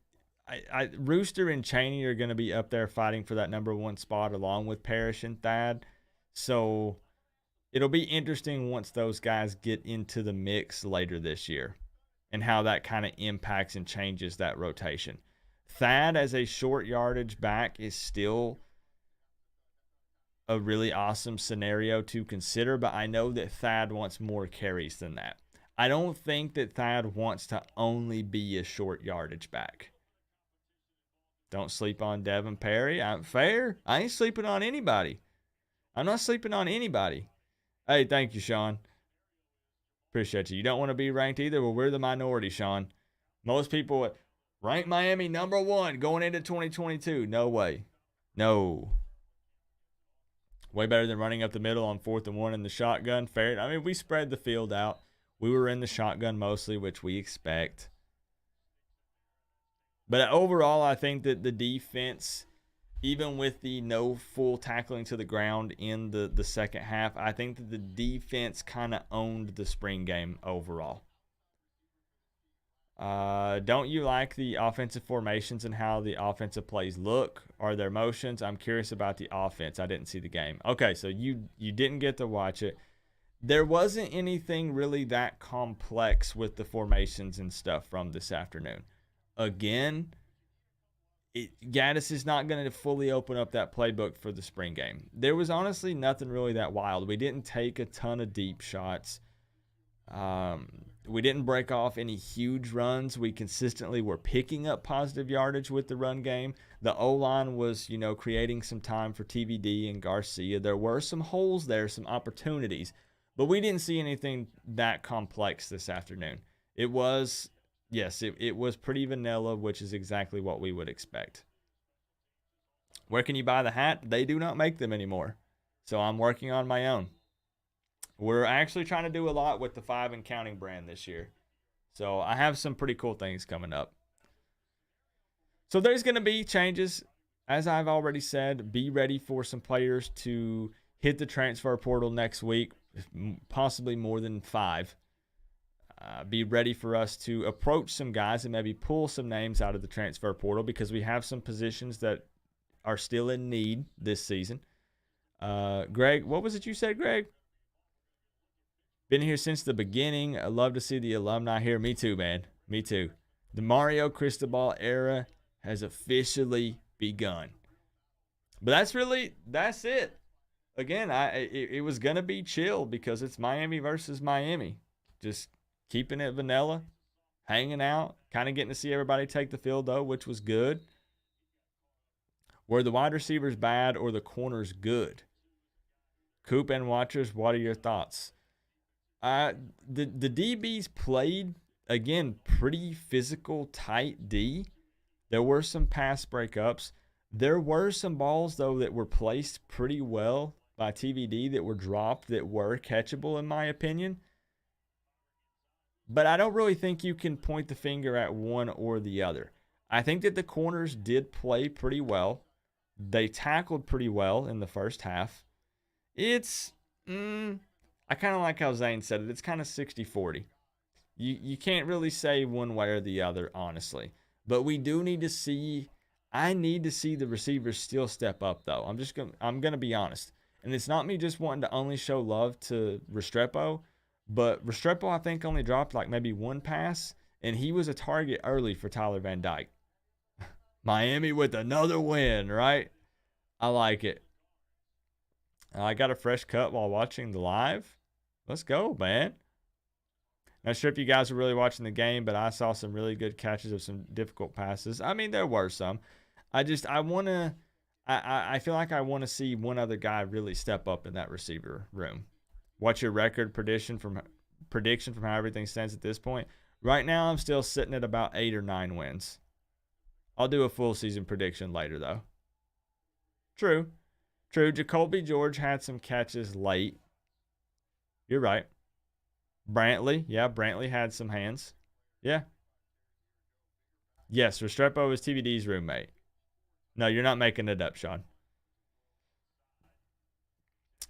Rooster and Chaney are going to be up there fighting for that number 1 spot along with Parrish and Thad. So it'll be interesting once those guys get into the mix later this year and how that kind of impacts and changes that rotation. Thad as a short yardage back is still a really awesome scenario to consider, but I know that Thad wants more carries than that. I don't think that Thad wants to only be a short yardage back. Don't sleep on Devin Perry. I'm fair. I ain't sleeping on anybody. I'm not sleeping on anybody. Hey, thank you, Sean. Appreciate you. You don't want to be ranked either? Well, we're the minority, Sean. Most people rank Miami number 1 going into 2022. No way. No. Way better than running up the middle on 4th and 1 in the shotgun. Fair. I mean, we spread the field out. We were in the shotgun mostly, which we expect. But overall, I think that the defense even with the no full tackling to the ground in the second half, I think that the defense kind of owned the spring game overall. Don't you like the offensive formations and how the offensive plays look? Are there motions? I'm curious about the offense. I didn't see the game. Okay, so you didn't get to watch it. There wasn't anything really that complex with the formations and stuff from this afternoon. Again, Gaddis is not going to fully open up that playbook for the spring game. There was honestly nothing really that wild. We didn't take a ton of deep shots. We didn't break off any huge runs. We consistently were picking up positive yardage with the run game. The O-line was, creating some time for TVD and Garcia. There were some holes there, some opportunities, but we didn't see anything that complex this afternoon. It was pretty vanilla, which is exactly what we would expect. Where can you buy the hat? They do not make them anymore, so I'm working on my own. We're actually trying to do a lot with the 5 and Counting brand this year. So I have some pretty cool things coming up. So there's going to be changes. As I've already said, be ready for some players to hit the transfer portal next week, possibly more than 5. Be ready for us to approach some guys and maybe pull some names out of the transfer portal because we have some positions that are still in need this season. Greg, what was it you said, Greg? Been here since the beginning. I love to see the alumni here. Me too, man. Me too. The Mario Cristobal era has officially begun. But that's it. Again, it was going to be chill because it's Miami versus Miami. Just keeping it vanilla, hanging out, kind of getting to see everybody take the field, though, which was good. Were the wide receivers bad or the corners good? Coop and watchers, what are your thoughts? The DBs played, again, pretty physical, tight D. There were some pass breakups. There were some balls, though, that were placed pretty well by TVD that were dropped that were catchable, in my opinion. But I don't really think you can point the finger at one or the other. I think that the corners did play pretty well. They tackled pretty well in the first half. I kind of like how Zane said it. It's kind of 60-40. You can't really say one way or the other, honestly. But we do need to see – I need to see the receivers still step up, though. I'm gonna be honest. And it's not me just wanting to only show love to Restrepo, but Restrepo, I think, only dropped like maybe one pass, and he was a target early for Tyler Van Dyke. Miami with another win, right? I like it. I got a fresh cut while watching the live. Let's go, man. Not sure if you guys were really watching the game, but I saw some really good catches of some difficult passes. I mean, there were some. I feel like I want to see one other guy really step up in that receiver room. What's your record prediction from how everything stands at this point? Right now, I'm still sitting at about 8 or 9 wins. I'll do a full season prediction later, though. True. Jacoby George had some catches late. You're right. Brantley had some hands. Yeah. Yes, Restrepo is TVD's roommate. No, you're not making it up, Sean.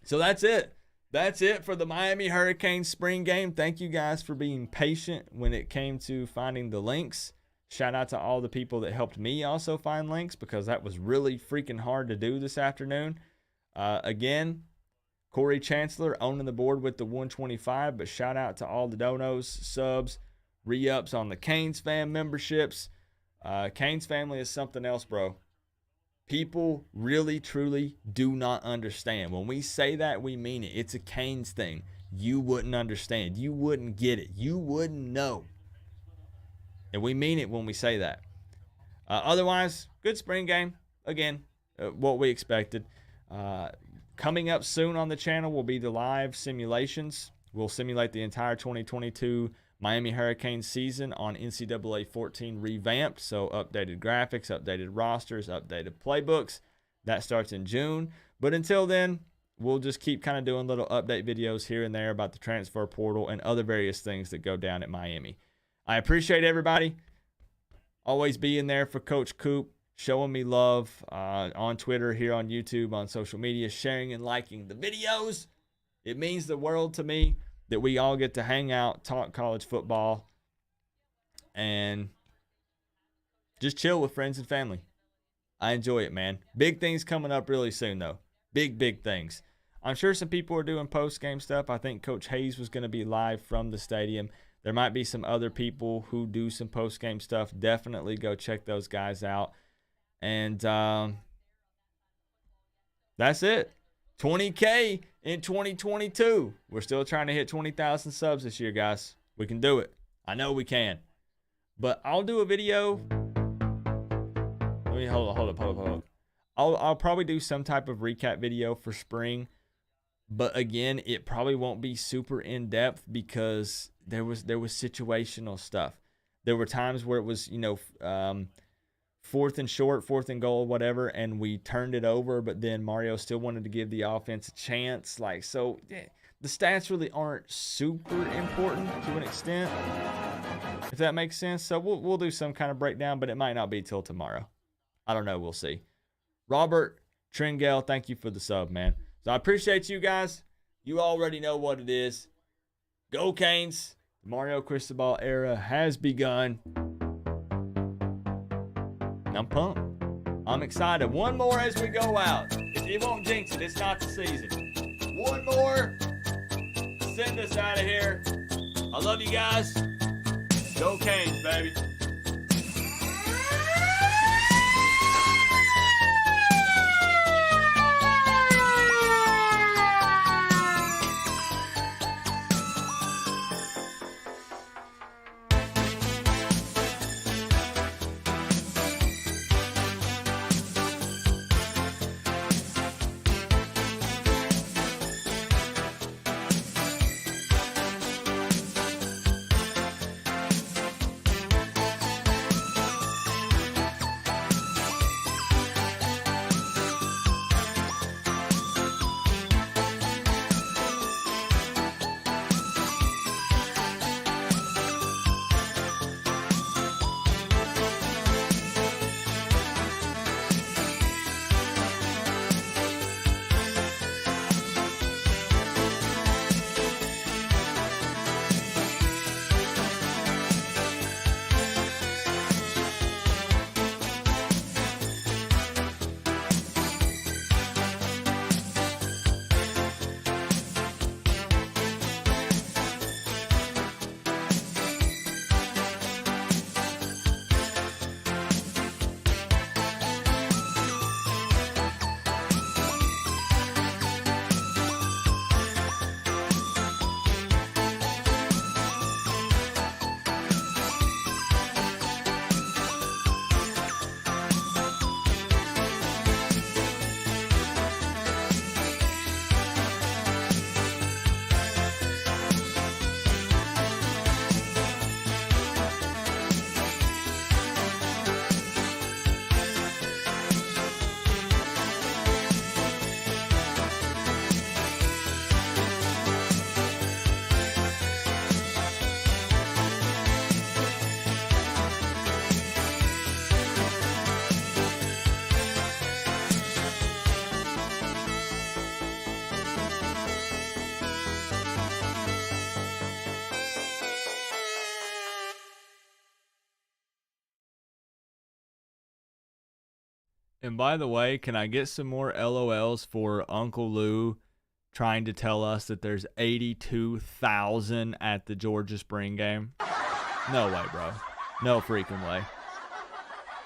So that's it. That's it for the Miami Hurricanes spring game. Thank you guys for being patient when it came to finding the links. Shout out to all the people that helped me also find links because that was really freaking hard to do this afternoon. Again, Corey Chancellor owning the board with the 125, but shout out to all the donos, subs, re-ups on the Canes fan memberships. Canes family is something else, bro. People really, truly do not understand. When we say that, we mean it. It's a Canes thing. You wouldn't understand. You wouldn't get it. You wouldn't know. And we mean it when we say that. Otherwise, good spring game. Again, what we expected. Coming up soon on the channel will be the live simulations. We'll simulate the entire 2022 Miami Hurricanes season on NCAA 14 revamped. So updated graphics, updated rosters, updated playbooks. That starts in June. But until then, we'll just keep kind of doing little update videos here and there about the transfer portal and other various things that go down at Miami. I appreciate everybody always being there for Coach Coop. showing me love on Twitter, here on YouTube, on social media, sharing and liking the videos. It means the world to me that we all get to hang out, talk college football, and just chill with friends and family. I enjoy it, man. Big things coming up really soon, though. Big things. I'm sure some people are doing post-game stuff. I think Coach Hayes was going to be live from the stadium. There might be some other people who do some post-game stuff. Definitely go check those guys out. And that's it. 20K in 2022. We're still trying to hit 20,000 subs this year, guys. We can do it. I know we can. But I'll do a video. Let me hold up. I'll probably do some type of recap video for spring. But again, it probably won't be super in-depth because there was situational stuff. There were times where it was, fourth and short, fourth and goal, whatever, and we turned it over, but then Mario still wanted to give the offense a chance. The stats really aren't super important to an extent, if that makes sense. So we'll do some kind of breakdown, but it might not be till tomorrow. I don't know. We'll see. Robert Tringale, thank you for the sub, man. So I appreciate you guys. You already know what it is. Go Canes. The Mario Cristobal era has begun. And I'm pumped. I'm excited. One more as we go out. It won't jinx it. It's not the season. One more. Send us out of here. I love you guys. Go Canes, baby. And by the way, can I get some more LOLs for Uncle Lou trying to tell us that there's 82,000 at the Georgia Spring game? No way, bro. No freaking way.